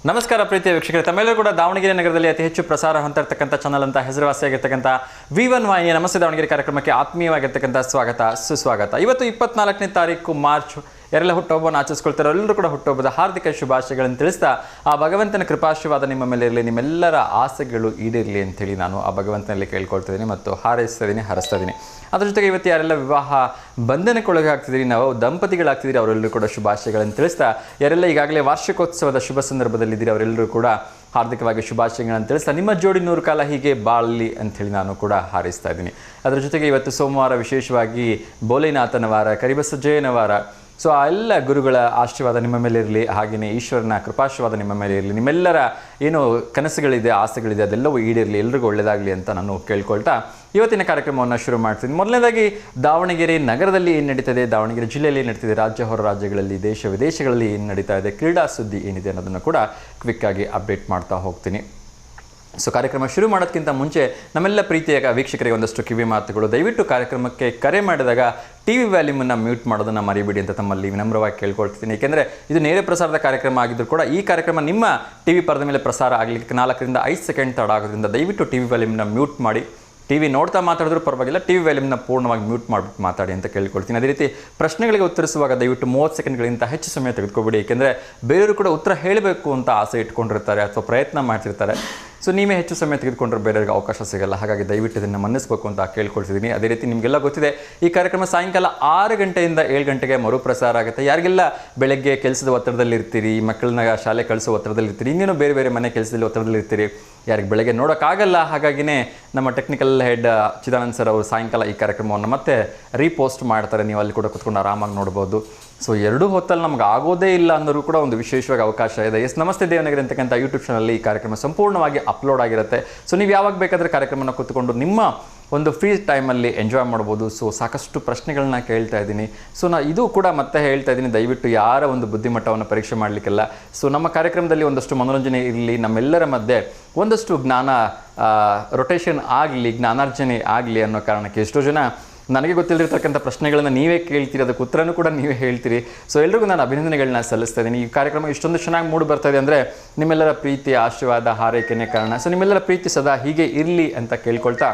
ನಮಸ್ಕಾರ ಪ್ರೀತಿಯ ವೀಕ್ಷಕರೇ, ತಮ್ಮೆಲ್ಲರೂ ಕೂಡ ದಾವಣಗೆರೆ ನಗರದಲ್ಲಿ ಅತಿ ಹೆಚ್ಚು ಪ್ರಸಾರ ಹೊಂದಿರತಕ್ಕಂಥ ಚಾನಲ್ ಅಂತ ಹೆಸರುವಾಸಿಯಾಗಿರ್ತಕ್ಕಂಥ V1 ವಾಹಿನಿಯ ನಮಸ್ತೆ ದಾವಣಗೆರೆ ಕಾರ್ಯಕ್ರಮಕ್ಕೆ ಆತ್ಮೀಯವಾಗಿರ್ತಕ್ಕಂಥ ಸ್ವಾಗತ ಸುಸ್ವಾಗತ. ಇವತ್ತು 24ನೇ ತಾರೀಕು ಮಾರ್ಚ್, ಯಾರೆಲ್ಲ ಹುಟ್ಟುಹಬ್ಬವನ್ನು ಆಚರಿಸ್ಕೊಳ್ತಾರೋ ಎಲ್ಲರೂ ಕೂಡ ಹುಟ್ಟುಹಬ್ಬದ ಹಾರ್ದಿಕ ಶುಭಾಶಯಗಳನ್ನು ತಿಳಿಸ್ತಾ ಆ ಭಗವಂತನ ಕೃಪಾಶೀರ್ವಾದ ನಿಮ್ಮ ಮೇಲೆ ಇರಲಿ, ನಿಮ್ಮೆಲ್ಲರ ಆಸೆಗಳು ಈಡೇರಲಿ ಅಂತೇಳಿ ನಾನು ಆ ಭಗವಂತನಲ್ಲಿ ಕೇಳ್ಕೊಳ್ತಿದ್ದೀನಿ ಮತ್ತು ಹರಿಸ್ತಾ ಇದ್ದೀನಿ. ಅದ್ರ ಜೊತೆಗೆ ಇವತ್ತು ಯಾರೆಲ್ಲ ವಿವಾಹ ಬಂಧನಕ್ಕೊಳಗಾಗ್ತಿದ್ದೀರಿ, ನಾವು ದಂಪತಿಗಳಾಗ್ತಿದ್ದೀರಿ, ಅವರೆಲ್ಲರೂ ಕೂಡ ಶುಭಾಶಯಗಳನ್ನು ತಿಳಿಸ್ತಾ, ಯಾರೆಲ್ಲ ಈಗಾಗಲೇ ವಾರ್ಷಿಕೋತ್ಸವದ ಶುಭ ಸಂದರ್ಭದಲ್ಲಿದ್ದೀರಿ ಅವರೆಲ್ಲರೂ ಕೂಡ ಹಾರ್ದಿಕವಾಗಿ ಶುಭಾಶಯಗಳನ್ನು ತಿಳಿಸ್ತಾ ನಿಮ್ಮ ಜೋಡಿ 100 ಕಾಲ ಹೀಗೆ ಬಾಳಲಿ ಅಂಥೇಳಿ ನಾನು ಕೂಡ ಹಾರೈಸ್ತಾ ಇದ್ದೀನಿ. ಅದರ ಜೊತೆಗೆ ಇವತ್ತು ಸೋಮವಾರ, ವಿಶೇಷವಾಗಿ ಬೋಲೆನಾಥನ ವಾರ, ಕರಿಬಸಜ್ಜಯನ ವಾರ. ಸೊ ಆ ಎಲ್ಲ ಗುರುಗಳ ಆಶೀರ್ವಾದ ನಿಮ್ಮ ಮೇಲೆ ಇರಲಿ, ಹಾಗೆಯೇ ಈಶ್ವರನ ಕೃಪಾಶೀರ್ವಾದ ನಿಮ್ಮ ಮೇಲೆ ಇರಲಿ, ನಿಮ್ಮೆಲ್ಲರ ಏನು ಕನಸುಗಳಿದೆ, ಆಸೆಗಳಿದೆ ಅದೆಲ್ಲವೂ ಈಡೇರಲಿ, ಎಲ್ರಿಗೂ ಒಳ್ಳೆಯದಾಗಲಿ ಅಂತ ನಾನು ಕೇಳ್ಕೊಳ್ತಾ ಇವತ್ತಿನ ಕಾರ್ಯಕ್ರಮವನ್ನು ಶುರು ಮಾಡ್ತೀನಿ. ಮೊದಲನೇದಾಗಿ ದಾವಣಗೆರೆ ನಗರದಲ್ಲಿ ಏನು ನಡೀತದೆ, ದಾವಣಗೆರೆ ಜಿಲ್ಲೆಯಲ್ಲಿ ಏನು ನಡೀತಿದೆ, ರಾಜ್ಯ ಹೊರ ರಾಜ್ಯಗಳಲ್ಲಿ, ದೇಶ ವಿದೇಶಗಳಲ್ಲಿ ಏನು ನಡೀತಾ ಇದೆ, ಕ್ರೀಡಾ ಸುದ್ದಿ ಏನಿದೆ ಅನ್ನೋದನ್ನು ಕೂಡ ಕ್ವಿಕ್ಕಾಗಿ ಅಪ್ಡೇಟ್ ಮಾಡ್ತಾ ಹೋಗ್ತೀನಿ. ಸೊ ಕಾರ್ಯಕ್ರಮ ಶುರು ಮಾಡೋದಕ್ಕಿಂತ ಮುಂಚೆ ನಮ್ಮೆಲ್ಲ ಪ್ರೀತಿಯ ವೀಕ್ಷಕರಿಗೆ ಒಂದಷ್ಟು ಕಿವಿ ಮಾತುಗಳು. ದಯವಿಟ್ಟು ಕಾರ್ಯಕ್ರಮಕ್ಕೆ ಕರೆ ಮಾಡಿದಾಗ TV ವ್ಯಾಲ್ಯೂಮನ್ನು ಮ್ಯೂಟ್ ಮಾಡೋದನ್ನು ಮರಿಬೇಡಿ ಅಂತ ತಮ್ಮಲ್ಲಿ ವಿನಮ್ರವಾಗಿ ಕೇಳ್ಕೊಳ್ತೀನಿ. ಏಕೆಂದರೆ ಇದು ನೇರ ಪ್ರಸಾರದ ಕಾರ್ಯಕ್ರಮ ಆಗಿದ್ದರೂ ಕೂಡ ಈ ಕಾರ್ಯಕ್ರಮ ನಿಮ್ಮ TV ಪರದ ಮೇಲೆ ಪ್ರಸಾರ ಆಗಲಿಕ್ಕೆ 4 ರಿಂದ 5 ಸೆಕೆಂಡ್ ತಡ ಆಗೋದ್ರಿಂದ ದಯವಿಟ್ಟು TV ವ್ಯಾಲ್ಯೂಮನ್ನು ಮ್ಯೂಟ್ ಮಾಡಿ. TV ನೋಡ್ತಾ ಮಾತಾಡಿದ್ರೂ ಪರವಾಗಿಲ್ಲ, TV ವ್ಯಾಲ್ಯೂಮ್ನ ಪೂರ್ಣವಾಗಿ ಮ್ಯೂಟ್ ಮಾಡಿಬಿಟ್ಟು ಮಾತಾಡಿ ಅಂತ ಕೇಳ್ಕೊಳ್ತೀನಿ. ಅದೇ ರೀತಿ ಪ್ರಶ್ನೆಗಳಿಗೆ ಉತ್ತರಿಸುವಾಗ ದಯವಿಟ್ಟು 30 ಸೆಕೆಂಡ್ಗಳಿಂದ ಹೆಚ್ಚು ಸಮಯ ತೆಗೆದುಕೊಬಿಡಿ. ಏಕೆಂದರೆ ಬೇರೆಯವರು ಕೂಡ ಉತ್ತರ ಹೇಳಬೇಕು ಅಂತ ಆಸೆ ಇಟ್ಕೊಂಡಿರ್ತಾರೆ ಅಥವಾ ಪ್ರಯತ್ನ ಮಾಡ್ತಿರ್ತಾರೆ. ಸೊ ನೀವೇ ಹೆಚ್ಚು ಸಮಯ ತೆಗೆದುಕೊಂಡ್ರೆ ಬೇರೆಯವ್ರಿಗೆ ಅವಕಾಶ ಸಿಗಲ್ಲ. ಹಾಗಾಗಿ ದಯವಿಟ್ಟು ಇದನ್ನು ಮನ್ನಿಸಬೇಕು ಅಂತ ಕೇಳ್ಕೊಳ್ತಿದ್ದೀನಿ. ಅದೇ ರೀತಿ ನಿಮಗೆಲ್ಲ ಗೊತ್ತಿದೆ, ಈ ಕಾರ್ಯಕ್ರಮ ಸಾಯಂಕಾಲ 6 ಗಂಟೆಯಿಂದ 7 ಗಂಟೆಗೆ ಮರುಪ್ರಸಾರ ಆಗುತ್ತೆ. ಯಾರಿಗೆಲ್ಲ ಬೆಳಗ್ಗೆ ಕೆಲಸದ ಒತ್ತಡದಲ್ಲಿ ಇರ್ತೀರಿ, ಮಕ್ಕಳನ್ನ ಶಾಲೆ ಕಳಿಸೋ ಒತ್ತಡದಲ್ಲಿ ಇರ್ತೀರಿ, ಇನ್ನೇನು ಬೇರೆ ಬೇರೆ ಮನೆ ಕೆಲಸದಲ್ಲಿ ಒತ್ತಡದಲ್ಲಿ ಇರ್ತೀರಿ, ಯಾರಿಗೆ ಬೆಳಗ್ಗೆ ನೋಡೋಕ್ಕಾಗಲ್ಲ, ಹಾಗಾಗಿನೇ ನಮ್ಮ ಟೆಕ್ನಿಕಲ್ ಹೆಡ್ ಚಿದಾನಂದ್ ಸರ್ ಅವರು ಸಾಯಂಕಾಲ ಈ ಕಾರ್ಯಕ್ರಮವನ್ನು ಮತ್ತೆ ರೀಪೋಸ್ಟ್ ಮಾಡ್ತಾರೆ. ನೀವು ಅಲ್ಲಿ ಕೂಡ ಕುತ್ಕೊಂಡು ಆರಾಮಾಗಿ ನೋಡ್ಬೋದು. ಸೊ 2 ಹೊತ್ತಲ್ಲಿ ನಮ್ಗೆ ಆಗೋದೇ ಇಲ್ಲ ಅನ್ನೋರು ಕೂಡ ಒಂದು ವಿಶೇಷವಾಗಿ ಅವಕಾಶ ಇದೆ. ನಮಸ್ತೆ ದೇವನಗರಿ ಅಂತಕ್ಕಂಥ ಯೂಟ್ಯೂಬ್ ಚಾನಲಲ್ಲಿ ಈ ಕಾರ್ಯಕ್ರಮ ಸಂಪೂರ್ಣವಾಗಿ ಅಪ್ಲೋಡ್ ಆಗಿರುತ್ತೆ. ಸೊ ನೀವು ಯಾವಾಗ ಬೇಕಾದರೆ ಕಾರ್ಯಕ್ರಮನ ಕೂತ್ಕೊಂಡು ನಿಮ್ಮ ಒಂದು ಫ್ರೀ ಟೈಮಲ್ಲಿ ಎಂಜಾಯ್ ಮಾಡ್ಬೋದು. ಸೊ ಸಾಕಷ್ಟು ಪ್ರಶ್ನೆಗಳನ್ನ ಕೇಳ್ತಾ ಇದ್ದೀನಿ. ಸೊ ಇದು ಕೂಡ ಮತ್ತೆ ಹೇಳ್ತಾ ಇದ್ದೀನಿ, ದಯವಿಟ್ಟು ಯಾರ ಒಂದು ಬುದ್ಧಿಮಟ್ಟವನ್ನು ಪರೀಕ್ಷೆ ಮಾಡಲಿಕ್ಕೆಲ್ಲ. ಸೊ ನಮ್ಮ ಕಾರ್ಯಕ್ರಮದಲ್ಲಿ ಒಂದಷ್ಟು ಮನೋರಂಜನೆ ಇರಲಿ, ನಮ್ಮೆಲ್ಲರ ಮಧ್ಯೆ ಒಂದಷ್ಟು ಜ್ಞಾನ ರೊಟೇಷನ್ ಆಗಲಿ, ಜ್ಞಾನಾರ್ಜನೆ ಆಗಲಿ ಅನ್ನೋ ಕಾರಣಕ್ಕೆ ಎಷ್ಟೋ ಜನ ನನಗೆ ಗೊತ್ತಿಲ್ಲದಿರ್ತಕ್ಕಂಥ ಪ್ರಶ್ನೆಗಳನ್ನು ನೀವೇ ಕೇಳ್ತೀರಿ, ಅದಕ್ಕೆ ಉತ್ತರನೂ ಕೂಡ ನೀವೇ ಹೇಳ್ತೀರಿ. ಸೊ ಎಲ್ರಿಗೂ ನಾನು ಅಭಿನಂದನೆಗಳನ್ನ ಸಲ್ಲಿಸ್ತಾ ಇದ್ದೀನಿ. ಈ ಕಾರ್ಯಕ್ರಮ ಇಷ್ಟೊಂದು ಚೆನ್ನಾಗಿ ಮೂಡಿ ಬರ್ತಾಯಿದೆ ಅಂದರೆ ನಿಮ್ಮೆಲ್ಲರ ಪ್ರೀತಿ, ಆಶೀರ್ವಾದ, ಹಾರೈಕೆನೇ ಕಾರಣ. ಸೊ ನಿಮ್ಮೆಲ್ಲರ ಪ್ರೀತಿ ಸದಾ ಹೀಗೆ ಇರಲಿ ಅಂತ ಕೇಳ್ಕೊಳ್ತಾ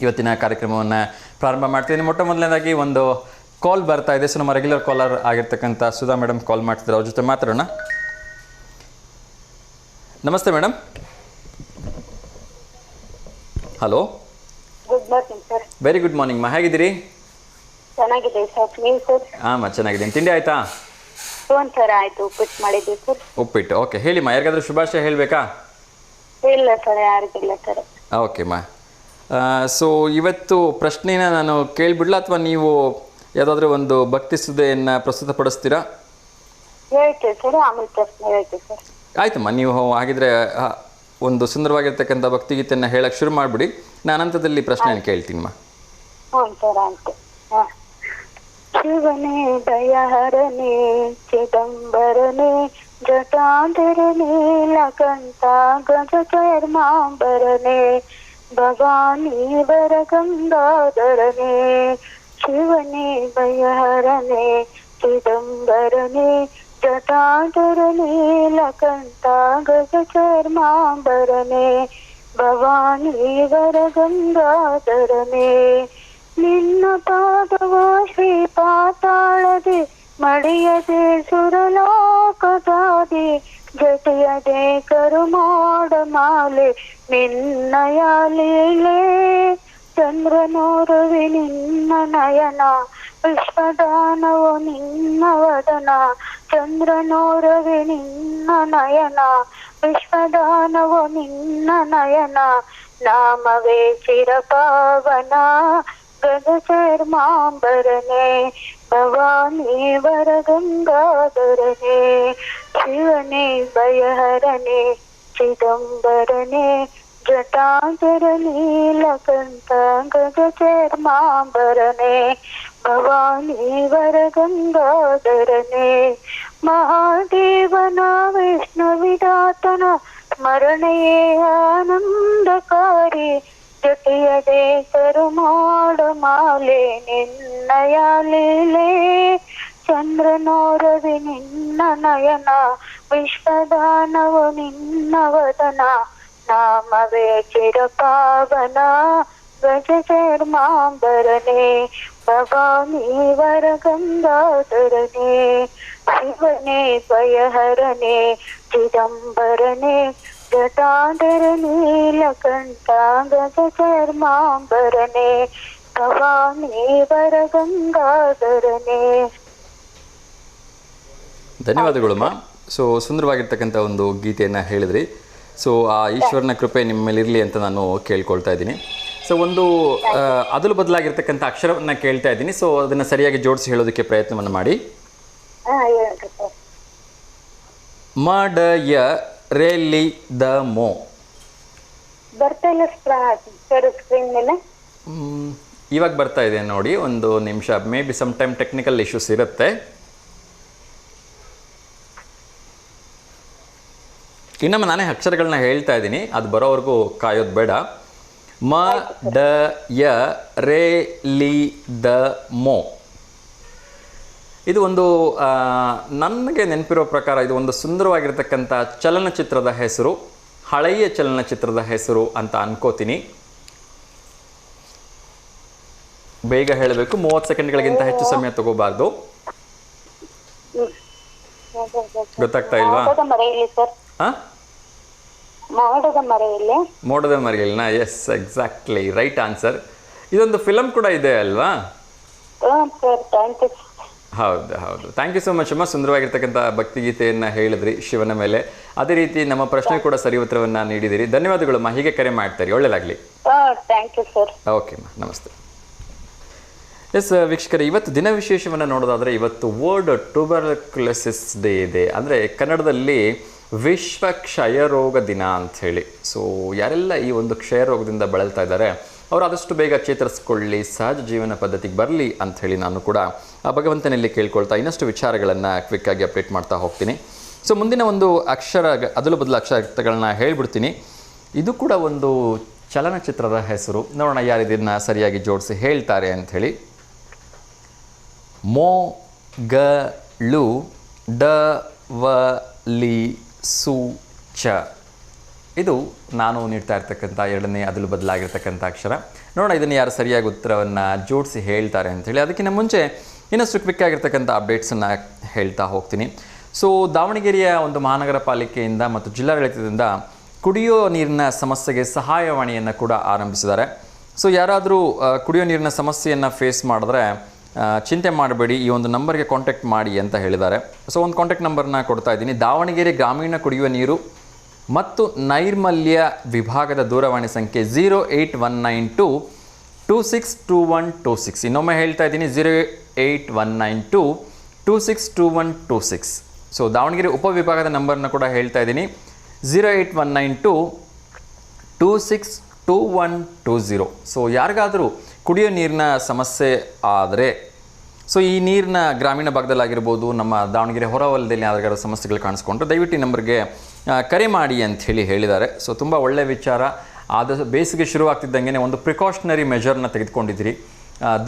ಇವತ್ತಿನ ಕಾರ್ಯಕ್ರಮವನ್ನು ಪ್ರಾರಂಭ ಮಾಡ್ತೀನಿ. ಮೊದಲನೇದಾಗಿ ಒಂದು ಕಾಲ್ ಬರ್ತಾ ಇದೆ. ಸೊ ನಮ್ಮ ರೆಗ್ಯುಲರ್ ಕಾಲರ್ ಆಗಿರ್ತಕ್ಕಂಥ ಸುಧಾ ಮೇಡಮ್ ಕಾಲ್ ಮಾಡ್ತಿದ್ದಾರೆ, ಅವ್ರ ಜೊತೆ ಮಾತಾಡೋಣ. ನಮಸ್ತೆ madam. Hello. Good morning sir. Very good morning. ಹೇಗಿದ್ದೀರಿ? ಚೆನ್ನಾಗಿದೆ ಸರ್. ನೀವು ಸರ್? ಹಾಂ ಚೆನ್ನಾಗಿದ್ದೀನಿ. ತಿಂಡಿ ಆಯಿತಾ? ಸರ್ ಆಯಿತು. ಉಪ್ಪಿಟ್ಟು ಮಾಡಿದ್ದೀವಿ ಸರ್. ಉಪ್ಪಿಟ್ಟು. ಓಕೆ, ಹೇಳಿಮ್ಮ, ಯಾರಿಗಾದ್ರೂ ಶುಭಾಶಯ ಹೇಳಬೇಕಾ? ಇಲ್ಲ ಸರ್, ಯಾರಿಗಿಲ್ಲ ಸರ್. ಓಕೆಮ್ಮ. ಸೊ ಇವತ್ತು ಪ್ರಶ್ನೆನ ನಾನು ಕೇಳಿಬಿಡ್ಲಾ ಅಥವಾ ನೀವು ಯಾವುದಾದ್ರೂ ಒಂದು ಭಕ್ತಿ ಸುದ್ದಿಯನ್ನು ಪ್ರಸ್ತುತಪಡಿಸ್ತೀರಾ? ಹೇಳ್ತೀವಿ ಸರ್, ಆಮೇಲೆ ಪ್ರಶ್ನೆ ಹೇಳ್ತೀವಿ ಸರ್. ಆಯ್ತಮ್ಮ, ನೀವು ಹಾಗಿದ್ರೆ ಒಂದು ಸುಂದರವಾಗಿರ್ತಕ್ಕಂಥ ಭಕ್ತಿಗೀತೆಯನ್ನು ಹೇಳಕ್ಕೆ ಶುರು ಮಾಡಿಬಿಡಿ. ನಾನು ಹಂತದಲ್ಲಿ ಪ್ರಶ್ನೆಯನ್ನು ಕೇಳ್ತೀನಿಮ್ಮ. ಹ್ಞೂ ಸರ್, ಆಯಿತು. ಹಾಂ. ಶಿವನೇ ದಯಹರನೇ ಚಿದಂಬರನೇ ಜಟಾಧರನೇ ಲಕಂಠ ಗಜಚರ್ಮಾಂಬರನೇ ಭವಾನಿ ವರಗಂಗಾಧರನೇ ಶಿವನೇ ಭಯಹರನೇ ಚಿದಂಬರನೇ ಜಟಾಧರನೇ ಲಕಂಠ ಗಜಚರ್ಮಾಂಬರನೇ ಭವಾನಿ ವರಗಂಗಾಧರನೇ ನಿನ್ನ ಪಾದವ ಶ್ರೀ ಪಾತಾಳದೆ ಮಡಿಯದೆ ಸುರಲೋಕದಾದಿ ಜಟಿಯದೆ ಕರುಮಾಡ ಮಾಲೆ ನಿನ್ನಯ ಲೀಲೆ ಚಂದ್ರನೋರವಿ ನಿನ್ನ ನಯನ ವಿಶ್ವದಾನವು ನಿನ್ನ ವದನ ಚಂದ್ರನೋರವಿ ನಿನ್ನ ನಯನ ವಿಶ್ವದಾನವು ನಿನ್ನ ನಯನ ನಾಮವೇ ಚಿರಪಾವನ ಗಜಚರ್ಮಾಂಬರನೇ ಭವಾನಿ ವರಗಂಗಾಧರನೇ ಶಿವನೇ ಭಯಹರನೇ ಚಿದಂಬರನೇ ಜಟಾಧರನೇ ಲಕಂಠ ಗಜಚರ್ಮಾಂಬರನೇ ಭವಾನಿ ವರಗಂಗಾಧರನೇ ಮಹಾದೇವನ ವಿಷ್ಣುವಿದಾತನ ಸ್ಮರಣೆಯೇ ಆನಂದಕಾರಿ ಜೊತೆಯದೆ ಕರುಮಾಡ ಮಾಲೆ ನಿನ್ನಯ ಲೀಲೆ ಚಂದ್ರನೋರವಿ ನಿನ್ನ ನಯನ ವಿಶ್ವದಾನವು ನಿನ್ನವದನ ನಾಮವೇ ಚಿರಪಾವನ ಗಜಚರ್ಮಾಂಬರನೆ ಭವಾನಿ ವರಗಂಗಾಧರನೆ ಶಿವನೇ ಭಯಹರನೆ ಚಿದಂಬರನೆ ಜಟಾಧರ ನೀಲಕಂಠ ಗಜಚರ್ಮಾಂಬರನೆ ಭವಾನಿ ವರಗಂಗಾಧರನೆ. ಧನ್ಯವಾದಗಳಮ್ಮ. ಸೊ ಸುಂದರವಾಗಿರ್ತಕ್ಕಂಥ ಒಂದು ಗೀತೆಯನ್ನು ಹೇಳಿದ್ರಿ. ಸೊ ಆ ಈಶ್ವರನ ಕೃಪೆ ನಿಮ್ಮ ಮೇಲೆ ಇರಲಿ ಅಂತ ನಾನು ಕೇಳ್ಕೊಳ್ತಾ ಇದ್ದೀನಿ. ಸೊ ಒಂದು ಅದಲು ಬದಲಾಗಿರ್ತಕ್ಕಂಥ ಅಕ್ಷರವನ್ನು ಕೇಳ್ತಾ ಇದ್ದೀನಿ. ಸೊ ಅದನ್ನು ಸರಿಯಾಗಿ ಜೋಡಿಸಿ ಹೇಳೋದಕ್ಕೆ ಪ್ರಯತ್ನವನ್ನು ಮಾಡಿ. ಹೇಳ್ರಿ ಸರ್. ಮ ಡ ಯ ರೇ ಲಿ ದ ಮೋ. ಬರ್ತಾ ಇಲ್ಲ ಸರ್ ಸ್ಕ್ರೀನ್ ಮೇಲೆ. ಇವಾಗ ಬರ್ತಾ ಇದೆ ನೋಡಿ, ಒಂದು ನಿಮಿಷ. Maybe some time technical issues ಇರುತ್ತೆ. ಇನ್ನೊಮ್ಮೆ ನಾನೇ ಅಕ್ಷರಗಳನ್ನ ಹೇಳ್ತಾ ಇದ್ದೀನಿ, ಅದು ಬರೋವರೆಗೂ ಕಾಯೋದು ಬೇಡ. ಮ ಡ ಯ ರೇ ಲಿ ದ ಮೋ. ಇದು ಒಂದು ನನಗೆ ನೆನಪಿರೋ ಪ್ರಕಾರ ಇದು ಒಂದು ಸುಂದರವಾಗಿರ್ತಕ್ಕಂಥ ಚಲನಚಿತ್ರದ ಹೆಸರು, ಹಳೆಯ ಚಲನಚಿತ್ರದ ಹೆಸರು ಅಂತ ಅನ್ಕೋತೀನಿ. ಬೇಗ ಹೇಳಬೇಕು, 30 ಸೆಕೆಂಡ್ಗಳಿಗಿಂತ ಹೆಚ್ಚು ಸಮಯ ತಗೋಬಾರ್ದು. ಗೊತ್ತಾಗ್ತಾ ಇಲ್ವಾ? ಹಾಂ, ಮೋಡದ ಮರೆಯಲ್ನ. Yes, exactly right answer. ಇದೊಂದು ಫಿಲಮ್ ಕೂಡ ಇದೆ ಅಲ್ವಾ? ಹೌದು ಹೌದು. ಥ್ಯಾಂಕ್ ಯು ಸೋ ಮಚ್ ಅಮ್ಮ. ಸುಂದರವಾಗಿರ್ತಕ್ಕಂಥ ಭಕ್ತಿಗೀತೆಯನ್ನು ಹೇಳಿದ್ರಿ ಶಿವನ ಮೇಲೆ. ಅದೇ ರೀತಿ ನಮ್ಮ ಪ್ರಶ್ನೆ ಕೂಡ ಸರಿ ಉತ್ತರವನ್ನು ನೀಡಿದಿರಿ. ಧನ್ಯವಾದಗಳಮ್ಮ. ಹೀಗೆ ಕರೆ ಮಾಡ್ತಾರೆ, ಒಳ್ಳೆಯದಾಗಲಿ. ಓಕೆ ಅಮ್ಮ, ನಮಸ್ತೆ. ಎಸ್ ವೀಕ್ಷಕರೇ, ಇವತ್ತು ದಿನ ವಿಶೇಷವನ್ನು ನೋಡೋದಾದರೆ ಇವತ್ತು ವರ್ಲ್ಡ್ ಟ್ಯೂಬರ್ಕ್ಯುಲೋಸಿಸ್ ಡೇ ಇದೆ. ಅಂದರೆ ಕನ್ನಡದಲ್ಲಿ ವಿಶ್ವ ಕ್ಷಯರೋಗ ದಿನ ಅಂಥೇಳಿ. ಸೊ ಯಾರೆಲ್ಲ ಈ ಒಂದು ಕ್ಷಯರೋಗದಿಂದ ಬಳಲ್ತಾ ಇದ್ದಾರೆ ಅವರು ಆದಷ್ಟು ಬೇಗ ಚೇತರಿಸ್ಕೊಳ್ಳಿ, ಸಹಜ ಜೀವನ ಪದ್ಧತಿಗೆ ಬರಲಿ ಅಂಥೇಳಿ ನಾನು ಕೂಡ ಆ ಭಗವಂತನಲ್ಲಿ ಕೇಳ್ಕೊಳ್ತಾ ಇನ್ನಷ್ಟು ವಿಚಾರಗಳನ್ನು ಕ್ವಿಕ್ಕಾಗಿ ಅಪ್ಡೇಟ್ ಮಾಡ್ತಾ ಹೋಗ್ತೀನಿ. ಸೊ ಮುಂದಿನ ಒಂದು ಅದಲು ಬದಲು ಅಕ್ಷರಗಳನ್ನ ಹೇಳ್ಬಿಡ್ತೀನಿ. ಇದು ಕೂಡ ಒಂದು ಚಲನಚಿತ್ರದ ಹೆಸರು. ನೋಡೋಣ ಯಾರು ಇದನ್ನು ಸರಿಯಾಗಿ ಜೋಡಿಸಿ ಹೇಳ್ತಾರೆ ಅಂಥೇಳಿ. ಮೋ ಗ ಳು ಡ ವ ಲಿ ಸು ಚ. ಇದು ನಾನು ನೀಡ್ತಾ ಇರ್ತಕ್ಕಂಥ ಎರಡನೇ ಅದಲು ಬದಲಾಗಿರ್ತಕ್ಕಂಥ ಅಕ್ಷರ. ನೋಡೋಣ ಇದನ್ನು ಯಾರು ಸರಿಯಾಗಿ ಉತ್ತರವನ್ನು ಜೋಡಿಸಿ ಹೇಳ್ತಾರೆ ಅಂಥೇಳಿ. ಅದಕ್ಕಿಂತ ಮುಂಚೆ ಇನ್ನಷ್ಟು ಕ್ವಿಕ್ ಆಗಿರ್ತಕ್ಕಂಥ ಅಪ್ಡೇಟ್ಸನ್ನು ಹೇಳ್ತಾ ಹೋಗ್ತೀನಿ. ಸೊ ದಾವಣಗೆರೆಯ ಒಂದು ಮಹಾನಗರ ಪಾಲಿಕೆಯಿಂದ ಮತ್ತು ಜಿಲ್ಲಾಡಳಿತದಿಂದ ಕುಡಿಯೋ ನೀರಿನ ಸಮಸ್ಯೆಗೆ ಸಹಾಯವಾಣಿಯನ್ನು ಕೂಡ ಆರಂಭಿಸಿದ್ದಾರೆ. ಸೊ ಯಾರಾದರೂ ಕುಡಿಯೋ ನೀರಿನ ಸಮಸ್ಯೆಯನ್ನು ಫೇಸ್ ಮಾಡಿದ್ರೆ ಚಿಂತೆ ಮಾಡಬೇಡಿ, ಈ ಒಂದು ನಂಬರ್ಗೆ ಕಾಂಟ್ಯಾಕ್ಟ್ ಮಾಡಿ ಅಂತ ಹೇಳಿದ್ದಾರೆ. ಸೊ ಒಂದು ಕಾಂಟ್ಯಾಕ್ಟ್ ನಂಬರ್ನ ಕೊಡ್ತಾ ಇದ್ದೀನಿ. ದಾವಣಗೆರೆ ಗ್ರಾಮೀಣ ಕುಡಿಯುವ ನೀರು ಮತ್ತು ನೈರ್ಮಲ್ಯ ವಿಭಾಗದ ದೂರವಾಣಿ ಸಂಖ್ಯೆ 08192262126. ಇನ್ನೊಮ್ಮೆ ಹೇಳ್ತಾ ಇದ್ದೀನಿ, 08192262126. ಸೊ ದಾವಣಗೆರೆ ಉಪವಿಭಾಗದ ನಂಬರ್ನ ಕೂಡ ಹೇಳ್ತಾ ಇದ್ದೀನಿ, 08192262120. ಸೊ ಯಾರಿಗಾದರೂ ಕುಡಿಯೋ ನೀರಿನ ಸಮಸ್ಯೆ ಆದರೆ, ಸೊ ಈ ನೀರಿನ ಗ್ರಾಮೀಣ ಭಾಗದಲ್ಲಾಗಿರ್ಬೋದು, ನಮ್ಮ ದಾವಣಗೆರೆ ಹೊರವಲಯದಲ್ಲಿ ಯಾರಿಗಾದ್ರು ಸಮಸ್ಯೆಗಳು ಕಾಣಿಸ್ಕೊಂಡ್ರೆ ದಯವಿಟ್ಟು ಈ ನಂಬರ್ಗೆ ಕರೆ ಮಾಡಿ ಅಂಥೇಳಿ ಹೇಳಿದ್ದಾರೆ. ಸೊ ತುಂಬ ಒಳ್ಳೆಯ ವಿಚಾರ. ಬೇಸಿಗೆ ಶುರುವಾಗ್ತಿದ್ದಂಗೆ ಒಂದು ಪ್ರಿಕಾಷನರಿ ಮೆಜರ್ನ ತೆಗೆದುಕೊಂಡಿದ್ದೀರಿ,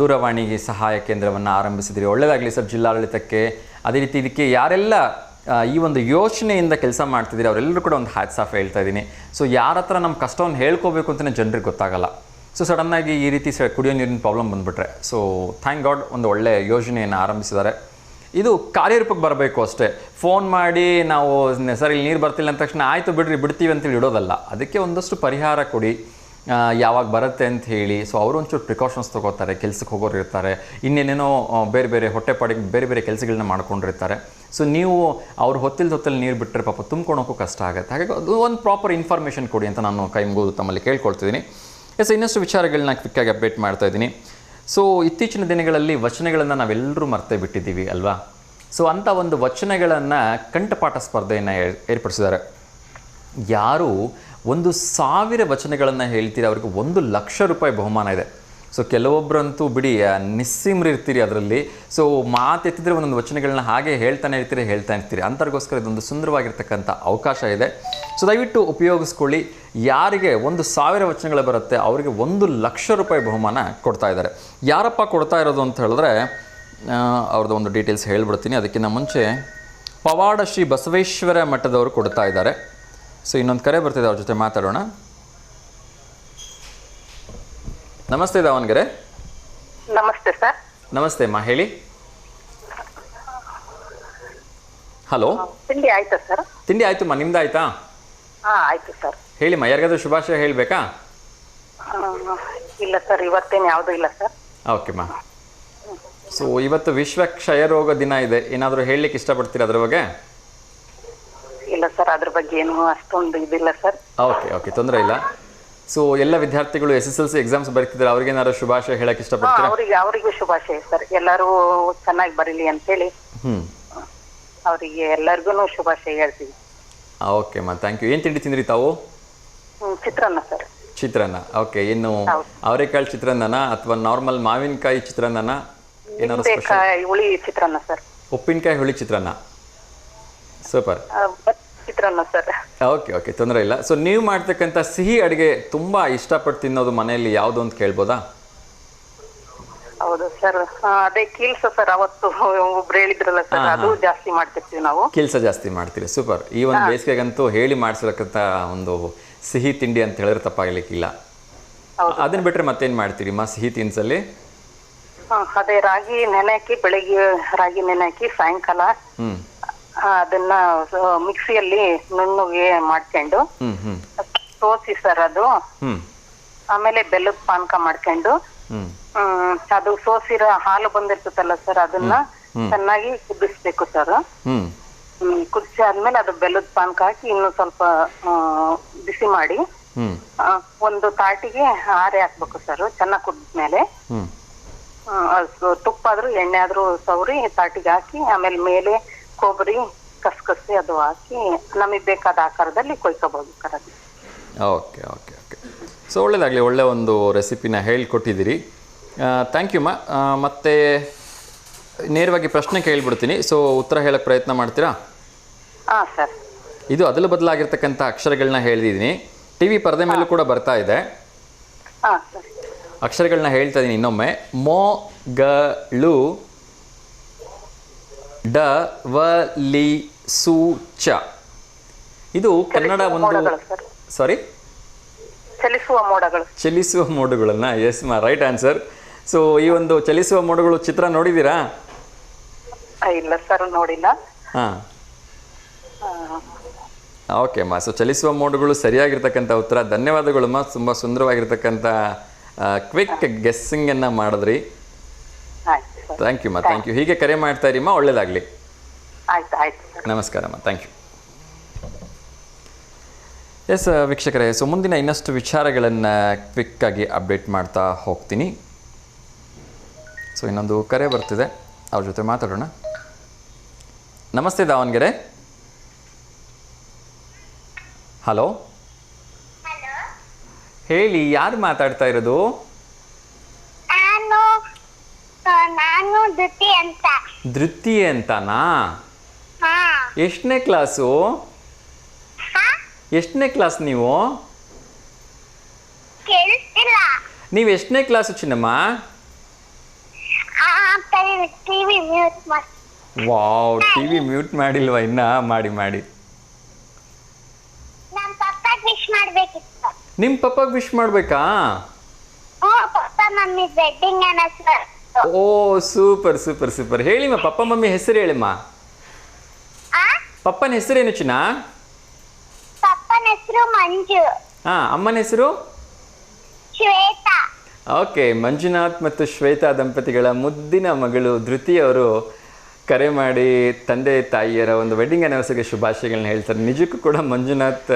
ದೂರವಾಣಿಗೆ ಸಹಾಯ ಕೇಂದ್ರವನ್ನು ಆರಂಭಿಸಿದಿರಿ. ಒಳ್ಳೆಯದಾಗಲಿ ಸರ್ ಜಿಲ್ಲಾಡಳಿತಕ್ಕೆ. ಅದೇ ರೀತಿ ಇದಕ್ಕೆ ಯಾರೆಲ್ಲ ಈ ಒಂದು ಯೋಚನೆಯಿಂದ ಕೆಲಸ ಮಾಡ್ತಿದ್ದೀರಿ ಅವರೆಲ್ಲರೂ ಕೂಡ ಒಂದು ಹ್ಯಾಟ್ಸ್ ಆಫ್ ಹೇಳ್ತಾ ಇದ್ದೀನಿ. ಸೊ ಯಾರ ಹತ್ರ ನಮ್ಮ ಕಷ್ಟವನ್ನು ಹೇಳ್ಕೋಬೇಕು ಅಂತಲೇ ಜನರಿಗೆ ಗೊತ್ತಾಗಲ್ಲ. ಸೊ ಸಡನ್ನಾಗಿ ಈ ರೀತಿ ಕುಡಿಯೋ ನೀರಿನ ಪ್ರಾಬ್ಲಮ್ ಬಂದುಬಿಟ್ರೆ, ಸೊ ಥ್ಯಾಂಕ್ ಗಾಡ್ ಒಂದು ಒಳ್ಳೆಯ ಯೋಜನೆಯನ್ನು ಆರಂಭಿಸಿದ್ದಾರೆ. ಇದು ಕಾರ್ಯರೂಪಕ್ಕೆ ಬರಬೇಕು ಅಷ್ಟೇ. ಫೋನ್ ಮಾಡಿ ನಾವು ಸರ್ ಇಲ್ಲಿ ನೀರು ಬರ್ತಿಲ್ಲ ಅಂದ ತಕ್ಷಣ ಆಯಿತು ಬಿಡ್ರಿ ಬಿಡ್ತೀವಿ ಅಂತೇಳಿ ಇಡೋದಲ್ಲ. ಅದಕ್ಕೆ ಒಂದಷ್ಟು ಪರಿಹಾರ ಕೊಡಿ, ಯಾವಾಗ ಬರುತ್ತೆ ಅಂತ ಹೇಳಿ. ಸೊ ಅವರು ಒಂಚೂರು ಪ್ರಿಕಾಷನ್ಸ್ ತೊಗೋತಾರೆ, ಕೆಲ್ಸಕ್ಕೆ ಹೋಗೋರು ಇರ್ತಾರೆ, ಇನ್ನೇನೇನೋ ಬೇರೆ ಬೇರೆ ಹೊಟ್ಟೆಪಾಡಿಗೆ ಬೇರೆ ಬೇರೆ ಕೆಲಸಗಳನ್ನ ಮಾಡ್ಕೊಂಡಿರ್ತಾರೆ. ಸೊ ನೀವು ಅವ್ರು ಹೊತ್ತಲ್ಲಿ ನೀರು ಬಿಟ್ಟರೆ ಪಾಪ ತುಂಬ್ಕೊಳೋಕ್ಕೂ ಕಷ್ಟ ಆಗುತ್ತೆ. ಹಾಗಾಗಿ ಅದು ಒಂದು ಪ್ರಾಪರ್ ಇನ್ಫಾರ್ಮೇಷನ್ ಕೊಡಿ ಅಂತ ನಾನು ಕೈ ಮುಗಿದು ತಮ್ಮಲ್ಲಿ ಕೇಳ್ಕೊಳ್ತಿದ್ದೀನಿ. ಇನ್ನಷ್ಟು ವಿಚಾರಗಳನ್ನ ಕ್ವಿಕ್ಕಾಗಿ ಅಪ್ಡೇಟ್ ಮಾಡ್ತಾ ಇದ್ದೀನಿ. ಸೊ ಇತ್ತೀಚಿನ ದಿನಗಳಲ್ಲಿ ವಚನಗಳನ್ನು ನಾವೆಲ್ಲರೂ ಮರ್ತೇ ಬಿಟ್ಟಿದ್ದೀವಿ ಅಲ್ವಾ? ಸೊ ಅಂಥ ಒಂದು ವಚನಗಳನ್ನು ಕಂಠಪಾಠ ಸ್ಪರ್ಧೆಯನ್ನು ಏರ್ಪಡಿಸಿದ್ದಾರೆ. ಯಾರು 1000 ವಚನಗಳನ್ನು ಹೇಳ್ತೀರಿ ಅವರಿಗೆ 1,00,000 ರೂಪಾಯಿ ಬಹುಮಾನ ಇದೆ. ಸೊ ಕೆಲವೊಬ್ಬರಂತೂ ಬಿಡಿ ನಿಸ್ಸಿಮ್ರು ಇರ್ತೀರಿ ಅದರಲ್ಲಿ. ಸೊ ಮಾತೆತ್ತಿದ್ರೆ ಒಂದೊಂದು ವಚನಗಳನ್ನ ಹಾಗೆ ಹೇಳ್ತಾನೆ ಇರ್ತೀರಿ. ಅಂಥವ್ರಿಗೋಸ್ಕರ ಇದೊಂದು ಸುಂದರವಾಗಿರ್ತಕ್ಕಂಥ ಅವಕಾಶ ಇದೆ. ಸೊ ದಯವಿಟ್ಟು ಉಪಯೋಗಿಸ್ಕೊಳ್ಳಿ. ಯಾರಿಗೆ 1,000 ವಚನಗಳು ಬರುತ್ತೆ ಅವರಿಗೆ 1,00,000 ರೂಪಾಯಿ ಬಹುಮಾನ ಕೊಡ್ತಾ ಇದ್ದಾರೆ. ಯಾರಪ್ಪ ಕೊಡ್ತಾ ಇರೋದು ಅಂತ ಹೇಳಿದ್ರೆ ಅವ್ರದ್ದು ಒಂದು ಡೀಟೇಲ್ಸ್ ಹೇಳ್ಬಿಡ್ತೀನಿ. ಅದಕ್ಕಿಂತ ಮುಂಚೆ ಪವಾಡ ಶ್ರೀ ಬಸವೇಶ್ವರ ಮಠದವರು ಕೊಡ್ತಾ ಇದ್ದಾರೆ. ಸೊ ಇನ್ನೊಂದು ಕರೆ ಬರ್ತಿದೆ, ಅವ್ರ ಜೊತೆ ಮಾತಾಡೋಣ. ನಮಸ್ತೆ ದಾವಣಗೆರೆ. ನಮಸ್ತೆ ಸರ್. ನಮಸ್ತೆ ಅಮ್ಮ, ಹೇಳಿ. ಹಲೋ. ತಿಂಡಿ ಆಯ್ತಾ ಸರ್? ತಿಂಡಿ ಆಯ್ತಮ್ಮ, ನಿಮ್ದು ಆಯ್ತಾ? ಆಯ್ತು ಸರ್. ಹೇಳಿಮ್ಮ, ಯಾರಿಗಾದ್ರೂ ಶುಭಾಶಯ ಹೇಳಬೇಕಾ? ಇಲ್ಲ ಸರ್, ಇವತ್ತೇನು ಯಾವುದೂ ಇಲ್ಲ ಸರ್. ಓಕೆಮ್ಮ. ಸೊ ಇವತ್ತು ವಿಶ್ವ ಕ್ಷಯರೋಗ ದಿನ ಇದೆ, ಏನಾದರೂ ಹೇಳಲಿಕ್ಕೆ ಇಷ್ಟಪಡ್ತೀರಾ ಅದ್ರ ಬಗ್ಗೆ? ಇಲ್ಲ ಸರ್, ಅದ್ರ ಬಗ್ಗೆ ಏನು ಅಷ್ಟೊಂದು ಇದಿಲ್ಲ ಸರ್. ಓಕೆ, ತೊಂದರೆ ಇಲ್ಲ. ಸೊ ಎಲ್ಲ ವಿದ್ಯಾರ್ಥಿಗಳು SSLC ಎಕ್ಸಾಮ್ಸ್ ಬರೀತಿದ್ದಾರೆ, ಅವ್ರಿಗೇನಾದ್ರು ಶುಭಾಶಯ ಹೇಳಕ್ಕೆ ಇಷ್ಟಪಡ್ತೀರಾ? ಅವರಿಗೂ ಶುಭಾಶಯ ಸರ್. ಎಲ್ಲರೂ ಚೆನ್ನಾಗಿ ಬರೀಲಿ ಅಂತೇಳಿ ಅವರಿಗೆ ಎಲ್ಲರಿಗೂ ಶುಭಾಶಯ ಹೇಳ್ತೀವಿ. ಓಕೆಮ್ಮ, ಥ್ಯಾಂಕ್ ಯು. ಏನು ತಿಂಡಿ ತಿಂದ್ರಿ ತಾವು? ಚಿತ್ರಾನ್ನ ಸರ್. ಚಿತ್ರಾನ್ನ. ಓಕೆ. ಏನು ಅವರೆಕಾಳು ಚಿತ್ರಾನ್ನನ ಅಥವಾ ನಾರ್ಮಲ್ ಮಾವಿನಕಾಯಿ ಚಿತ್ರಾನ್ನನ? ಏನಾದ್ರು ಹುಳಿ ಚಿತ್ರಾನ್ನ ಸರ್. ಉಪ್ಪಿನಕಾಯಿ ಹುಳಿ ಚಿತ್ರಾನ್ನ. ಸೂಪರ್. ಚಿತ್ರಾನ್ನ ಸರ್. ಓಕೆ, ತೊಂದರೆ ಇಲ್ಲ. ಸೊ ನೀವು ಮಾಡ್ತಕ್ಕಂಥ ಸಿಹಿ ಅಡುಗೆ ತುಂಬ ಇಷ್ಟಪಟ್ಟು ತಿನ್ನೋದು ಮನೆಯಲ್ಲಿ ಯಾವುದು ಅಂತ ಕೇಳ್ಬೋದಾ? ಹೌದು ಸರ್, ಅದೇ ಕೀಲ್ಸ ಸರ್. ಅವತ್ತು ಒಬ್ರು ಹೇಳಿದ್ರಲ್ಲ ಸರ್, ಅದು ಜಾಸ್ತಿ ಮಾಡ್ತಿರ್ತೀವಿ ನಾವು. ಕೀಲ್ಸ ಜಾಸ್ತಿ ಮಾಡ್ತೀರಿ, ಸೂಪರ್. ಈ ಒಂದು ಬೇಸಿಗೆಗಂತೂ ಹೇಳಿ ಮಾಡಿಸಿರಕ್ಕಂಥ ಒಂದು ಸಿಹಿ ತಿಂಡಿ ಅಂತ ಹೇಳಿದ್ರೆ ತಪ್ಪಾಗಲಿಕ್ಕಿಲ್ಲ. ಅದನ್ನ ಬಿಟ್ಟರೆ ಮತ್ತೇನು ಮಾಡ್ತೀರಿ ಸಿಹಿ ತಿನ್ಸಲ್ಲಿ? ಅದೇ ರಾಗಿ ನೆನೆ ಹಾಕಿ, ಬೆಳಿಗ್ಗೆ ರಾಗಿ ನೆನೆ ಹಾಕಿ ಸಾಯಂಕಾಲ ಅದನ್ನ ಮಿಕ್ಸಿಯಲ್ಲಿ ನುಣ್ಣಗೆ ಮಾಡ್ಕೊಂಡು ಸೋಸಿ ಸರ್ ಅದು. ಆಮೇಲೆ ಬೆಲ್ಲದ ಪಾನಕ ಮಾಡ್ಕೊಂಡು ಅದು ಸೋಸಿರೋ ಹಾಲು ಬಂದಿರ್ತದಲ್ಲ ಸರ್, ಅದನ್ನ ಚೆನ್ನಾಗಿ ಕುದಿಸ್ಬೇಕು ಸರ್. ಕುದಿಸಿ ಆದ್ಮೇಲೆ ಅದು ಬೆಲ್ಲದ ಪಾನಕ ಹಾಕಿ ಇನ್ನು ಸ್ವಲ್ಪ ಬಿಸಿ ಮಾಡಿ ಒಂದು ತಾಟಿಗೆ ಆರೆ ಹಾಕ್ಬೇಕು ಸರ್. ಚೆನ್ನಾಗಿ ಕುದಿದ್ಮೇಲೆ ತುಪ್ಪ ಆದ್ರೂ ಎಣ್ಣೆ ಆದ್ರೂ ಸವರಿ ತಾಟಿಗೆ ಹಾಕಿ, ಆಮೇಲೆ ಮೇಲೆ ಕೊಬ್ಬರಿ ಕಸಕಸಿ ಅದು ಹಾಕಿ ನಮಗೆ ಬೇಕಾದ ಆಕಾರದಲ್ಲಿ ಕೊಯ್ಕೋಬಹುದು ಸರ್ ಅದು. ಓಕೆ. ಸೊ ಒಳ್ಳೇದಾಗಲಿ, ಒಳ್ಳೆ ಒಂದು ರೆಸಿಪಿನ ಹೇಳ್ಕೊಟ್ಟಿದ್ದೀರಿ. ಥ್ಯಾಂಕ್ ಯು ಮಾ. ಮತ್ತೆ ನೇರವಾಗಿ ಪ್ರಶ್ನೆ ಕೇಳಿಬಿಡ್ತೀನಿ, ಸೊ ಉತ್ತರ ಹೇಳಕ್ಕೆ ಪ್ರಯತ್ನ ಮಾಡ್ತೀರಾ? ಹಾಂ ಸರ್. ಇದು ಅದಲು ಬದಲಾಗಿರ್ತಕ್ಕಂಥ ಅಕ್ಷರಗಳನ್ನ ಹೇಳಿದ್ದೀನಿ, TV ಪರದೆ ಮೇಲೂ ಕೂಡ ಬರ್ತಾ ಇದೆ. ಹಾಂ ಸರ್. ಅಕ್ಷರಗಳನ್ನ ಹೇಳ್ತಾ ಇದ್ದೀನಿ ಇನ್ನೊಮ್ಮೆ. ಮೊಗಳು ಡ ವ ಲಿ ಸು ಚ. ಇದು ಕನ್ನಡ ಒಂದು ಸಾರಿ ಚಲಿಸುವ ಮೋಡಗಳನ್ನ. ಎಸ್ ಮಾ, ರೈಟ್ ಆನ್ಸರ್. ಸೊ ಈ ಒಂದು ಚಲಿಸುವ ಮೋಡಗಳು ಚಿತ್ರ ನೋಡಿದ್ದೀರಾ? ಇಲ್ಲ ಸರ್, ನೋಡಿಲ್ಲ. ಹಾಂ, ಓಕೆ ಅಮ್ಮ. ಸೊ ಚಲಿಸುವ ಮೋಡಗಳು ಸರಿಯಾಗಿರ್ತಕ್ಕಂಥ ಉತ್ತರ. ಧನ್ಯವಾದಗಳಮ್ಮ, ತುಂಬ ಸುಂದರವಾಗಿರ್ತಕ್ಕಂಥ ಕ್ವಿಕ್ ಗೆಸ್ಸಿಂಗನ್ನು ಮಾಡಿದ್ರಿ. ಥ್ಯಾಂಕ್ ಯು ಮಾ, ಥ್ಯಾಂಕ್ ಯು. ಹೀಗೆ ಕರೆ ಮಾಡ್ತಾ ಇರಿಮ್ಮ, ಒಳ್ಳೇದಾಗಲಿ. ನಮಸ್ಕಾರಮ್ಮ, ಥ್ಯಾಂಕ್ ಯು. ಎಸ್ ವೀಕ್ಷಕರೇ, ಸೊ ಮುಂದಿನ ಇನ್ನಷ್ಟು ವಿಚಾರಗಳನ್ನು ಕ್ವಿಕ್ಕಾಗಿ ಅಪ್ಡೇಟ್ ಮಾಡ್ತಾ ಹೋಗ್ತೀನಿ. ಸೊ ಇನ್ನೊಂದು ಕರೆ ಬರ್ತಿದೆ, ಅವ್ರ ಜೊತೆ ಮಾತಾಡೋಣ. ನಮಸ್ತೆ ದಾವಣಗೆರೆ. ಹಲೋ, ಹೇಳಿ, ಯಾರು ಮಾತಾಡ್ತಾ ಇರೋದು? ಧೃತಿ ಅಂತನಾ? ಎಷ್ಟನೇ ಕ್ಲಾಸು? ಎಷ್ಟನೇ ಕ್ಲಾಸ್ ನೀವು? ನೀವು ಎಷ್ಟನೇ ಕ್ಲಾಸು ಚಿನ್ನಮ್ಮ? ವಾವ್, ಟಿವಿ ಮ್ಯೂಟ್ ಮಾಡಿಲ್ವಾ ಇನ್ನ? ಮಾಡಿ. ನಿಮ್ಮ ಪಪ್ಪಾಗೆ ವಿಶ್ ಮಾಡಬೇಕಾ? ಓ ಸೂಪರ್. ಹೇಳಿಮ್ಮ, ಪಪ್ಪ ಮಮ್ಮಿ ಹೆಸರು ಹೇಳಿಮ್ಮ. ಪಪ್ಪನ ಹೆಸರೇನು ಚಿನ್ನ? ಪಪ್ಪನ ಹೆಸರು ಮಂಜು. ಅಮ್ಮನ ಹೆಸರು ಶ್ವೇತಾ. ಓಕೆ, ಮಂಜುನಾಥ್ ಮತ್ತು ಶ್ವೇತಾ ದಂಪತಿಗಳ ಮುದ್ದಿನ ಮಗಳು ಧೃತಿ ಅವರು ಕರೆ ಮಾಡಿ ತಂದೆ ತಾಯಿಯರ ಒಂದು ವೆಡ್ಡಿಂಗ್ ಆ್ಯನಿವರ್ಸರಿಗೆ ಶುಭಾಶಯಗಳನ್ನ ಹೇಳ್ತಾರೆ. ನಿಜಕ್ಕೂ ಕೂಡ ಮಂಜುನಾಥ್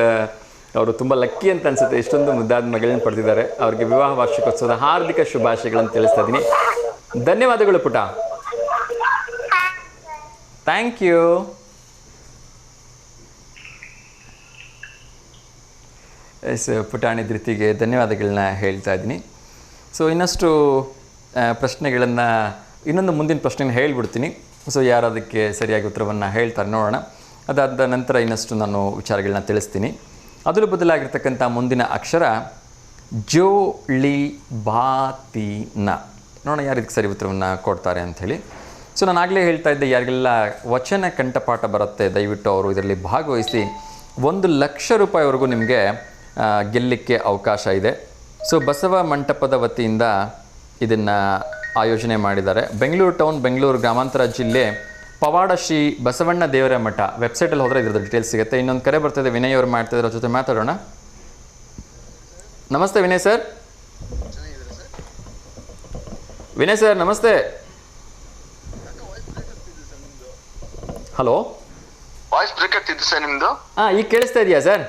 ಅವರು ತುಂಬ ಲಕ್ಕಿ ಅಂತ ಅನ್ಸುತ್ತೆ, ಇಷ್ಟೊಂದು ಮುದ್ದಾದ ಮಗಳನ್ನ ಪಡೆದಿದ್ದಾರೆ. ಅವರಿಗೆ ವಿವಾಹ ವಾರ್ಷಿಕೋತ್ಸವದ ಹಾರ್ದಿಕ ಶುಭಾಶಯಗಳನ್ನು ತಿಳಿಸ್ತಾ ಇದ್ದೀನಿ. ಧನ್ಯವಾದಗಳು ಪುಟ. Thank you. ಎಸ್, ಪುಟಾಣಿ ಧೃತಿಗೆ ಧನ್ಯವಾದಗಳನ್ನ ಹೇಳ್ತಾ ಇದ್ದೀನಿ. ಸೊ ಇನ್ನಷ್ಟು ಪ್ರಶ್ನೆಗಳನ್ನು, ಇನ್ನೊಂದು ಮುಂದಿನ ಪ್ರಶ್ನೆನ ಹೇಳ್ಬಿಡ್ತೀನಿ. ಸೊ ಯಾರು ಅದಕ್ಕೆ ಸರಿಯಾಗಿ ಉತ್ತರವನ್ನು ಹೇಳ್ತಾರೆ ನೋಡೋಣ. ಅದಾದ ನಂತರ ಇನ್ನಷ್ಟು ನಾನು ವಿಚಾರಗಳನ್ನ ತಿಳಿಸ್ತೀನಿ. ಅದರ ಬದಲಾಗಿರ್ತಕ್ಕಂಥ ಮುಂದಿನ ಅಕ್ಷರ ಜೋ ಳಿ ಬಾ ತಿ ನ. ನೋಡೋಣ ಯಾರು ಇದಕ್ಕೆ ಸರಿ ಉತ್ತರವನ್ನು ಕೊಡ್ತಾರೆ ಅಂಥೇಳಿ. ಸೊ ನಾನು ಆಗಲೇ ಹೇಳ್ತಾ ಇದ್ದೆ, ಯಾರಿಗೆಲ್ಲ ವಚನ ಕಂಠಪಾಠ ಬರುತ್ತೆ ದಯವಿಟ್ಟು ಅವರು ಇದರಲ್ಲಿ ಭಾಗವಹಿಸಿ 1,00,000 ರೂಪಾಯಿವರೆಗೂ ನಿಮಗೆ ಗೆಲ್ಲಲಿಕ್ಕೆ ಅವಕಾಶ ಇದೆ. ಸೊ ಬಸವ ಮಂಟಪದ ವತಿಯಿಂದ ಇದನ್ನು ಆಯೋಜನೆ ಮಾಡಿದ್ದಾರೆ. ಬೆಂಗಳೂರು ಟೌನ್, ಬೆಂಗಳೂರು ಗ್ರಾಮಾಂತರ ಜಿಲ್ಲೆ, ಪವಾಡ ಶ್ರೀ ಬಸವಣ್ಣ ದೇವರ ಮಠ. ವೆಬ್ಸೈಟಲ್ಲಿ ಹೋದರೆ ಇದ್ರದ್ದು ಡೀಟೇಲ್ಸ್ ಸಿಗುತ್ತೆ. ಇನ್ನೊಂದು ಕರೆ ಬರ್ತಿದೆ, ವಿನಯ್ ಅವರು ಮಾಡ್ತಿದ್ದಾರೆ, ಅವ್ರ ಜೊತೆ ಮಾತಾಡೋಣ. ನಮಸ್ತೆ ವಿನಯ್ ಸರ್. ವಿನಯ್ ಸರ್ ನಮಸ್ತೆ. ಹಲೋ, ವಾಯ್ಸ್ ಬ್ರೇಕ್ ಆಗ್ತಿದೆ ಸರ್ ನಿಮ್ದು. ಈಗ ಕೇಳಿಸ್ತಾ ಇದೆಯಾ ಸರ್?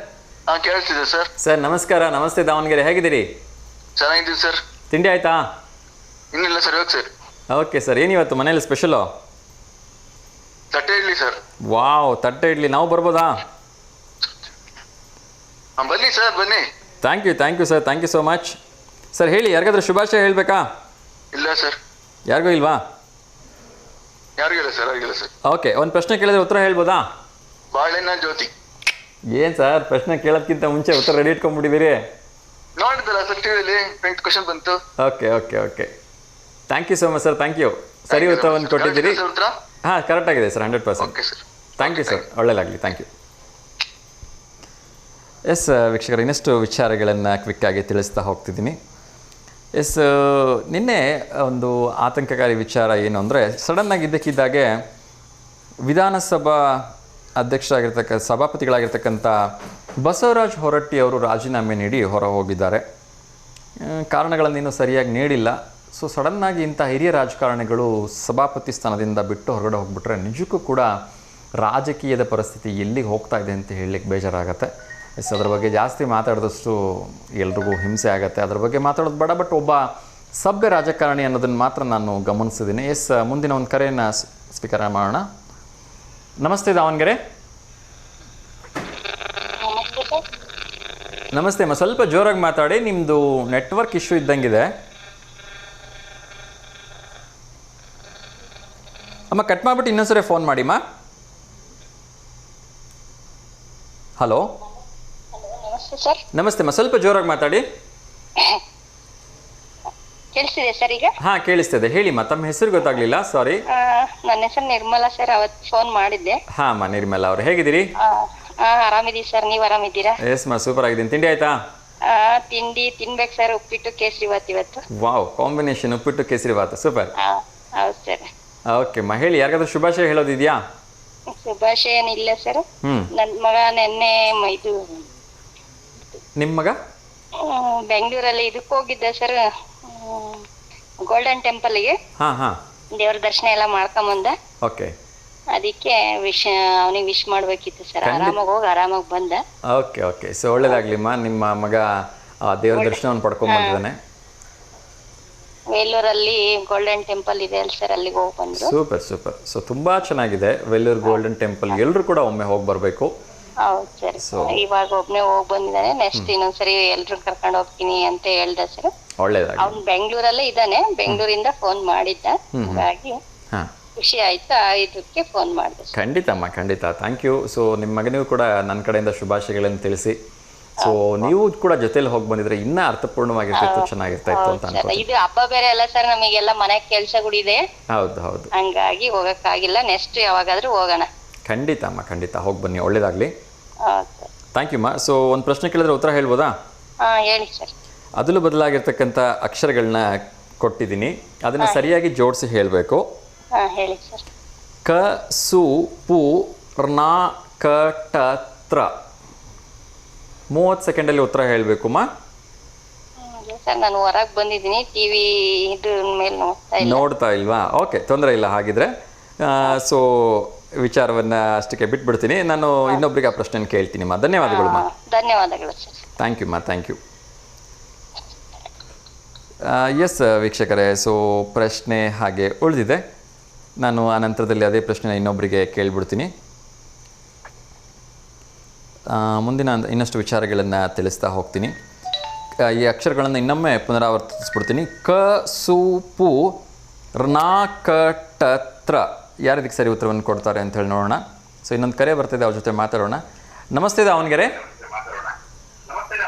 ಕೇಳಿಸ್ತಿದೆ ಸರ್. ಸರ್ ನಮಸ್ಕಾರ. ನಮಸ್ತೆ ದಾವಣಗೆರೆ, ಹೇಗಿದ್ದೀರಿ? ಚೆನ್ನಾಗಿದ್ದೀವಿ ಸರ್. ತಿಂಡಿ ಆಯ್ತಾ? ಇನ್ನಿಲ್ಲ ಸರ್, ಇವಾಗ ಸರ್. ಓಕೆ ಸರ್, ಏನಿವತ್ತು ಮನೇಲಿ ಸ್ಪೆಷಲು? ತಟ್ಟೆ ಇಡ್ಲಿ ಸರ್. ವಾವ್, ತಟ್ಟೆ ಇಡ್ಲಿ. ನಾವು ಬರ್ಬೋದಾ? ಬನ್ನಿ ಸರ್, ಬನ್ನಿ. Thank you sir, thank you so much. Sir ಹೇಳಿ, ಯಾರಿಗಾದ್ರೂ ಶುಭಾಶಯ ಹೇಳಬೇಕಾ? ಇಲ್ಲ ಸರ್. ಯಾರಿಗೂ ಇಲ್ವಾ? ಯಾರಿಗಿಲ್ಲ ಸರ್, ಆಗಿಲ್ಲ ಸರ್. ಓಕೆ, ಒಂದು ಪ್ರಶ್ನೆ ಕೇಳಿದ್ರೆ ಉತ್ತರ ಹೇಳ್ಬೋದಾ? ಬಾಳೆನ ಜ್ಯೋತಿ. ಏನು ಸರ್, ಪ್ರಶ್ನೆ ಕೇಳೋದಕ್ಕಿಂತ ಮುಂಚೆ ಉತ್ತರ ರೆಡಿ ಇಟ್ಕೊಂಡ್ಬಿಟ್ಟಿದ್ದೀರಿ? ನೋಡಿದ್ದಲ್ಲ ಸರ್, ಟಿವಿಯಲ್ಲಿ 20 ಕ್ವಶನ್ ಬಂತು. Okay. Thank you so much sir, thank you. ಸರಿ ಉತ್ತರವನ್ನು ಕೊಟ್ಟಿದ್ದೀರಿ. ಹಾಂ, ಕರೆಕ್ಟಾಗಿದೆ sir, 100%. Okay sir. Thank you sir, ಒಳ್ಳೆಯದಾಗಲಿ. Thank you. ಎಸ್ ವೀಕ್ಷಕರು, ಇನ್ನಷ್ಟು ವಿಚಾರಗಳನ್ನು ಕ್ವಿಕ್ಕಾಗಿ ತಿಳಿಸ್ತಾ ಹೋಗ್ತಿದ್ದೀನಿ. ಎಸ್, ನಿನ್ನೆ ಒಂದು ಆತಂಕಕಾರಿ ವಿಚಾರ ಏನು ಅಂದರೆ, ಸಡನ್ನಾಗಿ ಇದ್ದಕ್ಕಿದ್ದಾಗೆ ವಿಧಾನಸಭಾ ಸಭಾಪತಿಗಳಾಗಿರ್ತಕ್ಕಂಥ ಬಸವರಾಜ ಹೊರಟ್ಟಿ ಅವರು ರಾಜೀನಾಮೆ ನೀಡಿ ಹೊರ ಹೋಗಿದ್ದಾರೆ. ಕಾರಣಗಳನ್ನೇನು ಸರಿಯಾಗಿ ನೀಡಿಲ್ಲ. ಸೊ ಸಡನ್ನಾಗಿ ಇಂಥ ಹಿರಿಯ ರಾಜಕಾರಣಿಗಳು ಸಭಾಪತಿ ಸ್ಥಾನದಿಂದ ಬಿಟ್ಟು ಹೊರಗಡೆ ಹೋಗ್ಬಿಟ್ರೆ ನಿಜಕ್ಕೂ ಕೂಡ ರಾಜಕೀಯದ ಪರಿಸ್ಥಿತಿ ಎಲ್ಲಿಗೆ ಹೋಗ್ತಾ ಇದೆ ಅಂತ ಹೇಳಲಿಕ್ಕೆ ಬೇಜಾರಾಗತ್ತೆ. ಎಸ್, ಅದ್ರ ಬಗ್ಗೆ ಜಾಸ್ತಿ ಮಾತಾಡಿದಷ್ಟು ಎಲ್ರಿಗೂ ಹಿಂಸೆ ಆಗುತ್ತೆ. ಅದ್ರ ಬಗ್ಗೆ ಮಾತಾಡೋದು ಬೇಡ, ಬಟ್ ಒಬ್ಬ ಸಭ್ಯ ರಾಜಕಾರಣಿ ಅನ್ನೋದನ್ನು ಮಾತ್ರ ನಾನು ಗಮನಿಸಿದ್ದೀನಿ. ಎಸ್, ಮುಂದಿನ ಒಂದು ಕರೆಯನ್ನು ಸ್ವೀಕಾರ ಮಾಡೋಣ. ನಮಸ್ತೆ ದಾವಣಗೆರೆ. ನಮಸ್ತೆ ಅಮ್ಮ, ಸ್ವಲ್ಪ ಜೋರಾಗಿ ಮಾತಾಡಿ, ನಿಮ್ಮದು ನೆಟ್ವರ್ಕ್ ಇಶ್ಯೂ ಇದ್ದಂಗಿದೆ. ಅಮ್ಮ ಕಟ್ ಮಾಡಿಬಿಟ್ಟು ಇನ್ನೊಂದ್ಸರಿ ಫೋನ್ ಮಾಡಿಮ್ಮ. ಹಲೋ, ನಮಸ್ತೆ ಅಮ್ಮ, ಸ್ವಲ್ಪ ಜೋರಾಗಿ ಮಾತಾಡಿ. ಕೇಳಿಸ್ತಿದೆ ಸರ್ ಈಗ? ಹಾಂ ಕೇಳಿಸ್ತಿದೆ, ಹೇಳಿಮ್ಮ. ತಮ್ಮ ಹೆಸರು ಗೊತ್ತಾಗ್ಲಿಲ್ಲ, ಸಾರಿ. ನನ್ನ ಹೆಸರು ನಿರ್ಮಲಾ ಸರ್, ಅವತ್ತು ಫೋನ್ ಮಾಡಿದ್ದೆ. ಹಾಂ ಅಮ್ಮ, ನಿರ್ಮಲಾ ಅವರು ಹೇಗಿದ್ದೀರಿ? ಆರಾಮಿದ್ದೀವಿ ಸರ್, ನೀವು ಆರಾಮಿದ್ದೀರಾ? ಎಸ್ ಮಾ, ಸೂಪರ್ ಆಗಿದ್ದೀನಿ. ತಿಂಡಿ ಆಯ್ತಾ? ತಿಂಡಿ ತಿನ್ಬೇಕು ಸರ್, ಉಪ್ಪಿಟ್ಟು ಕೇಸರಿಬಾತ್ ಇವತ್ತು. ವಾವ್, ಕಾಂಬಿನೇಷನ್ ಉಪ್ಪಿಟ್ಟು ಕೇಸರಿಬಾತ್, ಸೂಪರ್. ಹೌದು ಸರ್. ಓಕೆ ಮಾ, ಹೇಳಿ, ಯಾರಿಗಾದ್ರೂ ಶುಭಾಶಯ ಹೇಳೋದಿದೆಯಾ? ಶುಭಾಶಯ ಏನಿಲ್ಲ ಸರ್. ನನ್ನ ಮಗ ನೆನ್ನೆ ಇದು ನಿಮ್ಮ ಮಗ ಬೆಂಗಳೂರಲ್ಲಿ ಇದಕ್ಕೆ ಹೋಗಿದ್ದ ಸರ್, ಗೋಲ್ಡನ್ ಟೆಂಪಲ್ಗೆ. ಹಾಂ ದೇವ್ರ ದರ್ಶನ ಎಲ್ಲ ಮಾಡ್ಕೊಂಬಂದ. ಓಕೆ, ಅದಕ್ಕೆ ಅವನಿಗೆ ವಿಶ್ ಮಾಡ್ಬೇಕಿತ್ತು ಸರ್. ಆರಾಮಾಗಿ ಹೋಗಿ ಆರಾಮಾಗಿ ಬಂದ. ಓಕೆ. ಸೊ ಒಳ್ಳೇದಾಗ್ಲಿಮ್ಮ, ನಿಮ್ಮ ಮಗ ದೇವ್ರ ದರ್ಶನವನ್ನು ಪಡ್ಕೊಂಡ್ಬಂದಿದ್ದಾನೆ. ವೇಲೂರಲ್ಲಿ ಗೋಲ್ಡನ್ ಟೆಂಪಲ್ ಇದೆ ಅಲ್ಲ ಸರ್, ಅಲ್ಲಿಗೆ ಹೋಗಿ ಬಂದ್ರು. ಸೂಪರ್. ಸೊ ತುಂಬಾ ಚೆನ್ನಾಗಿದೆ ವೇಲೂರು ಗೋಲ್ಡನ್ ಟೆಂಪಲ್. ಎಲ್ಲರೂ ಕೂಡ ಒಮ್ಮೆ ಹೋಗಿ ಬರಬೇಕು. ಹೌದು ಸರ್. ಇವಾಗ ಒಬ್ನೇ ಹೋಗಿ ಬಂದಿದ್ದಾನೆ. ನೆಕ್ಸ್ಟ್ ಇನ್ನೊಂದ್ಸರಿ ಎಲ್ರು ಕರ್ಕೊಂಡು ಹೋಗ್ತೀನಿ ಅಂತ ಹೇಳ್ದ ಸರ್. ಒಳ್ಳೇದಾಗಿ. ಅವ್ನು ಬೆಂಗಳೂರಲ್ಲೇ ಇದ್ದಾನೆ, ಬೆಂಗಳೂರಿಂದ ಫೋನ್ ಮಾಡಿದ್ದ. ಹಾಗಾಗಿ ಖುಷಿ ಆಯ್ತು, ಇದಕ್ಕೆ ಫೋನ್ ಮಾಡಿದೆ. ಖಂಡಿತಮ್ಮ, ಖಂಡಿತ. Thank you. ಸೊ ನಿಮ್ಮ ಮಗನಿಗೂ ಕೂಡ ನನ್ನ ಕಡೆಯಿಂದ ಶುಭಾಶಯಗಳನ್ನು ತಿಳಿಸಿ. ಸೊ ನೀವು ಕೂಡ ಜೊತೆಲಿ ಹೋಗಿ ಬಂದಿದ್ರೆ ಇನ್ನೂ ಅರ್ಥಪೂರ್ಣವಾಗಿರ್ತಿತ್ತು, ಚೆನ್ನಾಗಿರ್ತಾ ಇತ್ತು ಅಂತ ಅನ್ಕೋತೀನಿ. ಇದು ಹಬ್ಬ ಬೇರೆ ಅಲ್ಲ ಸರ್, ನಮಗೆಲ್ಲ ಮನೆ ಕೆಲ್ಸಗಳಿದೆ. ಹೌದು. ಹಂಗಾಗಿ ಹೋಗಕ್ಕಾಗಿಲ್ಲ. ನೆಕ್ಸ್ಟ್ ಯಾವಾಗಾದ್ರೂ ಹೋಗೋಣ. ಖಂಡಿತಮ್ಮ, ಖಂಡಿತ ಹೋಗಿ ಬನ್ನಿ, ಒಳ್ಳೇದಾಗ್ಲಿ. ಥ್ಯಾಂಕ್ ಯು ಮಾ. ಸೊ ಒಂದು ಪ್ರಶ್ನೆ ಕೇಳಿದ್ರೆ ಉತ್ತರ ಹೇಳ್ಬೋದಾ? ಹೇಳಿ ಸರ್. ಅದಲು ಬದಲಾಗಿರ್ತಕ್ಕಂಥ ಅಕ್ಷರಗಳನ್ನ ಕೊಟ್ಟಿದ್ದೀನಿ, ಅದನ್ನು ಸರಿಯಾಗಿ ಜೋಡಿಸಿ ಹೇಳಬೇಕು. ಹೇಳಿ ಸರ್. ಕ ಸು ಪು ರ್ನಾ ಕ ಟ ತ್ರ. 30 ಸೆಕೆಂಡಲ್ಲಿ ಉತ್ತರ ಹೇಳಬೇಕು ಮಾ. ಸರ್ ನಾನು ಹೊರಗೆ ಬಂದಿದ್ದೀನಿ, ಟಿವಿ ಇದ್ರ ಮೇಲೆ ನೋಡ್ತಾ ಇಲ್ವಾ? ಓಕೆ, ತೊಂದರೆ ಇಲ್ಲ. ಹಾಗಿದ್ರೆ ಸೊ ವಿಚಾರವನ್ನು ಅಷ್ಟಕ್ಕೆ ಬಿಟ್ಬಿಡ್ತೀನಿ. ನಾನು ಇನ್ನೊಬ್ರಿಗೆ ಆ ಪ್ರಶ್ನೆ ಕೇಳ್ತೀನಿ ಮಾ. ಧನ್ಯವಾದಗಳು ಮಾ. ಧನ್ಯವಾದಗಳು ಸರ್. ಥ್ಯಾಂಕ್ ಯು ಮಾ, ಥ್ಯಾಂಕ್ ಯು. ಎಸ್ ವೀಕ್ಷಕರೇ, ಸೊ ಪ್ರಶ್ನೆ ಹಾಗೆ ಉಳಿದಿದೆ. ನಾನು ಆ ನಂತರದಲ್ಲಿ ಅದೇ ಪ್ರಶ್ನೆ ಇನ್ನೊಬ್ಬರಿಗೆ ಕೇಳಿಬಿಡ್ತೀನಿ. ಮುಂದಿನ ಇನ್ನಷ್ಟು ವಿಚಾರಗಳನ್ನು ತಿಳಿಸ್ತಾ ಹೋಗ್ತೀನಿ. ಈ ಅಕ್ಷರಗಳನ್ನು ಇನ್ನೊಮ್ಮೆ ಪುನರಾವರ್ತಿಸ್ಬಿಡ್ತೀನಿ. ಕ ಸು ಪು ರ್ನಾ ಕ ಟ ತ್ರ. ಯಾರಿದಕ್ಕೆ ಸರಿ ಉತ್ತರವನ್ನು ಕೊಡ್ತಾರೆ ಅಂತ ಹೇಳಿ ನೋಡೋಣ. ಸೊ ಇನ್ನೊಂದು ಕರೆ ಬರ್ತಿದೆ, ಅವ್ರ ಜೊತೆ ಮಾತಾಡೋಣ. ನಮಸ್ತೆ ದಾವಣಗೆರೆ.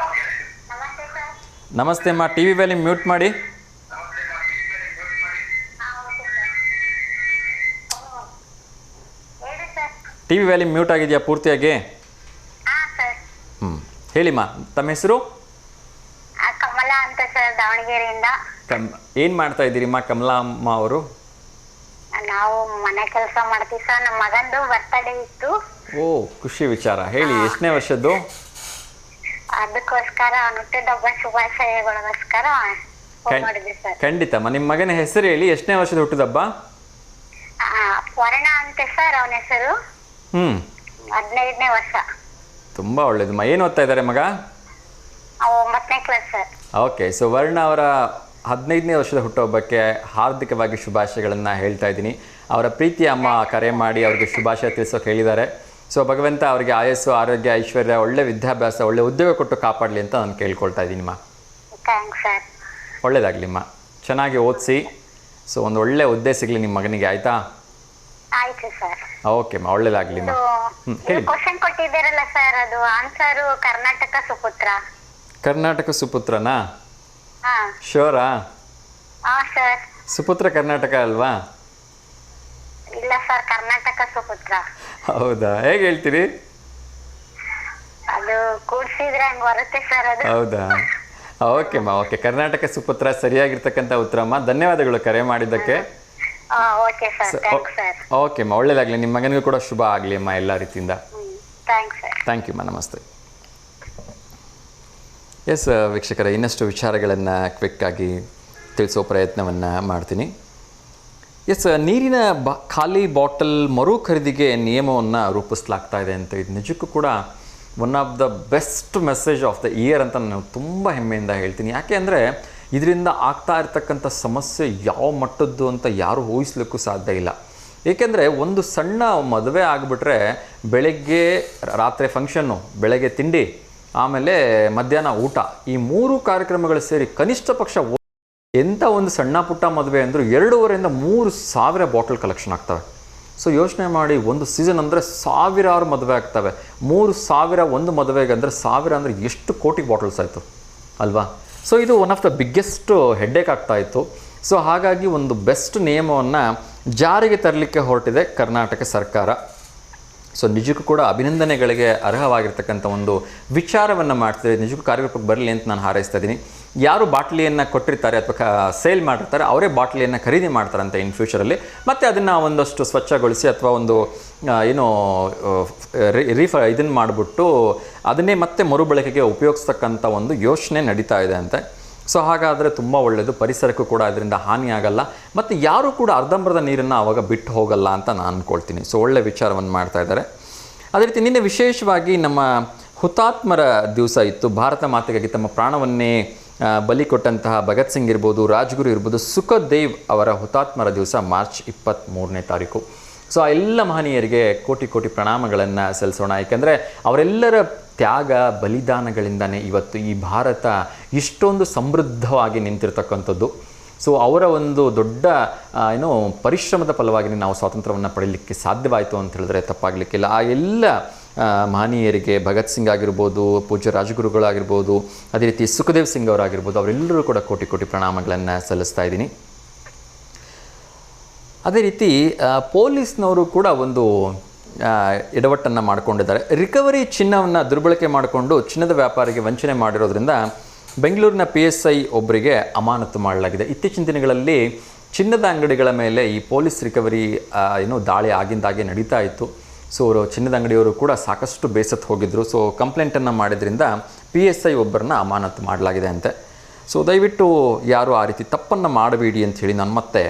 ನಮಸ್ತೆ ಅಮ್ಮ, ಟಿ ವಿ ವ್ಯಾಲ್ಯೂಮ್ ಮ್ಯೂಟ್ ಮಾಡಿ. ಟಿ ವಿ ವ್ಯಾಲ್ಯೂಮ್ ಮ್ಯೂಟ್ ಆಗಿದೆಯಾ ಪೂರ್ತಿಯಾಗಿ? ಹಾ ಸರ್. ಹೇಳಿಮ್ಮ, ತಮ್ಮ ಹೆಸರು? ಕಮಲಾ ಅಂತ ಸರ್, ದಾವಣಗೆರೆಯಿಂದ. ಏನು ಮಾಡ್ತಾ ಇದ್ದೀರಿಮ್ಮ ಕಮಲಾ ಅಮ್ಮ ಅವರು? ನಾವು ಮನೆ ಕೆಲಸ ಮಾಡ್ತೀವಿ ಸರ್. ನಮ್ಮ ಮಗಂದು ಬರ್ತಡೇ ಇತ್ತು. ಓ, ಖುಷಿ ವಿಚಾರ. ಹೇಳಿ, ಎಷ್ಟನೇ ವರ್ಷದ್ದು? ಅದಕ್ಕೋಸ್ಕರ ಹುಟ್ಟಿದಬ್ಬ ಶುಭಾಶಯಗಳಿಗೋಸ್ಕರ ಫೋನ್ ಮಾಡಿದ್ವಿ ಸರ್. ಖಂಡಿತಮ್ಮ. ನಿಮ್ಮ ಮಗನ ಹೆಸರು ಹೇಳಿ, ಎಷ್ಟನೇ ವರ್ಷದ ಹುಟ್ಟಿದಬ್ಬ? ವರ್ಣ ಅಂತೆ ಸರ್ ಅವನ ಹೆಸರು. 15ನೇ ವರ್ಷ. ತುಂಬ ಒಳ್ಳೇದಮ್ಮ. ಏನು ಓದ್ತಾ ಇದ್ದಾರೆ ಮಗ? 9ನೇ ಕ್ಲಾಸ್ ಸರ್. ಓಕೆ, ಸೊ ವರ್ಣ ಅವರ 15ನೇ ವರ್ಷದ ಹುಟ್ಟುಹಬ್ಬಕ್ಕೆ ಹಾರ್ದಿಕವಾಗಿ ಶುಭಾಶಯಗಳನ್ನು ಹೇಳ್ತಾ ಇದ್ದೀನಿ. ಅವರ ಪ್ರೀತಿಯ ಅಮ್ಮ ಕರೆ ಮಾಡಿ ಅವ್ರಿಗೆ ಶುಭಾಶಯ ತಿಳಿಸೋಕೆ ಹೇಳಿದ್ದಾರೆ. ಸೊ ಭಗವಂತ ಅವರಿಗೆ ಆಯಸ್ಸು, ಆರೋಗ್ಯ, ಐಶ್ವರ್ಯ, ಒಳ್ಳೆ ವಿದ್ಯಾಭ್ಯಾಸ, ಒಳ್ಳೆ ಉದ್ಯೋಗ ಕೊಟ್ಟು ಕಾಪಾಡಲಿ ಅಂತ ನಾನು ಕೇಳ್ಕೊಳ್ತಾ ಇದ್ದೀನಿಮ್ಮ. Thanks sir. ಒಳ್ಳೇದಾಗಲಿಮ್ಮ, ಚೆನ್ನಾಗಿ ಓದಿಸಿ. ಸೊ ಒಂದು ಒಳ್ಳೆ ಹುದ್ದೆ ಸಿಗಲಿ ನಿಮ್ಮ ಮಗನಿಗೆ, ಆಯಿತಾ? ಆಯ್ತು ಸರ್. ಓಕೆಮ್ಮ, ಒಳ್ಳೇದಾಗಲಿಮ್ಮ. ಹೇಳಿ. ಕ್ವಶನ್ ಕೊಟ್ಟಿದ್ದೀರಲ್ಲ ಸರ್, ಅದು ಆನ್ಸರು ಕರ್ನಾಟಕ ಸುಪುತ್ರ. ಕರ್ನಾಟಕ ಸುಪುತ್ರನಾ? ಹಾ. ಶೋರಾ? ಹಾ ಸರ್. ಸುಪುತ್ರ ಕರ್ನಾಟಕ ಅಲ್ವಾ? ಇಲ್ಲ ಸರ್, ಕರ್ನಾಟಕ ಸುಪುತ್ರ. ಹೌದಾ? ಹೇಗೆ ಹೇಳ್ತೀರಿ? ಅದು ಕೂಡ್ಸಿದ್ರೆ ಹಂಗೆ ಬರುತ್ತೆ ಸರ್ ಅದು. ಹೌದಾ? ಓಕೆಮ್ಮ, ಓಕೆ. ಕರ್ನಾಟಕ ಸುಪುತ್ರ ಸರಿಯಾಗಿರ್ತಕ್ಕಂಥ ಉತ್ತರಮ್ಮ. ಧನ್ಯವಾದಗಳು ಕರೆ ಮಾಡಿದ್ದಕ್ಕೆ. Okay sir, thanks sir. ಓಕೆಮ್ಮ, ಒಳ್ಳೇದಾಗಲಿ. ನಿಮ್ಮ ಮಗನಿಗೂ ಕೂಡ ಶುಭ ಆಗಲಿ ಅಮ್ಮ ಎಲ್ಲ ರೀತಿಯಿಂದ. Thanks sir. ಥ್ಯಾಂಕ್ ಯು ಅಮ್ಮ, ನಮಸ್ತೆ. ಎಸ್ ವೀಕ್ಷಕರೇ, ಇನ್ನಷ್ಟು ವಿಚಾರಗಳನ್ನು ಕ್ವಿಕ್ಕಾಗಿ ತಿಳಿಸೋ ಪ್ರಯತ್ನವನ್ನು ಮಾಡ್ತೀನಿ. ಎಸ್, ನೀರಿನ ಖಾಲಿ ಬಾಟಲ್ ಮರು ಖರೀದಿಗೆ ನಿಯಮವನ್ನು ರೂಪಿಸಲಾಗ್ತಾ ಇದೆ ಅಂತ. ಇದು ನಿಜಕ್ಕೂ ಕೂಡ one of the best message of the year ಅಂತ ನಾನು ತುಂಬ ಹೆಮ್ಮೆಯಿಂದ ಹೇಳ್ತೀನಿ. ಯಾಕೆ ಅಂದರೆ ಇದರಿಂದ ಆಗ್ತಾ ಇರ್ತಕ್ಕಂಥ ಸಮಸ್ಯೆ ಯಾವ ಮಟ್ಟದ್ದು ಅಂತ ಯಾರೂ ಊಹಿಸ್ಲಿಕ್ಕೂ ಸಾಧ್ಯ ಇಲ್ಲ. ಏಕೆಂದರೆ ಒಂದು ಸಣ್ಣ ಮದುವೆ ಆಗಿಬಿಟ್ರೆ ಬೆಳಗ್ಗೆ ರಾತ್ರಿ ಫಂಕ್ಷನ್ನು, ಬೆಳಗ್ಗೆ ತಿಂಡಿ, ಆಮೇಲೆ ಮಧ್ಯಾಹ್ನ ಊಟ, ಈ 3 ಕಾರ್ಯಕ್ರಮಗಳು ಸೇರಿ ಕನಿಷ್ಠ ಪಕ್ಷ ಎಂಥ ಒಂದು ಸಣ್ಣ ಪುಟ್ಟ ಮದುವೆ ಅಂದರೂ 2,500ರಿಂದ 3,000 ಬಾಟಲ್ ಕಲೆಕ್ಷನ್ ಆಗ್ತವೆ. ಸೊ ಯೋಚನೆ ಮಾಡಿ, ಒಂದು ಸೀಸನ್ ಅಂದರೆ ಸಾವಿರಾರು ಮದುವೆ ಆಗ್ತವೆ. 3,000 ಒಂದು ಮದುವೆಗೆ ಅಂದರೆ 1,000 ಅಂದರೆ ಎಷ್ಟು ಕೋಟಿ ಬಾಟಲ್ಸ್ ಆಯಿತು ಅಲ್ವಾ? ಸೊ ಇದು one of the biggest headache ಆಗ್ತಾಯಿತ್ತು. ಸೊ ಹಾಗಾಗಿ ಒಂದು ಬೆಸ್ಟ್ ನಿಯಮವನ್ನು ಜಾರಿಗೆ ತರಲಿಕ್ಕೆ ಹೊರಟಿದೆ ಕರ್ನಾಟಕ ಸರ್ಕಾರ. ಸೊ ನಿಜಕ್ಕೂ ಕೂಡ ಅಭಿನಂದನೆಗಳಿಗೆ ಅರ್ಹವಾಗಿರ್ತಕ್ಕಂಥ ಒಂದು ವಿಚಾರವನ್ನು ಮಾಡ್ತಿದ್ದಾರೆ. ನಿಜಕ್ಕೂ ಕಾರ್ಯರೂಪಕ್ಕೆ ಬರಲಿ ಅಂತ ನಾನು ಹಾರೈಸ್ತಾ ಇದ್ದೀನಿ. ಯಾರು ಬಾಟ್ಲಿಯನ್ನು ಕೊಟ್ಟಿರ್ತಾರೆ ಅಥವಾ ಸೇಲ್ ಮಾಡಿರ್ತಾರೆ ಅವರೇ ಬಾಟ್ಲಿಯನ್ನು ಖರೀದಿ ಮಾಡ್ತಾರಂತೆ ಇನ್ ಫ್ಯೂಚರಲ್ಲಿ. ಮತ್ತು ಅದನ್ನು ಒಂದಷ್ಟು ಸ್ವಚ್ಛಗೊಳಿಸಿ ಅಥವಾ ಒಂದು ಏನೋ ಇದನ್ನು ಮಾಡಿಬಿಟ್ಟು ಅದನ್ನೇ ಮತ್ತೆ ಮರುಬಳಕೆಗೆ ಉಪಯೋಗಿಸ್ತಕ್ಕಂಥ ಒಂದು ಯೋಚನೆ ನಡೀತಾ ಇದೆ ಅಂತೆ. ಸೊ ಹಾಗಾದರೆ ತುಂಬ ಒಳ್ಳೆಯದು, ಪರಿಸರಕ್ಕೂ ಕೂಡ ಅದರಿಂದ ಹಾನಿ ಆಗಲ್ಲ, ಮತ್ತು ಯಾರೂ ಕೂಡ ಅರ್ಧಂಬರ್ಧ ನೀರನ್ನು ಆವಾಗ ಬಿಟ್ಟು ಹೋಗಲ್ಲ ಅಂತ ನಾನು ಅಂದ್ಕೊಳ್ತೀನಿ. ಸೊ ಒಳ್ಳೆಯ ವಿಚಾರವನ್ನು ಮಾಡ್ತಾ ಇದ್ದಾರೆ. ಅದೇ ರೀತಿ ನಿನ್ನೆ ವಿಶೇಷವಾಗಿ ನಮ್ಮ ಹುತಾತ್ಮರ ದಿವಸ ಇತ್ತು. ಭಾರತ ಮಾತೆಗಾಗಿ ತಮ್ಮ ಪ್ರಾಣವನ್ನೇ ಬಲಿ ಕೊಟ್ಟಂತಹ ಭಗತ್ ಸಿಂಗ್ ಇರ್ಬೋದು, ರಾಜ್ಗುರು ಇರ್ಬೋದು, ಸುಖದೇವ್ ಅವರ ಹುತಾತ್ಮರ ದಿವಸ ಮಾರ್ಚ್ 23ನೇ ತಾರೀಕು. ಸೊ ಆ ಎಲ್ಲ ಮಹನೀಯರಿಗೆ ಕೋಟಿ ಕೋಟಿ ಪ್ರಣಾಮಗಳನ್ನು ಸಲ್ಲಿಸೋಣ. ಏಕೆಂದರೆ ಅವರೆಲ್ಲರ ತ್ಯಾಗ ಬಲಿದಾನಗಳಿಂದನೇ ಇವತ್ತು ಈ ಭಾರತ ಇಷ್ಟೊಂದು ಸಮೃದ್ಧವಾಗಿ ನಿಂತಿರ್ತಕ್ಕಂಥದ್ದು. ಸೊ ಅವರ ಒಂದು ದೊಡ್ಡ ಪರಿಶ್ರಮದ ಫಲವಾಗಿ ನಾವು ಸ್ವಾತಂತ್ರ್ಯವನ್ನು ಪಡೀಲಿಕ್ಕೆ ಸಾಧ್ಯವಾಯಿತು ಅಂತ ಹೇಳಿದ್ರೆ ತಪ್ಪಾಗಲಿಕ್ಕಿಲ್ಲ. ಆ ಎಲ್ಲ ಮಹನೀಯರಿಗೆ, ಭಗತ್ ಸಿಂಗ್ ಆಗಿರ್ಬೋದು, ಪೂಜ್ಯ ರಾಜಗುರುಗಳಾಗಿರ್ಬೋದು, ಅದೇ ರೀತಿ ಸುಖದೇವ್ ಸಿಂಗ್ ಅವರಾಗಿರ್ಬೋದು, ಅವರೆಲ್ಲರೂ ಕೂಡ ಕೋಟಿ ಕೋಟಿ ಪ್ರಣಾಮಗಳನ್ನು ಸಲ್ಲಿಸ್ತಾ ಇದ್ದೀನಿ. ಅದೇ ರೀತಿ ಪೊಲೀಸ್ನವರು ಕೂಡ ಒಂದು ಎಡವಟ್ಟನ್ನು ಮಾಡಿಕೊಂಡಿದ್ದಾರೆ. ರಿಕವರಿ ಚಿನ್ನವನ್ನು ದುರ್ಬಳಕೆ ಮಾಡಿಕೊಂಡು ಚಿನ್ನದ ವ್ಯಾಪಾರಿಗೆ ವಂಚನೆ ಮಾಡಿರೋದ್ರಿಂದ ಬೆಂಗಳೂರಿನ PSI ಒಬ್ಬರಿಗೆ ಅಮಾನತು ಮಾಡಲಾಗಿದೆ. ಇತ್ತೀಚಿನ ದಿನಗಳಲ್ಲಿ ಚಿನ್ನದ ಅಂಗಡಿಗಳ ಮೇಲೆ ಈ ಪೊಲೀಸ್ ರಿಕವರಿ ದಾಳಿ ಆಗಿಂದಾಗೆ ನಡೀತಾ ಇತ್ತು. ಸೊ ಚಿನ್ನದ ಅಂಗಡಿಯವರು ಕೂಡ ಸಾಕಷ್ಟು ಬೇಸತ್ತು ಹೋಗಿದ್ದರು. ಸೊ ಕಂಪ್ಲೇಂಟನ್ನು ಮಾಡಿದ್ರಿಂದ PSI ಒಬ್ಬರನ್ನ ಅಮಾನತು ಮಾಡಲಾಗಿದೆ ಅಂತೆ. ಸೊ ದಯವಿಟ್ಟು ಯಾರು ಆ ರೀತಿ ತಪ್ಪನ್ನು ಮಾಡಬೇಡಿ ಅಂಥೇಳಿ ನಾನು ಮತ್ತೆ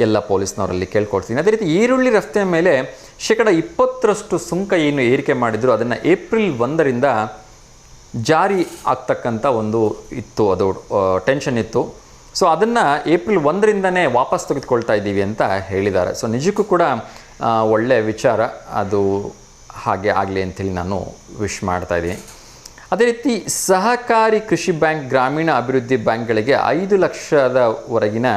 ಎಲ್ಲ ಪೊಲೀಸ್ನವರಲ್ಲಿ ಕೇಳ್ಕೊಳ್ತೀನಿ. ಅದೇ ರೀತಿ ಈರುಳ್ಳಿ ರಫ್ತಿನ ಮೇಲೆ 20% ಸುಂಕ ಏನು ಏರಿಕೆ ಮಾಡಿದ್ರು ಅದನ್ನು ಏಪ್ರಿಲ್ 1ರಿಂದ ಜಾರಿ ಆಗ್ತಕ್ಕಂಥ ಒಂದು ಇತ್ತು, ಅದು ಟೆನ್ಷನ್ ಇತ್ತು. ಸೊ ಅದನ್ನು ಏಪ್ರಿಲ್ 1ರಿಂದನೇ ವಾಪಸ್ ತೆಗೆದುಕೊಳ್ತಾ ಇದ್ದೀವಿ ಅಂತ ಹೇಳಿದ್ದಾರೆ. ಸೊ ನಿಜಕ್ಕೂ ಕೂಡ ಒಳ್ಳೆಯ ವಿಚಾರ, ಅದು ಹಾಗೆ ಆಗಲಿ ಅಂಥೇಳಿ ನಾನು ವಿಶ್ ಮಾಡ್ತಾಯಿದ್ದೀನಿ. ಅದೇ ರೀತಿ ಸಹಕಾರಿ ಕೃಷಿ ಬ್ಯಾಂಕ್, ಗ್ರಾಮೀಣ ಅಭಿವೃದ್ಧಿ ಬ್ಯಾಂಕ್ಗಳಿಗೆ 5 ಲಕ್ಷದವರೆಗಿನ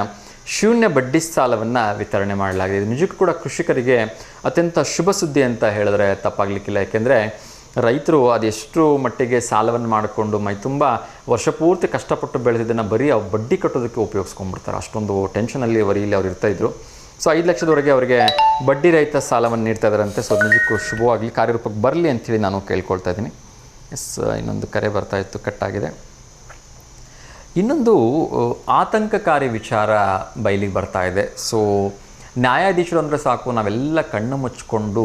ಶೂನ್ಯ ಬಡ್ಡಿ ಸಾಲವನ್ನು ವಿತರಣೆ ಮಾಡಲಾಗಿದೆ. ನಿಜಕ್ಕೂ ಕೂಡ ಕೃಷಿಕರಿಗೆ ಅತ್ಯಂತ ಶುಭ ಸುದ್ದಿ ಅಂತ ಹೇಳಿದ್ರೆ ತಪ್ಪಾಗಲಿಕ್ಕಿಲ್ಲ. ಯಾಕೆಂದರೆ ರೈತರು ಅದೆಷ್ಟು ಮಟ್ಟಿಗೆ ಸಾಲವನ್ನು ಮಾಡಿಕೊಂಡು ತುಂಬ ವರ್ಷ ಪೂರ್ತಿ ಕಷ್ಟಪಟ್ಟು ಬೆಳೆದಿದ್ದನ್ನು ಬರೀ ಬಡ್ಡಿ ಕಟ್ಟೋದಕ್ಕೆ ಉಪಯೋಗಿಸ್ಕೊಂಡ್ಬಿಡ್ತಾರೆ. ಅಷ್ಟೊಂದು ಟೆನ್ಷನಲ್ಲಿ ವರಿಯಲ್ಲಿ ಅವ್ರು ಇರ್ತಾಯಿದ್ರು. ಸೊ 5 ಲಕ್ಷದವರೆಗೆ ಅವರಿಗೆ ಬಡ್ಡಿ ರಹಿತ ಸಾಲವನ್ನು ನೀಡ್ತಾ ಇದ್ದಾರಂತೆ. ಸೊ ನಿಜಕ್ಕೂ ಶುಭವಾಗಲಿ, ಕಾರ್ಯರೂಪಕ್ಕೆ ಬರಲಿ ಅಂಥೇಳಿ ನಾನು ಕೇಳ್ಕೊಳ್ತಾ ಇದ್ದೀನಿ. ಎಸ್, ಇನ್ನೊಂದು ಕರೆ ಬರ್ತಾ ಇತ್ತು, ಕಟ್ಟಾಗಿದೆ. ಇನ್ನೊಂದು ಆತಂಕಕಾರಿ ವಿಚಾರ ಬಯಲಿಗೆ ಬರ್ತಾ ಇದೆ. ಸೊ ನ್ಯಾಯಾಧೀಶರು ಅಂದರೆ ಸಾಕು, ನಾವೆಲ್ಲ ಕಣ್ಣು ಮುಚ್ಚಿಕೊಂಡು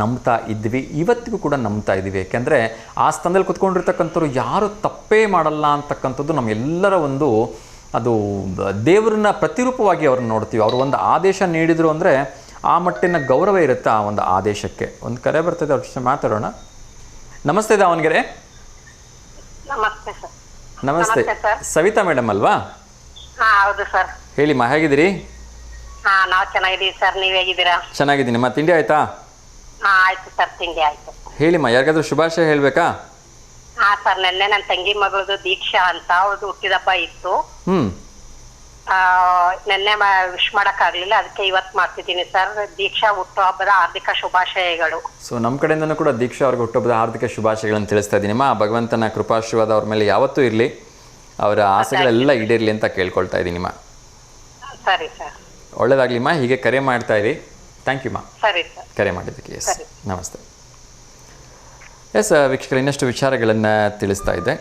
ನಂಬ್ತಾ ಇದ್ವಿ, ಇವತ್ತಿಗೂ ಕೂಡ ನಂಬ್ತಾ ಇದ್ದೀವಿ. ಯಾಕೆಂದರೆ ಆ ಸ್ಥಾನದಲ್ಲಿ ಕೂತ್ಕೊಂಡಿರ್ತಕ್ಕಂಥವ್ರು ಯಾರು ತಪ್ಪೇ ಮಾಡಲ್ಲ ಅಂತಕ್ಕಂಥದ್ದು ನಮ್ಮೆಲ್ಲರ ಒಂದು ಅದು ದೇವರನ್ನ ಪ್ರತಿರೂಪವಾಗಿ ಅವ್ರನ್ನ ನೋಡ್ತೀವಿ. ಅವರು ಒಂದು ಆದೇಶ ನೀಡಿದರು ಅಂದರೆ ಆ ಮಟ್ಟಿನ ಗೌರವ ಇರುತ್ತೆ ಆ ಒಂದು ಆದೇಶಕ್ಕೆ. ಒಂದು ಕರೆ ಬರ್ತಿದೆ, ಅವ್ರ ಜೊತೆ ಮಾತಾಡೋಣ. ನಮಸ್ತೆ ದಾವಣಗೆರೆ. ನಮಸ್ತೆ ಸರ್. ನಮಸ್ತೆ, ಸವಿತಾ ಮೇಡಮ್ ಅಲ್ವಾ? ಹೌದು ಸರ್. ಹೇಳಿಮ್ಮ, ಹೇಗಿದ್ದೀರಿ? ನಾವು ಚೆನ್ನಾಗಿದ್ದೀವಿ ಸರ್, ನೀವ್ ಹೇಗಿದ್ದೀರಾ? ಚೆನ್ನಾಗಿದ್ದೀನಿ. ತಿಂಡಿ ಆಯ್ತಾ? ಆಯ್ತು ಸರ್, ತಿಂಡಿ ಆಯ್ತು. ಹೇಳಿಮ್ಮ, ಯಾರಿಗಾದ್ರೂ ಶುಭಾಶಯ ಹೇಳಬೇಕಾ? ಸರ್, ನೆನ್ನೆ ನನ್ನ ತಂಗಿ ಮಗಳದು ದೀಕ್ಷಾ ಅಂತ, ಅವ್ರದ್ದು ಹುಟ್ಟಿದಬ್ಬ ಇತ್ತು. ನೆನ್ನೆ ವಿಶ್ ಮಾಡಕ್ ಆಗ್ಲಿಲ್ಲ, ಅದಕ್ಕೆ ಇವತ್ತು ಮಾಡ್ತಿದ್ದೀನಿ ಸರ್. ದೀಕ್ಷಾ ಹುಟ್ಟುಹಬ್ಬದ ಹಾರ್ದಿಕ ಶುಭಾಶಯಗಳು. ಸೊ ನಮ್ಮ ಕಡೆಯಿಂದನೂ ಕೂಡ ದೀಕ್ಷಾ ಅವ್ರಿಗೆ ಹುಟ್ಟುಹಬ್ಬದ ಹಾರ್ದಿಕ ಶುಭಾಶಯಗಳನ್ನು ತಿಳಿಸ್ತಾ ಇದ್ದೀನಿಮ್ಮ. ಭಗವಂತನ ಕೃಪಾಶೀರ್ವಾದ ಅವ್ರ ಮೇಲೆ ಯಾವತ್ತೂ ಇರಲಿ, ಅವರ ಆಸೆಗಳೆಲ್ಲ ಈಡೇರಲಿ ಅಂತ ಕೇಳ್ಕೊಳ್ತಾ ಇದ್ದೀನಿಮ್ಮ. ಸರಿ ಸರ್, ಒಳ್ಳೇದಾಗ್ಲಿಮ್ಮ, ಹೀಗೆ ಕರೆ ಮಾಡ್ತಾ ಇರಿ. ಥ್ಯಾಂಕ್ ಯು ಮಾ, ಸರಿ ಸರ್, ಕರೆ ಮಾಡಿದ್ದಕ್ಕೆ. ಎಸ್, ನಮಸ್ತೆ. ಎಸ್ ವೀಕ್ಷಕರು, ಇನ್ನಷ್ಟು ವಿಚಾರಗಳನ್ನು ತಿಳಿಸ್ತಾ ಇದ್ದೆ.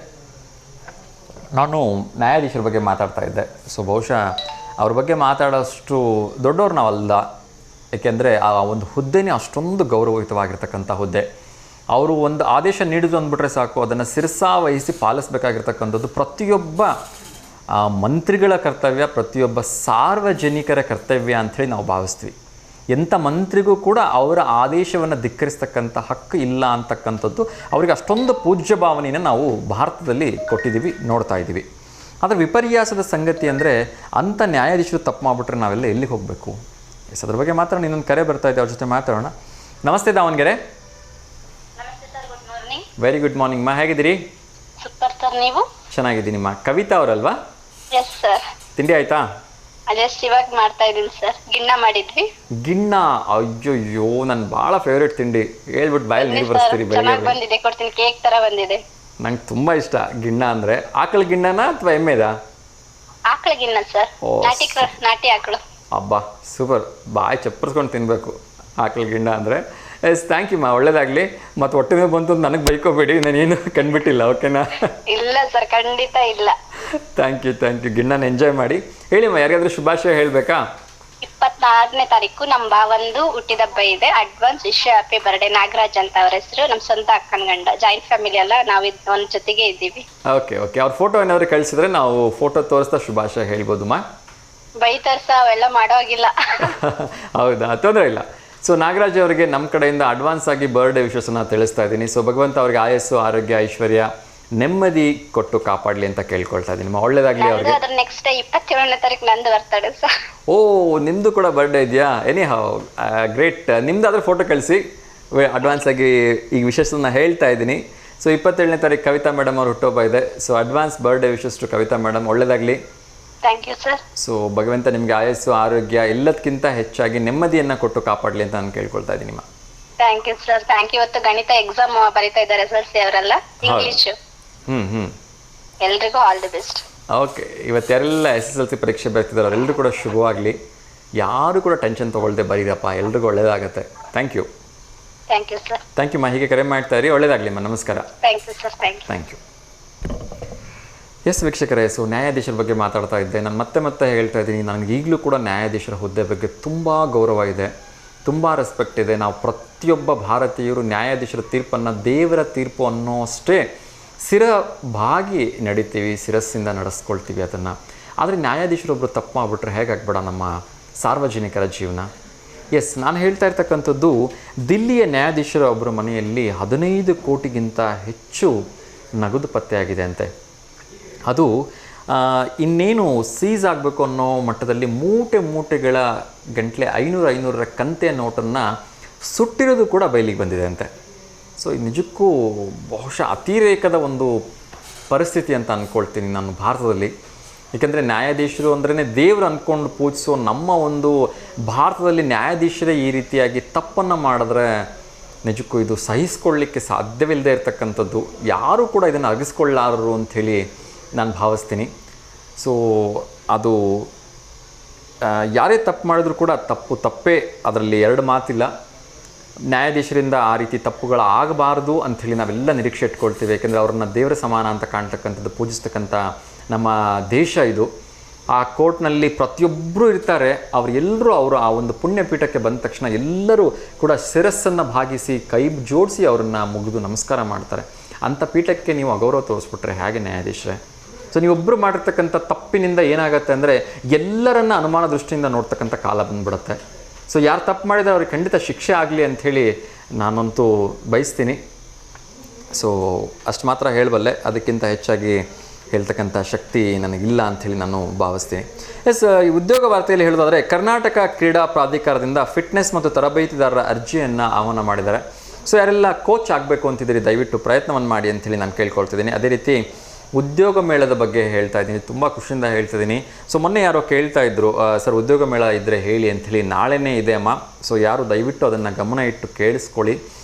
ನಾನು ನ್ಯಾಯಾಧೀಶರ ಬಗ್ಗೆ ಮಾತಾಡ್ತಾ ಇದ್ದೆ. ಸೊ ಬಹುಶಃ ಅವ್ರ ಬಗ್ಗೆ ಮಾತಾಡೋಷ್ಟು ದೊಡ್ಡವ್ರು ನಾವಲ್ಲ, ಏಕೆಂದರೆ ಆ ಒಂದು ಹುದ್ದೆನೇ ಅಷ್ಟೊಂದು ಗೌರವಯುತವಾಗಿರ್ತಕ್ಕಂಥ ಹುದ್ದೆ. ಅವರು ಒಂದು ಆದೇಶ ನೀಡಿದ್ರು ಅಂದ್ಬಿಟ್ರೆ ಸಾಕು, ಅದನ್ನು ಶಿರಸಾವಹಿಸಿ ಪಾಲಿಸಬೇಕಾಗಿರ್ತಕ್ಕಂಥದ್ದು ಪ್ರತಿಯೊಬ್ಬ ಮಂತ್ರಿಗಳ ಕರ್ತವ್ಯ, ಪ್ರತಿಯೊಬ್ಬ ಸಾರ್ವಜನಿಕರ ಕರ್ತವ್ಯ ಅಂಥೇಳಿ ನಾವು ಭಾವಿಸ್ತೀವಿ. ಎಂಥ ಮಂತ್ರಿಗೂ ಕೂಡ ಅವರ ಆದೇಶವನ್ನು ಧಿಕ್ಕರಿಸ್ತಕ್ಕಂಥ ಹಕ್ಕು ಇಲ್ಲ ಅಂತಕ್ಕಂಥದ್ದು, ಅವರಿಗೆ ಅಷ್ಟೊಂದು ಪೂಜ್ಯ ಭಾವನೆಯನ್ನು ನಾವು ಭಾರತದಲ್ಲಿ ಕೊಟ್ಟಿದ್ದೀವಿ, ನೋಡ್ತಾ ಇದ್ದೀವಿ. ಆದರೆ ವಿಪರ್ಯಾಸದ ಸಂಗತಿ ಅಂದರೆ ಅಂಥ ನ್ಯಾಯಾಧೀಶರು ತಪ್ಪು ಮಾಡಿಬಿಟ್ರೆ ನಾವೆಲ್ಲ ಎಲ್ಲಿಗೆ ಹೋಗಬೇಕು? ಎಸ್, ಅದ್ರ ಬಗ್ಗೆ ಮಾತಾಡೋಣ. ಇನ್ನೊಂದು ಕರೆ ಬರ್ತಾ ಇದೆ, ಅವ್ರ ಜೊತೆ ಮಾತಾಡೋಣ. ನಮಸ್ತೆ ದಾವಣಗೆರೆ. ವೆರಿ ಗುಡ್ ಮಾರ್ನಿಂಗ್ ಮಾ, ಹೇಗಿದ್ದೀರಿ? ಸೂಪರ್ ಸರ್, ನೀವು? ಚೆನ್ನಾಗಿದ್ದೀನಿಮ್ಮ. ಕವಿತಾ ಅವರಲ್ವಾ? Yes sir. ತಿಂಡಿ ಆಯ್ತಾ? ಜಸ್ಟ್ ಇವಾಗ ಮಾಡ್ತಾ ಇದ್ದೀನಿ ಸರ್. ಗಿಣ್ಣ ಮಾಡಿದ್ವಿ. ಗಿಣ್ಣ? ಅಯ್ಯೋ, ನನ್ನ ಭಾಳ ಫೇವ್ರೇಟ್ ತಿಂಡಿ. ಹೇಳ್ಬಿಟ್ಟು ಬಾಯಲ್ಲಿ ನೀರು ಬರ್ಸ್ತೀರಿ ಚೆನ್ನಾಗಿ ಬಂದಿದೆ, ಕೊಡ್ತೀನಿ. ಕೇಕ್ ತರ ಬಂದಿದೆ. ನಂಗೆ ತುಂಬ ಇಷ್ಟ ಗಿಣ್ಣ ಅಂದರೆ. ಆಕಳ ಗಿಣ್ಣನಾ ಅಥವಾ ಎಮ್ಮೆದ? ಆಕಳ ಗಿಣ್ಣ ಸರ್, ನಾಟಿ ಆಕಳು. ಅಬ್ಬಾ ಸೂಪರ್, ಬಾಯಿ ಚಪ್ಪರ್ಸ್ಕೊಂಡು ತಿನ್ನಬೇಕು ಆಕಳ ಗಿಣ್ಣ ಅಂದರೆ. ಎಸ್, ಥ್ಯಾಂಕ್ ಯು ಮಾ, ಒಳ್ಳೇದಾಗಲಿ. ಮತ್ತು ಹೊಟ್ಟೆ ಮೇಲೆ ಬಂತು ನನಗೆ ಬೈಕೋಬೇಡಿ, ನಾನೇನು ಕಂಡುಬಿಟ್ಟಿಲ್ಲ, ಓಕೆನಾ? ಇಲ್ಲ ಸರ್, ಖಂಡಿತ ಇಲ್ಲ. Thank you. ಗಿಣ್ಣನ ಎಂಜಾಯ್ ಮಾಡಿ. ಹೇಳಿಮ್ಮ, ಯಾರಿಗಾದ್ರೂ ಶುಭಾಶಯ ಹೇಳಬೇಕಾ? 24ನೇ ತಾರೀಕು ನಮ್ಮ ಭಾವಂದು ಹುಟ್ಟಿದಬ್ಬ ಇದೆ. Advance wish happy birthday. Nagaraj ಅಂತ ಅವ್ರ ಹೆಸರು. ನಮ್ಮ ಸ್ವಂತ ಅಕ್ಕನ ಗಂಡ. ಜಾಯಿಂಟ್ ಫ್ಯಾಮಿಲಿ ಅಲ್ಲ, ನಾವು ಒಂದ್ ಜೊತೆಗೆ ಇದ್ದೀವಿ. ಓಕೆ. ಅವ್ರ ಫೋಟೋ ಏನಾದ್ರು ಕಳಿಸಿದ್ರೆ ನಾವು ಫೋಟೋ ತೋರಿಸ್ತಾ ಶುಭಾಶಯ ಹೇಳ್ಬೋದು ಮಾ. ಬೈತರ್ಸ ಅವೆಲ್ಲ ಮಾಡೋಗಿಲ್ಲ. ಹೌದಾ, ತೊಂದರೆ ಇಲ್ಲ. ಸೊ ನಾಗರಾಜ್ ಅವರಿಗೆ ನಮ್ಮ ಕಡೆಯಿಂದ ಅಡ್ವಾನ್ಸ್ ಆಗಿ ಬರ್ಡೇ ವಿಶಸ್ಸನ್ನು ತಿಳಿಸ್ತಾ ಇದ್ದೀನಿ. ಸೊ ಭಗವಂತ ಅವ್ರಿಗೆ ಆಯಸ್ಸು, ಆರೋಗ್ಯ, ಐಶ್ವರ್ಯ, ನೆಮ್ಮದಿ ಕೊಟ್ಟು ಕಾಪಾಡಲಿ ಅಂತ ಕೇಳ್ಕೊಳ್ತಾ ಇದ್ದೀನಿ. ಒಳ್ಳೇದಾಗಲಿ ಅವ್ರಿಗೆ. ನೆಕ್ಸ್ಟ್ 27ನೇ ತಾರೀಕು ನಂದು ಬರ್ತಡೆ ಸರ್. ಓ, ನಿಮ್ಮದು ಕೂಡ ಬರ್ಡೇ ಇದೆಯಾ? Anyhow, great. ನಿಮ್ದಾದ್ರೆ ಫೋಟೋ ಕಳಿಸಿ. ಅಡ್ವಾನ್ಸ್ ಆಗಿ ಈ ವಿಶೇಷನ ಹೇಳ್ತಾ ಇದ್ದೀನಿ. ಸೊ 27ನೇ ತಾರೀಕು ಕವಿತಾ ಮೇಡಮ್ ಅವ್ರ ಹುಟ್ಟುಹಬ್ಬ ಇದೆ. So advance birthday wishes to Kavitha madam. ಒಳ್ಳೇದಾಗಲಿ. Thank you sir. ಸೊ ಭಗವಂತ ನಿಮಗೆ ಆಯಸ್ಸು, ಆರೋಗ್ಯ ಎಲ್ಲದಕ್ಕಿಂತ ಹೆಚ್ಚಾಗಿ ನೆಮ್ಮದಿಯನ್ನು ಕೊಟ್ಟು ಕಾಪಾಡಲಿ ಅಂತ ನಾನು ಕೇಳ್ಕೊಳ್ತಾ ಇದ್ದೀನಿ. Thank you sir. Thank you. ಇವತ್ತು ಗಣಿತ ಎಕ್ಸಾಮ್ ಬರೀತಾ ಇದ್ದಾರೆ ಸರ್ ಅವರೆಲ್ಲ, ಇಂಗ್ಲಿಷ್. ಎಲ್ರಿಗೂ ಆಲ್ ದಿ ಬೆಸ್ಟ್. ಓಕೆ, ಇವತ್ತು ಯಾರೆಲ್ಲ SSLC ಪರೀಕ್ಷೆ ಬರ್ತಿದ್ದಾರೆ ಅವರೆಲ್ಲರೂ ಕೂಡ ಶುಭವಾಗಲಿ. ಯಾರು ಕೂಡ ಟೆನ್ಷನ್ ತೊಗೊಳ್ದೆ ಬರೀರಪ್ಪ, ಎಲ್ರಿಗೂ ಒಳ್ಳೇದಾಗತ್ತೆ. Thank you. Thank you sir. Thank you ಮಾ, ಹೀಗೆ ಕರೆ ಮಾಡ್ತಾ ಇರಿ. ಒಳ್ಳೇದಾಗಲಿಮ್ಮ. ನಮಸ್ಕಾರ. Thank you sir. Thank you. Yes ವೀಕ್ಷಕರೇ, ಸೊ ನ್ಯಾಯಾಧೀಶರ ಬಗ್ಗೆ ಮಾತಾಡ್ತಾ ಇದ್ದೆ. ನಾನು ಮತ್ತೆ ಹೇಳ್ತಾ ಇದ್ದೀನಿ, ನನಗೆ ಈಗಲೂ ಕೂಡ ನ್ಯಾಯಾಧೀಶರ ಹುದ್ದೆ ಬಗ್ಗೆ ತುಂಬ ಗೌರವ ಇದೆ, ತುಂಬ ರೆಸ್ಪೆಕ್ಟ್ ಇದೆ. ನಾವು ಪ್ರತಿಯೊಬ್ಬ ಭಾರತೀಯರು ನ್ಯಾಯಾಧೀಶರ ತೀರ್ಪನ್ನು ದೇವರ ತೀರ್ಪು ಅನ್ನೋಷ್ಟೇ ಸ್ಥಿರವಾಗಿ ನಡಿತೀವಿ, ಶಿರಸ್ಸಿಂದ ನಡೆಸ್ಕೊಳ್ತೀವಿ ಅದನ್ನು. ಆದರೆ ನ್ಯಾಯಾಧೀಶರೊಬ್ಬರು ತಪ್ಪು ಮಾಡಿಬಿಟ್ರೆ ಹೇಗಾಗ್ಬೇಡ ನಮ್ಮ ಸಾರ್ವಜನಿಕರ ಜೀವನ. ಎಸ್, ನಾನು ಹೇಳ್ತಾ ಇರ್ತಕ್ಕಂಥದ್ದು ದಿಲ್ಲಿಯ ನ್ಯಾಯಾಧೀಶರ ಒಬ್ಬರ ಮನೆಯಲ್ಲಿ 15 ಕೋಟಿಗಿಂತ ಹೆಚ್ಚು ನಗದು ಪತ್ತೆಯಾಗಿದೆ ಅಂತೆ. ಅದು ಇನ್ನೇನು ಸೀಸ್ ಆಗಬೇಕು ಅನ್ನೋ ಮಟ್ಟದಲ್ಲಿ ಮೂಟೆಗಳ ಗಂಟಲೆ 500 ಕಂತೆ ನೋಟನ್ನು ಸುಟ್ಟಿರೋದು ಕೂಡ ಬಯಲಿಗೆ ಬಂದಿದೆ ಅಂತೆ. ಸೊ ನಿಜಕ್ಕೂ ಬಹುಶಃ ಅತಿರೇಕದ ಒಂದು ಪರಿಸ್ಥಿತಿ ಅಂತ ಅಂದ್ಕೊಳ್ತೀನಿ ನಾನು ಭಾರತದಲ್ಲಿ. ಏಕೆಂದರೆ ನ್ಯಾಯಾಧೀಶರು ಅಂದ್ರೇ ದೇವರು ಅಂದ್ಕೊಂಡು ಪೂಜಿಸೋ ನಮ್ಮ ಒಂದು ಭಾರತದಲ್ಲಿ ನ್ಯಾಯಾಧೀಶರೇ ಈ ರೀತಿಯಾಗಿ ತಪ್ಪನ್ನು ಮಾಡಿದ್ರೆ ನಿಜಕ್ಕೂ ಇದು ಸಹಿಸ್ಕೊಳ್ಳಿಕ್ಕೆ ಸಾಧ್ಯವಿಲ್ಲದೆ ಇರತಕ್ಕಂಥದ್ದು. ಯಾರೂ ಕೂಡ ಇದನ್ನು ಅರಗಿಸ್ಕೊಳ್ಳಾರರು ಅಂಥೇಳಿ ನಾನು ಭಾವಿಸ್ತೀನಿ. ಸೊ ಅದು ಯಾರೇ ತಪ್ಪು ಮಾಡಿದ್ರು ಕೂಡ ತಪ್ಪೇ, ಅದರಲ್ಲಿ ಎರಡು ಮಾತಿಲ್ಲ. ನ್ಯಾಯಾಧೀಶರಿಂದ ಆ ರೀತಿ ತಪ್ಪುಗಳಾಗಬಾರ್ದು ಅಂಥೇಳಿ ನಾವೆಲ್ಲ ನಿರೀಕ್ಷೆ ಇಟ್ಕೊಳ್ತೀವಿ. ಯಾಕೆಂದರೆ ಅವ್ರನ್ನ ದೇವರ ಸಮಾನ ಅಂತ ಕಾಣ್ತಕ್ಕಂಥದ್ದು, ಪೂಜಿಸ್ತಕ್ಕಂಥ ನಮ್ಮ ದೇಶ ಇದು. ಆ ಕೋರ್ಟ್ನಲ್ಲಿ ಪ್ರತಿಯೊಬ್ಬರೂ ಇರ್ತಾರೆ. ಅವರೆಲ್ಲರೂ ಆ ಒಂದು ಪುಣ್ಯಪೀಠಕ್ಕೆ ಬಂದ ತಕ್ಷಣ ಎಲ್ಲರೂ ಕೂಡ ಶಿರಸ್ಸನ್ನು ಭಾಗಿಸಿ ಕೈ ಜೋಡಿಸಿ ಅವರನ್ನು ಮುಗಿದು ನಮಸ್ಕಾರ ಮಾಡ್ತಾರೆ. ಅಂಥ ಪೀಠಕ್ಕೆ ನೀವು ಅಗೌರವ ತೋರಿಸ್ಬಿಟ್ರೆ ಹೇಗೆ ನ್ಯಾಯಾಧೀಶರೇ? ಸೊ ನೀವೊಬ್ಬರು ಮಾಡಿರ್ತಕ್ಕಂಥ ತಪ್ಪಿನಿಂದ ಏನಾಗುತ್ತೆ ಅಂದರೆ ಎಲ್ಲರನ್ನ ಅನುಮಾನ ದೃಷ್ಟಿಯಿಂದ ನೋಡ್ತಕ್ಕಂಥ ಕಾಲ ಬಂದ್ಬಿಡುತ್ತೆ. ಸೊ ಯಾರು ತಪ್ಪು ಮಾಡಿದರೆ ಅವ್ರಿಗೆ ಖಂಡಿತ ಶಿಕ್ಷೆ ಆಗಲಿ ಅಂಥೇಳಿ ನಾನಂತೂ ಬಯಸ್ತೀನಿ. ಸೊ ಅಷ್ಟು ಮಾತ್ರ ಹೇಳಬಲ್ಲೆ, ಅದಕ್ಕಿಂತ ಹೆಚ್ಚಾಗಿ ಹೇಳ್ತಕ್ಕಂಥ ಶಕ್ತಿ ನನಗಿಲ್ಲ ಅಂಥೇಳಿ ನಾನು ಭಾವಿಸ್ತೀನಿ. ಈ ಉದ್ಯೋಗ ವಾರ್ತೆಯಲ್ಲಿ ಹೇಳೋದಾದರೆ, ಕರ್ನಾಟಕ ಕ್ರೀಡಾ ಪ್ರಾಧಿಕಾರದಿಂದ ಫಿಟ್ನೆಸ್ ಮತ್ತು ತರಬೇತಿದಾರರ ಅರ್ಜಿಯನ್ನು ಆಹ್ವಾನ ಮಾಡಿದ್ದಾರೆ. ಸೊ ಯಾರೆಲ್ಲ ಕೋಚ್ ಆಗಬೇಕು ಅಂತಿದ್ದೀರಿ ದಯವಿಟ್ಟು ಪ್ರಯತ್ನವನ್ನು ಮಾಡಿ ಅಂಥೇಳಿ ನಾನು ಕೇಳ್ಕೊಳ್ತಿದ್ದೀನಿ. ಅದೇ ರೀತಿ ಉದ್ಯೋಗ ಮೇಳದ ಬಗ್ಗೆ ಹೇಳ್ತಾ ಇದ್ದೀನಿ, ತುಂಬ ಖುಷಿಯಿಂದ ಹೇಳ್ತಿದ್ದೀನಿ. ಸೊ ಮೊನ್ನೆ ಯಾರೋ ಕೇಳ್ತಾ ಇದ್ದರು, ಸರ್ ಉದ್ಯೋಗ ಮೇಳ ಇದ್ದರೆ ಹೇಳಿ ಅಂಥೇಳಿ. ನಾಳೆನೇ ಇದೆ ಅಮ್ಮ. ಸೊ ಯಾರು ದಯವಿಟ್ಟು ಅದನ್ನು ಗಮನ ಇಟ್ಟು ಕೇಳಿಸ್ಕೊಳ್ಳಿ.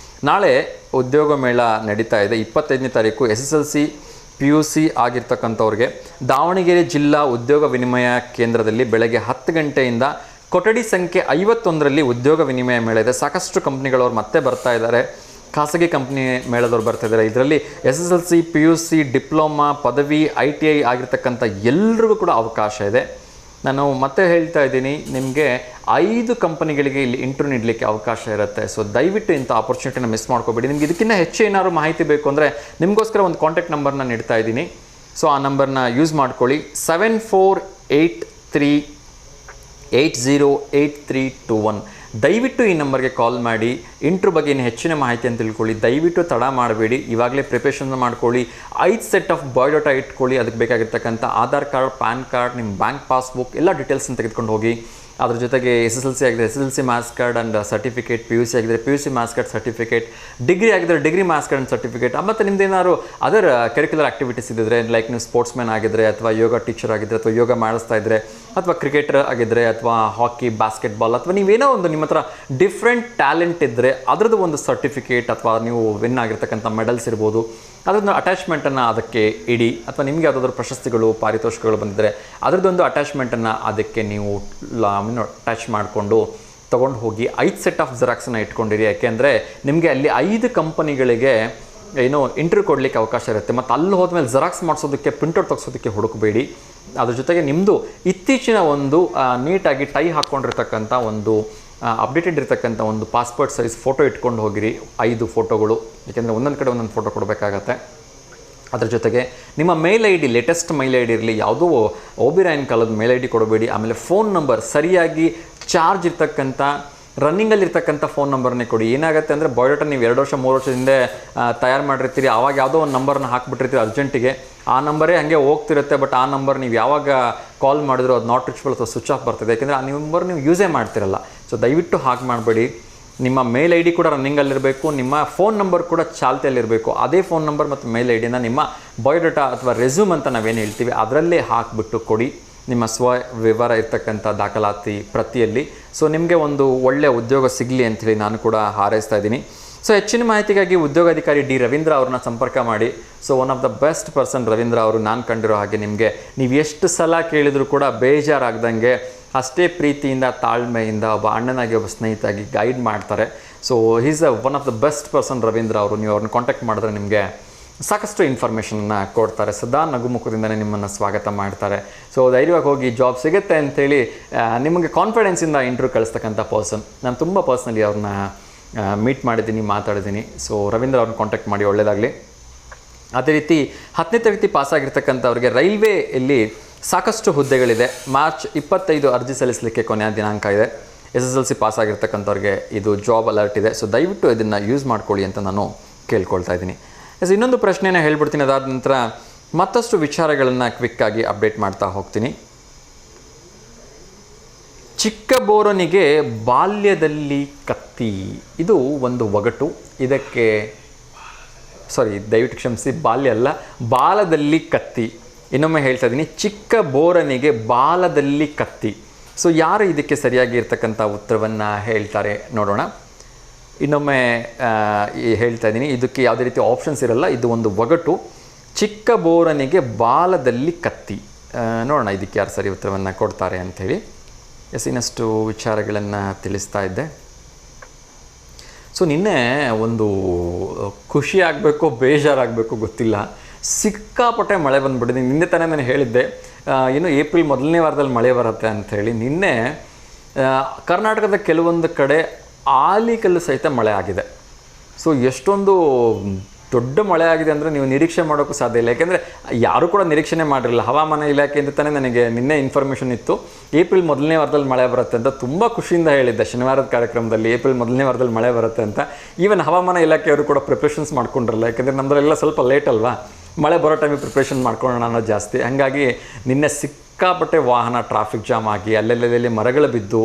ನಾಳೆ ಉದ್ಯೋಗ ಮೇಳ ನಡೀತಾ ಇದೆ. 25ನೇ ತಾರೀಕು SSLC PUC ಆಗಿರ್ತಕ್ಕಂಥವ್ರಿಗೆ ದಾವಣಗೆರೆ ಜಿಲ್ಲಾ ಉದ್ಯೋಗ ವಿನಿಮಯ ಕೇಂದ್ರದಲ್ಲಿ ಬೆಳಗ್ಗೆ 10 ಗಂಟೆಯಿಂದ ಕೊಠಡಿ ಸಂಖ್ಯೆ 51ರಲ್ಲಿ ಉದ್ಯೋಗ ವಿನಿಮಯ ಮೇಳ ಇದೆ. ಸಾಕಷ್ಟು ಕಂಪ್ನಿಗಳವ್ರು ಮತ್ತೆ ಬರ್ತಾ ಇದ್ದಾರೆ, ಖಾಸಗಿ ಕಂಪ್ನಿ ಮೇಳದವ್ರು ಬರ್ತಾ ಇದ್ದಾರೆ. ಇದರಲ್ಲಿ SSLC PUC ಡಿಪ್ಲೊಮಾ ಪದವಿ ITI ಆಗಿರ್ತಕ್ಕಂಥ ಎಲ್ರಿಗೂ ಕೂಡ ಅವಕಾಶ ಇದೆ. ನಾನು ಮತ್ತೆ ಹೇಳ್ತಾ ಇದ್ದೀನಿ, ನಿಮಗೆ 5 ಕಂಪನಿಗಳಿಗೆ ಇಲ್ಲಿ ಇಂಟರ್ವ್ಯೂ ನೀಡಲಿಕ್ಕೆ ಅವಕಾಶ ಇರುತ್ತೆ. ಸೊ ದಯವಿಟ್ಟು ಇಂಥ ಆಪರ್ಚುನಿಟಿನ ಮಿಸ್ ಮಾಡ್ಕೋಬೇಡಿ. ನಿಮ್ಗೆ ಇದಕ್ಕಿಂತ ಹೆಚ್ಚು ಏನಾದ್ರು ಮಾಹಿತಿ ಬೇಕು ಅಂದರೆ ನಿಮಗೋಸ್ಕರ ಒಂದು ಕಾಂಟ್ಯಾಕ್ಟ್ ನಂಬರ್ನ ನೀಡ್ತಾ ಇದ್ದೀನಿ. ಸೊ ಆ ನಂಬರ್ನ ಯೂಸ್ ಮಾಡ್ಕೊಳ್ಳಿ, 7483808321. ದಯವಿಟ್ಟು ಈ ನಂಬರ್ಗೆ ಕಾಲ್ ಮಾಡಿ ಇಂಟ್ರ್ಯೂ ಬಗ್ಗೆ ಇನ್ನು ಹೆಚ್ಚಿನ ಮಾಹಿತಿಯನ್ನು ತಿಳ್ಕೊಳ್ಳಿ. ದಯವಿಟ್ಟು ತಡ ಮಾಡಬೇಡಿ, ಇವಾಗಲೇ ಪ್ರಿಪರೇಷನ್ ಮಾಡ್ಕೊಳ್ಳಿ. 5 ಸೆಟ್ ಆಫ್ ಬಯೋಡಾಟಾ ಇಟ್ಕೊಳ್ಳಿ. ಅದಕ್ಕೆ ಬೇಕಾಗಿರ್ತಕ್ಕಂಥ ಆಧಾರ್ ಕಾರ್ಡ್, ಪ್ಯಾನ್ ಕಾರ್ಡ್, ನಿಮ್ಮ ಬ್ಯಾಂಕ್ ಪಾಸ್ಬುಕ್ ಎಲ್ಲ ಡೀಟೇಲ್ಸನ್ನು ತೆಗೆದುಕೊಂಡು ಹೋಗಿ. ಅದ್ರ ಜೊತೆಗೆ SSLC ಆಗಿದ್ರೆ SSLC marks card and certificate, PUC ಆಗಿದ್ರೆ PUC marks card certificate, degree ಆಗಿದ್ರೆ degree marks card and certificate. ಮತ್ತು ನಿಮ್ದು ಏನಾದ್ರು ಅದರ್ ಕರಿಕ್ಯುಲರ್ ಆಕ್ಟಿವಿಟೀಸ್ ಇದ್ದರೆ, ಲೈಕ್ ನೀವು ಸ್ಪೋರ್ಟ್ಸ್ ಮ್ಯಾನ್ ಆಗಿದ್ದರೆ, ಅಥವಾ ಯೋಗ ಟೀಚರ್ ಆಗಿದ್ದರೆ, ಅಥವಾ ಯೋಗ ಮಾಡಿಸ್ತಾ ಇದ್ದರೆ, ಅಥವಾ ಕ್ರಿಕೆಟರ್ ಆಗಿದ್ದರೆ, ಅಥವಾ ಹಾಕಿ, ಬಾಸ್ಕೆಟ್ಬಾಲ್, ಅಥವಾ ನೀವೇನೋ ಒಂದು ನಿಮ್ಮ ಹತ್ರ ಡಿಫ್ರೆಂಟ್ ಟ್ಯಾಲೆಂಟ್ ಇದ್ದರೆ ಅದರದ್ದು ಒಂದು ಸರ್ಟಿಫಿಕೇಟ್, ಅಥವಾ ನೀವು ವಿನ್ ಆಗಿರ್ತಕ್ಕಂಥ ಮೆಡಲ್ಸ್ ಇರ್ಬೋದು, ಅದೊಂದು ಅಟ್ಯಾಚ್ಮೆಂಟನ್ನು ಅದಕ್ಕೆ ಇಡಿ. ಅಥವಾ ನಿಮಗೆ ಯಾವುದಾದ್ರೂ ಪ್ರಶಸ್ತಿಗಳು, ಪಾರಿತೋಷಿಕಗಳು ಬಂದಿದ್ದರೆ ಅದರದ್ದೊಂದು ಅಟ್ಯಾಚ್ಮೆಂಟನ್ನು ಅದಕ್ಕೆ ನೀವು ಅಟ್ಯಾಚ್ ಮಾಡಿಕೊಂಡು ತೊಗೊಂಡು ಹೋಗಿ 5 ಸೆಟ್ ಆಫ್ ಜೆರಾಕ್ಸನ್ನು ಇಟ್ಕೊಂಡಿರಿ. ಯಾಕೆಂದರೆ ನಿಮಗೆ ಅಲ್ಲಿ 5 ಕಂಪನಿಗಳಿಗೆ ಏನೋ ಇಂಟರ್ವ್ಯೂ ಕೊಡಲಿಕ್ಕೆ ಅವಕಾಶ ಇರುತ್ತೆ. ಮತ್ತು ಅಲ್ಲಿ ಹೋದ್ಮೇಲೆ ಜೆರಾಕ್ಸ್ ಮಾಡಿಸೋದಕ್ಕೆ, ಪ್ರಿಂಟೌಟ್ ತೆಗೆಸೋದಕ್ಕೆ ಹುಡುಕಬೇಡಿ. ಅದ್ರ ಜೊತೆಗೆ ನಿಮ್ಮದು ಇತ್ತೀಚಿನ ಒಂದು ನೀಟಾಗಿ ಟೈ ಹಾಕ್ಕೊಂಡಿರ್ತಕ್ಕಂಥ ಒಂದು ಅಪ್ಡೇಟೆಡ್ ಇರ್ತಕ್ಕಂಥ ಒಂದು ಪಾಸ್ಪೋರ್ಟ್ ಸೈಜ್ ಫೋಟೋ ಇಟ್ಕೊಂಡು ಹೋಗಿರಿ, 5 ಫೋಟೋಗಳು. ಯಾಕೆಂದರೆ ಒಂದೊಂದು ಕಡೆ ಒಂದೊಂದು ಫೋಟೋ ಕೊಡಬೇಕಾಗತ್ತೆ. ಅದ್ರ ಜೊತೆಗೆ ನಿಮ್ಮ ಮೇಲ್ ID, ಲೇಟೆಸ್ಟ್ ಮೇಲ್ ID ಇರಲಿ, ಯಾವುದೋ OBRAYN ಕಾಲದ ಮೇಲ್ ID ಕೊಡಬೇಡಿ. ಆಮೇಲೆ ಫೋನ್ ನಂಬರ್ ಸರಿಯಾಗಿ ಚಾರ್ಜ್ ಇರ್ತಕ್ಕಂಥ, ರನ್ನಿಂಗಲ್ಲಿರ್ತಕ್ಕಂಥ ಫೋನ್ ನಂಬರ್ನೇ ಕೊಡಿ. ಏನಾಗುತ್ತೆ ಅಂದರೆ ಬಯೋಡಾಟಾ ನೀವು 2 ವರ್ಷ 3 ವರ್ಷದಿಂದ ತಯಾರು ಮಾಡಿರ್ತೀರಿ, ಆವಾಗ ಯಾವುದೋ ಒಂದು ನಂಬರ್ನ ಹಾಕ್ಬಿಟ್ಟಿರ್ತೀರಿ ಅರ್ಜೆಂಟಿಗೆ, ಆ ನಂಬರೇ ಹಾಗೆ ಹೋಗ್ತಿರುತ್ತೆ. ಬಟ್ ಆ ನಂಬರ್ ನೀವು ಯಾವಾಗ ಕಾಲ್ ಮಾಡಿದ್ರು ಅದು ನಾಟ್ ರೀಚಬಲ್ ಅಥವಾ ಸ್ವಿಚ್ ಆಫ್ ಬರ್ತದೆ. ಯಾಕೆಂದರೆ ಆ ನಂಬರ್ ನೀವು ಯೂಸೇ ಮಾಡ್ತಿರಲ್ಲ. ಸೊ ದಯವಿಟ್ಟು ಹಾಗೆ ಮಾಡಬೇಡಿ. ನಿಮ್ಮ ಮೇಲ್ ID ಕೂಡ ರನ್ನಿಂಗಲ್ಲಿರಬೇಕು, ನಿಮ್ಮ ಫೋನ್ ನಂಬರ್ ಕೂಡ ಚಾಲ್ತಿಯಲ್ಲಿರಬೇಕು. ಅದೇ ಫೋನ್ ನಂಬರ್ ಮತ್ತು ಮೇಲ್ IDನ ನಿಮ್ಮ ಬಯೋಡಾಟಾ ಅಥವಾ ರೆಸ್ಯೂಮ್ ಅಂತ ನಾವೇನು ಹೇಳ್ತೀವಿ ಅದರಲ್ಲೇ ಹಾಕಿಬಿಟ್ಟು ಕೊಡಿ, ನಿಮ್ಮ ವಿವರ ಇರ್ತಕ್ಕಂಥ ದಾಖಲಾತಿ ಪ್ರತಿಯಲ್ಲಿ. ಸೊ ನಿಮಗೆ ಒಂದು ಒಳ್ಳೆಯ ಉದ್ಯೋಗ ಸಿಗಲಿ ಅಂಥೇಳಿ ನಾನು ಕೂಡ ಹಾರೈಸ್ತಾ ಇದ್ದೀನಿ. ಸೊ ಹೆಚ್ಚಿನ ಮಾಹಿತಿಗಾಗಿ ಉದ್ಯೋಗಾಧಿಕಾರಿ D. ರವೀಂದ್ರ ಅವ್ರನ್ನ ಸಂಪರ್ಕ ಮಾಡಿ. So one of the best person Ravindra ಅವರು. ನಾನು ಕಂಡಿರೋ ಹಾಗೆ ನಿಮಗೆ ನೀವು ಎಷ್ಟು ಸಲ ಕೇಳಿದರೂ ಕೂಡ ಬೇಜಾರಾಗ್ದಂಗೆ ಅಷ್ಟೇ ಪ್ರೀತಿಯಿಂದ, ತಾಳ್ಮೆಯಿಂದ ಒಬ್ಬ ಅಣ್ಣನಾಗಿ, ಒಬ್ಬ ಸ್ನೇಹಿತಾಗಿ ಗೈಡ್ ಮಾಡ್ತಾರೆ. So is one of the best person Ravindra ಅವರು. ನೀವು ಅವ್ರನ್ನ ಕಾಂಟ್ಯಾಕ್ಟ್ ಮಾಡಿದ್ರೆ ನಿಮಗೆ ಸಾಕಷ್ಟು ಇನ್ಫಾರ್ಮೇಷನ್ನ ಕೊಡ್ತಾರೆ. ಸದಾ ನಗುಮುಖದಿಂದಲೇ ನಿಮ್ಮನ್ನು ಸ್ವಾಗತ ಮಾಡ್ತಾರೆ. ಸೊ ಧೈರ್ಯವಾಗಿ ಹೋಗಿ ಜಾಬ್ ಸಿಗುತ್ತೆ ಅಂಥೇಳಿ ನಿಮಗೆ ಕಾನ್ಫಿಡೆನ್ಸಿಂದ ಇಂಟರ್ವ್ಯೂ ಕಳಿಸ್ತಕ್ಕಂಥ ಪರ್ಸನ್. ನಾನು ತುಂಬ ಪರ್ಸ್ನಲಿ ಅವ್ರನ್ನ ಮೀಟ್ ಮಾಡಿದ್ದೀನಿ, ಮಾತಾಡಿದ್ದೀನಿ. ಸೊ ರವೀಂದ್ರ ಅವ್ರನ್ನ ಕಾಂಟ್ಯಾಕ್ಟ್ ಮಾಡಿ, ಒಳ್ಳೆಯದಾಗಲಿ. ಅದೇ ರೀತಿ 10ನೇ ತರಗತಿ ಪಾಸಾಗಿರ್ತಕ್ಕಂಥವ್ರಿಗೆ ರೈಲ್ವೆಯಲ್ಲಿ ಸಾಕಷ್ಟು ಹುದ್ದೆಗಳಿದೆ. ಮಾರ್ಚ್ 25 ಅರ್ಜಿ ಸಲ್ಲಿಸಲಿಕ್ಕೆ ಕೊನೆಯ ದಿನಾಂಕ ಇದೆ. SSLC ಪಾಸಾಗಿರ್ತಕ್ಕಂಥವ್ರಿಗೆ ಇದು ಜಾಬ್ ಅಲರ್ಟ್ ಇದೆ. ಸೊ ದಯವಿಟ್ಟು ಇದನ್ನು ಯೂಸ್ ಮಾಡ್ಕೊಳ್ಳಿ ಅಂತ ನಾನು ಕೇಳ್ಕೊಳ್ತಾ ಇದ್ದೀನಿ. ಇನ್ನೊಂದು ಪ್ರಶ್ನೆನ ಹೇಳ್ಬಿಡ್ತೀನಿ, ಅದಾದ ನಂತರ ಮತ್ತಷ್ಟು ವಿಚಾರಗಳನ್ನು ಕ್ವಿಕ್ಕಾಗಿ ಅಪ್ಡೇಟ್ ಮಾಡ್ತಾ ಹೋಗ್ತೀನಿ. ಚಿಕ್ಕಬೋರನಿಗೆ ಬಾಲ್ಯದಲ್ಲಿ ಕತ್ತಿ, ಇದು ಒಂದು ಒಗಟು. ಇದಕ್ಕೆ ದಯವಿಟ್ಟು ಕ್ಷಮಿಸಿ, ಬಾಲ್ಯ ಅಲ್ಲ, ಬಾಲದಲ್ಲಿ ಕತ್ತಿ. ಇನ್ನೊಮ್ಮೆ ಹೇಳ್ತಾ ಇದ್ದೀನಿ, ಚಿಕ್ಕ ಬೋರನಿಗೆ ಬಾಲದಲ್ಲಿ ಕತ್ತಿ. ಸೊ ಯಾರು ಇದಕ್ಕೆ ಸರಿಯಾಗಿ ಇರ್ತಕ್ಕಂಥ ಉತ್ತರವನ್ನು ಹೇಳ್ತಾರೆ ನೋಡೋಣ. ಇನ್ನೊಮ್ಮೆ ಹೇಳ್ತಾ ಇದ್ದೀನಿ, ಇದಕ್ಕೆ ಯಾವುದೇ ರೀತಿ ಆಪ್ಷನ್ಸ್ ಇರಲ್ಲ, ಇದು ಒಂದು ಒಗಟು. ಚಿಕ್ಕ ಬೋರನಿಗೆ ಬಾಲದಲ್ಲಿ ಕತ್ತಿ. ನೋಡೋಣ ಇದಕ್ಕೆ ಯಾರು ಸರಿ ಉತ್ತರವನ್ನು ಕೊಡ್ತಾರೆ ಅಂಥೇಳಿ. ಇನ್ನಷ್ಟು ವಿಚಾರಗಳನ್ನು ತಿಳಿಸ್ತಾ ಇದ್ದೆ. ಸೊ ನಿನ್ನೆ ಒಂದು ಖುಷಿ ಆಗಬೇಕು ಬೇಜಾರಾಗಬೇಕು ಗೊತ್ತಿಲ್ಲ, ಸಿಕ್ಕಾಪಟ್ಟೆ ಮಳೆ ಬಂದುಬಿಟ್ಟಿದೆ. ನಿನ್ನೆ ತಾನೇ ನಾನು ಹೇಳಿದ್ದೆ ಏನು ಏಪ್ರಿಲ್ ಮೊದಲನೇ ವಾರದಲ್ಲಿ ಮಳೆ ಬರುತ್ತೆ ಅಂಥೇಳಿ. ನಿನ್ನೆ ಕರ್ನಾಟಕದ ಕೆಲವೊಂದು ಕಡೆ ಆಲಿಕಲ್ಲು ಸಹಿತ ಮಳೆ ಆಗಿದೆ. ಸೊ ಎಷ್ಟೊಂದು ದೊಡ್ಡ ಮಳೆ ಆಗಿದೆ ಅಂದರೆ ನೀವು ನಿರೀಕ್ಷೆ ಮಾಡೋಕ್ಕೂ ಸಾಧ್ಯ ಇಲ್ಲ. ಯಾಕೆಂದರೆ ಯಾರೂ ಕೂಡ ನಿರೀಕ್ಷೆನೇ ಮಾಡಿರಲಿಲ್ಲ. ಹವಾಮಾನ ಇಲಾಖೆಯಿಂದ ತಾನೇ ನನಗೆ ನಿನ್ನೆ ಇನ್ಫಾರ್ಮೇಷನ್ ಇತ್ತು ಏಪ್ರಿಲ್ ಮೊದಲನೇ ವಾರದಲ್ಲಿ ಮಳೆ ಬರುತ್ತೆ ಅಂತ. ತುಂಬ ಖುಷಿಯಿಂದ ಹೇಳಿದ್ದೆ ಶನಿವಾರದ ಕಾರ್ಯಕ್ರಮದಲ್ಲಿ ಏಪ್ರಿಲ್ ಮೊದಲನೇ ವಾರದಲ್ಲಿ ಮಳೆ ಬರುತ್ತೆ ಅಂತ. ಈವನ್ ಹವಾಮಾನ ಇಲಾಖೆಯವರು ಕೂಡ ಪ್ರಿಪ್ರೇಷನ್ಸ್ ಮಾಡ್ಕೊಂಡಿರಲ್ಲ, ಯಾಕೆಂದರೆ ನಮ್ಮದರೆಲ್ಲ ಸ್ವಲ್ಪ ಲೇಟ್ ಅಲ್ವಾ, ಮಳೆ ಬರೋ ಟೈಮಿಗೆ ಪ್ರಿಪ್ರೇಷನ್ ಮಾಡ್ಕೊಳ್ಳೋಣ ಅನ್ನೋದು ಜಾಸ್ತಿ. ಹಾಗಾಗಿ ನಿನ್ನೆ ಸಿಕ್ಕಾಪಟ್ಟೆ ವಾಹನ ಟ್ರಾಫಿಕ್ ಜಾಮ್ ಆಗಿ ಅಲ್ಲೆಲ್ಲೆಲ್ಲಿ ಮರಗಳು ಬಿದ್ದು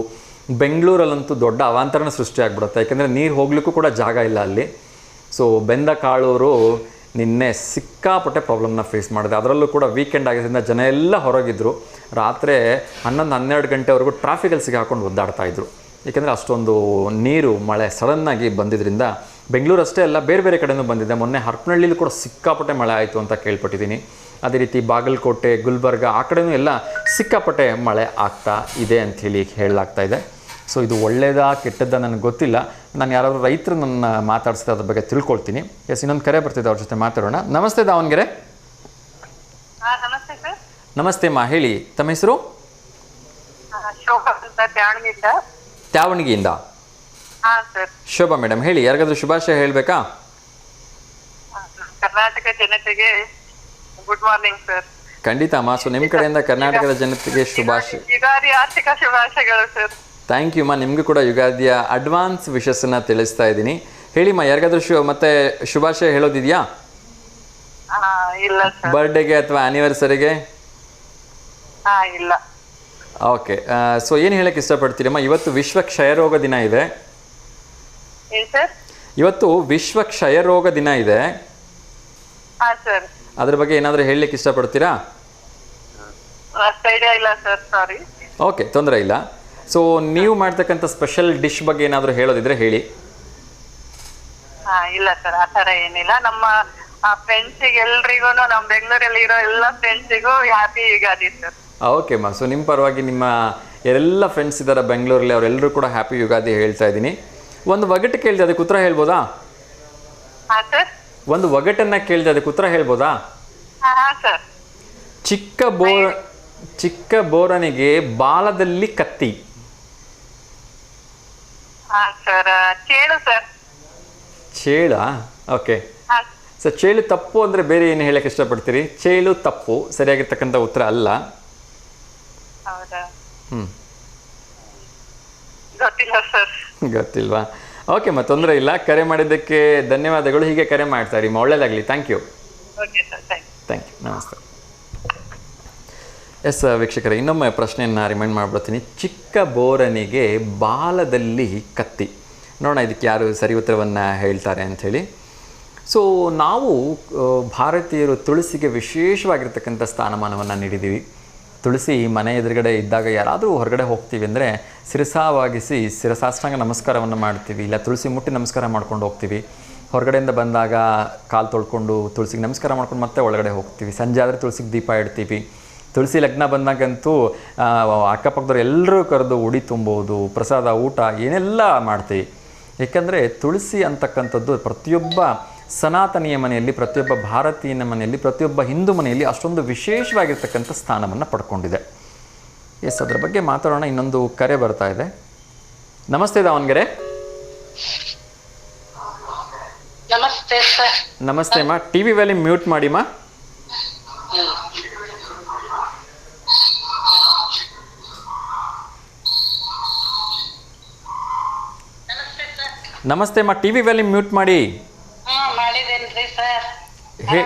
ಬೆಂಗಳೂರಲ್ಲಂತೂ ದೊಡ್ಡ ಅವಾಂತರಣ ಸೃಷ್ಟಿ ಆಗಿಬಿಡುತ್ತೆ. ಯಾಕೆಂದರೆ ನೀರು ಹೋಗ್ಲಿಕ್ಕೂ ಕೂಡ ಜಾಗ ಇಲ್ಲ ಅಲ್ಲಿ. ಸೊ ಬೆಂದ ಕಾಳೂರು ನಿನ್ನೆ ಸಿಕ್ಕಾಪಟ್ಟೆ ಪ್ರಾಬ್ಲಮ್ನ ಫೇಸ್ ಮಾಡಿದೆ. ಅದರಲ್ಲೂ ಕೂಡ ವೀಕೆಂಡ್ ಆಗಿದ್ದರಿಂದ ಜನ ಎಲ್ಲ ಹೊರಗಿದ್ದರು. ರಾತ್ರಿ 11-12 ಗಂಟೆವರೆಗೂ ಟ್ರಾಫಿಕಲ್ಲಿ ಸಿಗಾಕೊಂಡು ಒದ್ದಾಡ್ತಾಯಿದ್ರು. ಏಕೆಂದರೆ ಅಷ್ಟೊಂದು ನೀರು ಮಳೆ ಸಡನ್ನಾಗಿ ಬಂದಿದ್ದರಿಂದ ಬೆಂಗಳೂರು ಅಷ್ಟೇ ಅಲ್ಲ, ಬೇರೆ ಬೇರೆ ಕಡೆಯೂ ಬಂದಿದೆ. ಮೊನ್ನೆ ಹರಪನಹಳ್ಳಿಲಿ ಕೂಡ ಸಿಕ್ಕಾಪಟ್ಟೆ ಮಳೆ ಆಯಿತು ಅಂತ ಕೇಳ್ಪಟ್ಟಿದ್ದೀನಿ. ಅದೇ ರೀತಿ ಬಾಗಲಕೋಟೆ, ಗುಲ್ಬರ್ಗ ಆ ಕಡೆಯೂ ಎಲ್ಲ ಸಿಕ್ಕಾಪಟ್ಟೆ ಮಳೆ ಆಗ್ತಾ ಇದೆ ಅಂಥೇಳಿ ಹೇಳಲಾಗ್ತಾ ಇದೆ. ಸೊ ಇದು ಒಳ್ಳೆಯದಾ ಕೆಟ್ಟದ್ದಾ ನನಗೆ ಗೊತ್ತಿಲ್ಲ. ನಾನು ಯಾರಾದರೂ ರೈತರು ನನ್ನ ಮಾತಾಡಿಸಿದ್ರೆ ಅದ್ರ ಬಗ್ಗೆ ತಿಳ್ಕೊಳ್ತೀನಿ. ಇನ್ನೊಂದು ಕರೆ ಬರ್ತಿದ್ದೆ, ಅವ್ರ ಜೊತೆ ಮಾತಾಡೋಣ. ನಮಸ್ತೆ ದಾವಣಗೆರೆ. ನಮಸ್ತೆ ಸರ್. ನಮಸ್ತೆ ಅಮ್ಮ, ಹೇಳಿ ತಮ್ಮ ಹೆಸರು? ಶೋಭಾ ಅಂತ ತ್ಯಾವಣಗಿಯಿಂದ. ಹಾಂ ಸರ್. ಶೋಭಾ ಮೇಡಮ್ ಹೇಳಿ, ಯಾರಿಗಾದ್ರೂ ಶುಭಾಶಯ ಹೇಳಬೇಕಾ? ಕರ್ನಾಟಕ ಜನತೆಗೆ ಗುಡ್ ಮಾರ್ನಿಂಗ್ ಸರ್. ಖಂಡಿತ ಅಮ್ಮ. ಸೊ ನಿಮ್ಮ ಕಡೆಯಿಂದ ಕರ್ನಾಟಕದ ಜನತೆಗೆ ಶುಭಾಶಯ. ಯುಗಾದಿ ಆರ್ಥಿಕ ಶುಭಾಶಯಗಳು ಸರ್. ಥ್ಯಾಂಕ್ ಯು ಅಮ್ಮ. ನಿಮಗೂ ಕೂಡ ಯುಗಾದಿಯ ಅಡ್ವಾನ್ಸ್ ವಿಶಸ್ಸನ್ನು ತಿಳಿಸ್ತಾ ಇದ್ದೀನಿ. ಹೇಳಿಮ್ಮ, ಯಾರಿಗಾದ್ರೂ ಮತ್ತೆ ಶುಭಾಶಯ ಹೇಳೋದಿದೆಯಾ? ಇಲ್ಲ ಸರ್. ಬರ್ಡೇಗೆ ಅಥವಾ ಆ್ಯನಿವರ್ಸರಿಗೆ? ಇಲ್ಲ. ಓಕೆ. ಸೊ ಏನು ಹೇಳಕ್ಕೆ ಇಷ್ಟಪಡ್ತೀರಮ್ಮ? ಇವತ್ತು ವಿಶ್ವ ಕ್ಷಯರೋಗ ದಿನ ಇದೆ. ಏನ್ ಸರ್? ಇವತ್ತು ವಿಶ್ವ ಕ್ಷಯರೋಗ ದಿನ ಇದೆ. ಹಾಂ ಸರ್. ಅದ್ರ ಬಗ್ಗೆ ಏನಾದರೂ ಹೇಳಲಿಕ್ಕೆ ಇಷ್ಟಪಡ್ತೀರಾ? ಅಷ್ಟು ಐಡಿಯಾ ಇಲ್ಲ ಸರ್, ಸಾರಿ. ಓಕೆ, ತೊಂದರೆ ಇಲ್ಲ. ಸೊ ನೀವು ಮಾಡ್ತಕ್ಕಂಥ ಸ್ಪೆಷಲ್ ಡಿಶ್ ಬಗ್ಗೆ ಏನಾದರೂ ಹೇಳೋದಿದ್ರೆ ಹೇಳಿ. ಇಲ್ಲ ಸರ್, ಆ ಥರ ಏನಿಲ್ಲ. ನಮ್ಮ ಫ್ರೆಂಡ್ಸಿಗೆ ಎಲ್ರಿಗೂ, ನಮ್ಮ ಬೆಂಗಳೂರಲ್ಲಿ ಇರೋ ಎಲ್ಲ ಫ್ರೆಂಡ್ಸಿಗೂ ಹ್ಯಾಪಿ ಯುಗಾದಿ ಸರ್. ಓಕೆ ಅಮ್ಮ. ಸೊ ನಿಮ್ಮ ಪರವಾಗಿ ನಿಮ್ಮ ಎಲ್ಲ ಫ್ರೆಂಡ್ಸ್ ಇದ್ದಾರೆ ಬೆಂಗಳೂರಲ್ಲಿ, ಅವರೆಲ್ಲರೂ ಕೂಡ ಹ್ಯಾಪಿ ಯುಗಾದಿ ಹೇಳ್ತಾ ಇದ್ದೀನಿ. ಒಂದು ಒಗಟು ಕೇಳಿದೆ, ಅದಕ್ಕೆ ಉತ್ತರ ಹೇಳ್ಬೋದಾ? ಹಾಂ ಸರ್. ಒಂದು ಒಗಟನ್ನು ಕೇಳಿದೆ, ಅದಕ್ಕೆ ಉತ್ತರ ಹೇಳ್ಬೋದಾ? ಹಾಂ ಸರ್. ಚಿಕ್ಕ ಬೋರನಿಗೆ ಬಾಲದಲ್ಲಿ ಕತ್ತಿ. ಹಾಂ ಸರ್. ಚೇಳು ಸರ್. ಚೇಳ? ಓಕೆ. ಹಾಂ. ಸೊ ಚೇಳು ತಪ್ಪು ಅಂದರೆ ಬೇರೆ ಏನು ಹೇಳಕ್ಕೆ ಇಷ್ಟಪಡ್ತೀರಿ? ಚೇಳು ತಪ್ಪು, ಸರಿಯಾಗಿರ್ತಕ್ಕಂಥ ಉತ್ತರ ಅಲ್ಲ. ಹೌದಾ? ಗೊತ್ತಿಲ್ಲ ಸರ್. ಗೊತ್ತಿಲ್ವಾ? ಓಕೆ, ತೊಂದರೆ ಇಲ್ಲ. ಕರೆ ಮಾಡಿದ್ದಕ್ಕೆ ಧನ್ಯವಾದಗಳು. ಹೀಗೆ ಕರೆ ಮಾಡ್ತಾ ಇರಿ. ಒಳ್ಳೆಯದಾಗಲಿ. Thank you. Okay sir, thank you. ನಮಸ್ತೆ. ಎಸ್ ವೀಕ್ಷಕರೇ, ಇನ್ನೊಮ್ಮೆ ಪ್ರಶ್ನೆಯನ್ನು ರಿಮೈಂಡ್ ಮಾಡಿಬಿಡ್ತೀನಿ. ಚಿಕ್ಕ ಬೋರನಿಗೆ ಬಾಲದಲ್ಲಿ ಕತ್ತಿ. ನೋಡೋಣ ಇದಕ್ಕೆ ಯಾರು ಸರಿ ಉತ್ತರವನ್ನು ಹೇಳ್ತಾರೆ ಅಂಥೇಳಿ. ಸೊ ನಾವು ಭಾರತೀಯರು ತುಳಸಿಗೆ ವಿಶೇಷವಾಗಿರ್ತಕ್ಕಂಥ ಸ್ಥಾನಮಾನವನ್ನು ನೀಡಿದ್ದೀವಿ. ತುಳಸಿ ಮನೆ ಎದುರುಗಡೆ ಇದ್ದಾಗ ಯಾರಾದರೂ ಹೊರಗಡೆ ಹೋಗ್ತೀವಿ ಅಂದರೆ ಶಿರಸಾವಾಗಿಸಿ ಶಿರಸಾಷ್ಟಾಂಗ ನಮಸ್ಕಾರವನ್ನು ಮಾಡ್ತೀವಿ, ಇಲ್ಲ ತುಳಸಿ ಮುಟ್ಟಿ ನಮಸ್ಕಾರ ಮಾಡ್ಕೊಂಡು ಹೋಗ್ತೀವಿ. ಹೊರಗಡೆಯಿಂದ ಬಂದಾಗ ಕಾಲು ತೊಳ್ಕೊಂಡು ತುಳಸಿಗೆ ನಮಸ್ಕಾರ ಮಾಡ್ಕೊಂಡು ಮತ್ತೆ ಒಳಗಡೆ ಹೋಗ್ತೀವಿ. ಸಂಜೆ ಆದರೆ ತುಳಸಿಗೆ ದೀಪ ಇಡ್ತೀವಿ. ತುಳಸಿ ಲಗ್ನ ಬಂದಾಗಂತೂ ಅಕ್ಕಪಕ್ಕದವ್ರು ಎಲ್ಲರೂ ಕರೆದು ಉಡಿ ತುಂಬೋದು, ಪ್ರಸಾದ, ಊಟ ಏನೆಲ್ಲ ಮಾಡ್ತೀವಿ. ಏಕೆಂದರೆ ತುಳಸಿ ಅಂತಕ್ಕಂಥದ್ದು ಪ್ರತಿಯೊಬ್ಬ ಸನಾತನಿಯ ಮನೆಯಲ್ಲಿ, ಪ್ರತಿಯೊಬ್ಬ ಭಾರತೀಯನ ಮನೆಯಲ್ಲಿ, ಪ್ರತಿಯೊಬ್ಬ ಹಿಂದೂ ಮನೆಯಲ್ಲಿ ಅಷ್ಟೊಂದು ವಿಶೇಷವಾಗಿರ್ತಕ್ಕಂಥ ಸ್ಥಾನವನ್ನು ಪಡ್ಕೊಂಡಿದೆ. ಎಸ್, ಅದರ ಬಗ್ಗೆ ಮಾತಾಡೋಣ. ಇನ್ನೊಂದು ಕರೆ ಬರ್ತಾ ಇದೆ. ನಮಸ್ತೆ ದಾವಣಗೆರೆ. ನಮಸ್ತೆ ಸರ್. ನಮಸ್ತೆ ಅಮ್ಮ. ಟಿ ವಿ ವ್ಯಾಲ್ಯೂಮ್ ಮ್ಯೂಟ್ ಮಾಡಿಮ್ಮ. ನಮಸ್ತೆ ಅಮ್ಮ. ಟಿ ವಿ ವ್ಯಾಲ್ಯೂಮ್ ಮ್ಯೂಟ್ ಮಾಡಿ. ಮಾಡಿದೇನ್ರಿ ಸರ್?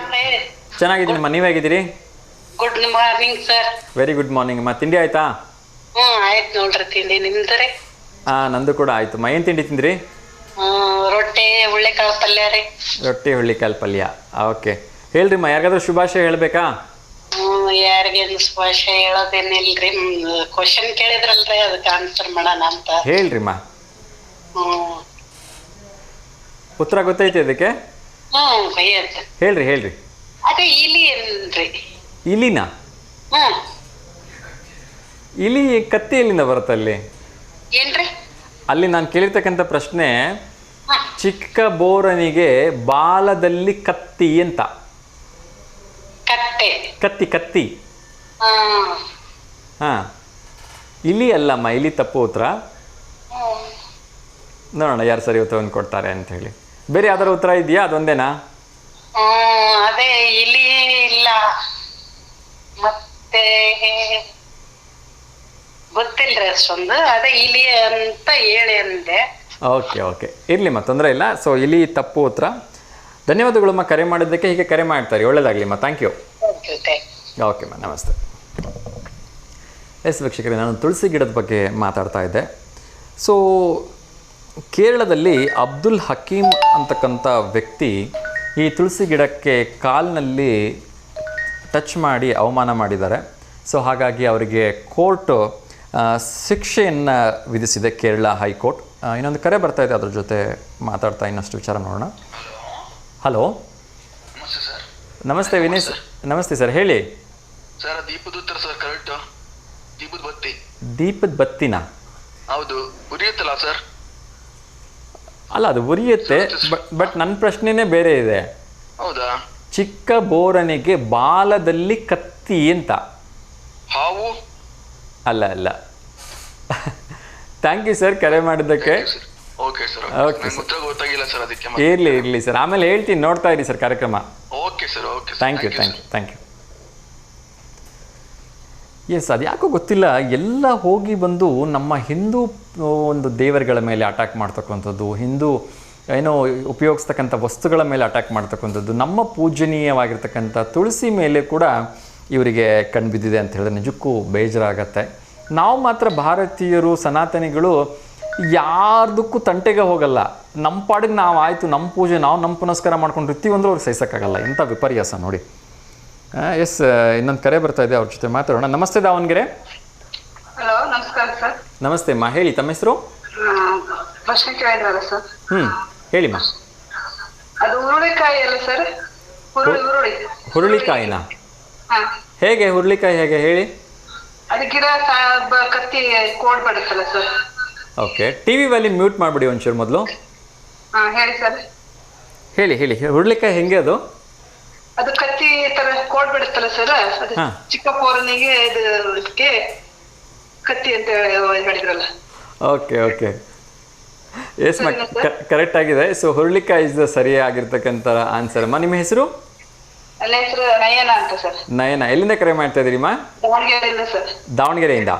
ಚೆನ್ನಾಗಿದ್ದೀನಮ್ಮ, ನೀವು ಹೇಗಿದ್ದೀರಿ? Good morning sir. Very good morning ಅಮ್ಮ. ತಿಂಡಿ ಆಯ್ತಾ? ಆಯ್ತು ನೋಡ್ರಿ ತಿಂಡಿ. ನಿಮ್ದ್ರಿ? ನಂದು ಕೂಡ ಆಯ್ತು ಅಮ್ಮ. ಏನು ತಿಂಡಿ ತಿಂದ್ರಿ? ರೊಟ್ಟಿ ಹುಳ್ಳಿಕಾಳು ಪಲ್ಯ ರೀ. ರೊಟ್ಟಿ ಹುಳ್ಳಿಕಾಳು ಪಲ್ಯ. ಓಕೆ, ಹೇಳ್ರಿ ಅಮ್ಮ. ಯಾರಿಗಾದ್ರೂ ಶುಭಾಶಯ ಹೇಳಬೇಕಾ? ಯಾರಿಗೇನು ಶುಭಾಶಯ ಹೇಳೋದೇನಿಲ್ರಿ. ಕ್ವಶನ್ ಕೇಳಿದ್ರಲ್ರಿ, ಅದಕ್ಕೆ ಆನ್ಸರ್ ಮಾಡೋಣ ಅಂತ. ಹೇಳ್ರಿ ಅಮ್ಮ. ಉತ್ತರ ಗೊತ್ತೈತೆ ಅದಕ್ಕೆ? ಹೇಳ್ರಿ. ಅದೇ ಇಲಿ ಏನ್ರಿ? ಇಲಿನಾ? ಇಲಿ ಕತ್ತಿ ಎಲ್ಲಿಂದ ಬರುತ್ತೆ ಅಲ್ಲಿ? ಏನ್ರಿ? ಅಲ್ಲಿ ನಾನು ಕೇಳಿರ್ತಕ್ಕಂಥ ಪ್ರಶ್ನೆ, ಚಿಕ್ಕ ಬೋರನಿಗೆ ಬಾಲದಲ್ಲಿ ಕತ್ತಿ ಅಂತ. ಕತ್ತೆ. ಕತ್ತಿ ಕತ್ತಿ. ಹಾಂ, ಇಲಿ ಅಲ್ಲಮ್ಮ, ಇಲಿ ತಪ್ಪು ಉತ್ತರ. ನೋಡೋಣ ಯಾರು ಸರಿ ಉತ್ತರವನ್ನು ಕೊಡ್ತಾರೆ ಅಂತ ಹೇಳಿ. ಬೇರೆ ಯಾವ್ದಾರು ಉತ್ತರ ಇದೆಯಾ, ಅದೊಂದೇನಾ? ಅದೇ ಇಲಿ ಇಲ್ಲ, ಮತ್ತೆ ಗೊತ್ತಿಲ್ರಿ ಅಷ್ಟೊಂದು. ಅದೇ ಇಲಿ ಅಂತ ಹೇಳಿ ಅಂದೆ. ಓಕೆ ಓಕೆ, ಇರಲಿಮ್ಮ, ತೊಂದರೆ ಇಲ್ಲ. ಸೊ ಇಲಿ ತಪ್ಪು ಉತ್ತರ. ಧನ್ಯವಾದಗಳಮ್ಮ ಕರೆ ಮಾಡಿದ್ದಕ್ಕೆ. ಹೀಗೆ ಕರೆ ಮಾಡ್ತಾರೆ, ಒಳ್ಳೇದಾಗಲಿಮ್ಮ. Thank you. ಓಕೆಮ್ಮ, ನಮಸ್ತೆ. ಎಸ್ ವೀಕ್ಷಕರೇ, ನಾನು ತುಳಸಿ ಗಿಡದ ಬಗ್ಗೆ ಮಾತಾಡ್ತಾ ಇದ್ದೆ. ಸೊ ಕೇರಳದಲ್ಲಿ ಅಬ್ದುಲ್ ಹಕೀಮ್ ಅಂತಕ್ಕಂಥ ವ್ಯಕ್ತಿ ಈ ತುಳಸಿ ಗಿಡಕ್ಕೆ ಕಾಲಿನಲ್ಲಿ ಟಚ್ ಮಾಡಿ ಅವಮಾನ ಮಾಡಿದ್ದಾರೆ. ಸೊ ಹಾಗಾಗಿ ಅವರಿಗೆ ಕೋರ್ಟು ಶಿಕ್ಷೆಯನ್ನು ವಿಧಿಸಿದೆ, ಕೇರಳ ಹೈಕೋರ್ಟ್. ಇನ್ನೊಂದು ಕರೆ ಬರ್ತಾ ಇದೆ, ಅದ್ರ ಜೊತೆ ಮಾತಾಡ್ತಾ ಇನ್ನಷ್ಟು ವಿಚಾರ ನೋಡೋಣ. ಹಲೋ, ನಮಸ್ತೆ ಸರ್. ನಮಸ್ತೆ ವಿನೀಶ್. ನಮಸ್ತೆ ಸರ್, ಹೇಳಿ ಸರ್. ದೀಪದ ಉತ್ತರ ಸರ್, ಕರೆಕ್ಟ್. ದೀಪದ ಬತ್ತಿ. ದೀಪದ ಬತ್ತಿನ? ಹೌದು, ಉರಿಯುತ್ತಲ್ಲ ಸರ್? ಅಲ್ಲ, ಅದು ಉರಿಯುತ್ತೆ, ಬಟ್ ನನ್ನ ಪ್ರಶ್ನೆನೇ ಬೇರೆ ಇದೆ. ಹೌದಾ? ಚಿಕ್ಕ ಬೋರನಿಗೆ ಬಾಲದಲ್ಲಿ ಕತ್ತಿ ಅಂತ. ಹಾವು? ಅಲ್ಲ ಅಲ್ಲ. ಥ್ಯಾಂಕ್ ಯು ಸರ್ ಕರೆ ಮಾಡಿದ್ದಕ್ಕೆ. Okay sir. ಓಕೆ ಸರ್, ಉತ್ತರ ಗೊತ್ತಾಗಿಲ್ಲ ಸರ್, ಅದಕ್ಕೆ. ಇರಲಿ ಸರ್, ಆಮೇಲೆ ಹೇಳ್ತೀನಿ, ನೋಡ್ತಾ ಇರಿ ಸರ್ ಕಾರ್ಯಕ್ರಮ. Okay sir. Okay, thank you. Yes, ಅದು ಯಾಕೋ ಗೊತ್ತಿಲ್ಲ, ಎಲ್ಲ ಹೋಗಿ ಬಂದು ನಮ್ಮ ಹಿಂದೂ ಒಂದು ದೇವರುಗಳ ಮೇಲೆ ಅಟ್ಯಾಕ್ ಮಾಡ್ತಕ್ಕಂಥದ್ದು, ಹಿಂದೂ ಏನೋ ಉಪಯೋಗಿಸ್ತಕ್ಕಂಥ ವಸ್ತುಗಳ ಮೇಲೆ ಅಟ್ಯಾಕ್ ಮಾಡ್ತಕ್ಕಂಥದ್ದು, ನಮ್ಮ ಪೂಜನೀಯವಾಗಿರ್ತಕ್ಕಂಥ ತುಳಸಿ ಮೇಲೆ ಕೂಡ ಇವರಿಗೆ ಕಣ್ಬಿದ್ದಿದೆ ಅಂತ ಹೇಳಿದ್ರೆ ನಿಜಕ್ಕೂ ಬೇಜಾರಾಗತ್ತೆ. ನಾವು ಮಾತ್ರ ಭಾರತೀಯರು, ಸನಾತನಿಗಳು ಯಾರ್ದಕ್ಕೂ ತಂಟೆಗೆ ಹೋಗಲ್ಲ. ನಮ್ಮ ಪಾಡಿಗೆ ನಾವು ಆಯಿತು, ನಮ್ಮ ಪೂಜೆ ನಾವು ನಮ್ಮ ಪುನಸ್ಕಾರ ಮಾಡ್ಕೊಂಡಿರ್ತೀವಿ ಅಂದ್ರೆ ಅವ್ರಿಗೆ ಸಹಿಸೋಕ್ಕಾಗಲ್ಲ. ಎಂಥ ವಿಪರ್ಯಾಸ ನೋಡಿ. ಎಸ್, ಇನ್ನೊಂದು ಕರೆ ಬರ್ತಾ ಇದೆ, ಅವ್ರ ಜೊತೆ ಮಾತಾಡೋಣ. ನಮಸ್ತೆ ದಾವಣಗೆರೆ. ಹಲೋ, ನಮಸ್ಕಾರ ಸರ್. ನಮಸ್ತೆ ಅಮ್ಮ, ಹೇಳಿ ತಮ್ಮ ಹೆಸರು? ಪ್ರಶ್ನೆ ಕೇಳಿದ್ರಲ್ಲ ಸರ್? ಹೇಳಿಮ್ಮ. ಅದು ಹುರುಳಿಕಾಯಿ ಅಲ್ಲ ಸರ್? ಹುರುಳಿಕಾಯಿನ? ಹೇಗೆ ಹುರುಳಿಕಾಯಿ ಹೇಗೆ ಹೇಳಿ? ಅದು ಗಿಡ ಕತ್ತಿ ಕೋಡ್ ಬರುತ್ತಲ್ಲ sir? Okay, TV volume mute ಮಾಡಿಬಿಡಿ ಒಂಚೂರು ಮೊದಲು. ಹೇಳಿ ಸರ್. ಹೇಳಿ ಹುರುಳಿಕಾಯಿ ಹೆಂಗೆ ಅದು? ಅದು ಕತ್ತಿ ತರ ಕೋಡ್ ಬಿಡುತ್ತಲ್ಲ ಸರ್, ಅದು ಚಿಕ್ಕ ಪೋರನಿಗೆ ಇದಕ್ಕೆ ಕತ್ತಿ ಅಂತ ಹೇಳಿದ್ರಲ್ಲ. ಓಕೆ, ಎಸ್ ಕರೆಕ್ಟ್ ಆಗಿದೆ. ಸೊ ಹುರುಳಿಕಾಯಿ ಇಸ್ ದ ಸರಿಯಾಗಿರ್ತಕ್ಕಂಥ ಆನ್ಸರ್ ಅಮ್ಮ. ನಿಮ್ಮ ಹೆಸರು? ನನ್ನ ಹೆಸರು ನಯನ ಅಂತ ಸರ್. ನಯನ, ಎಲ್ಲಿಂದ ಕರೆ ಮಾಡ್ತಾ ಇದ್ದೀರಿಮ್ಮ? ದಾವಣಗೆರೆಯಿಂದ ಸರ್. ದಾವಣಗೆರೆಯಿಂದ?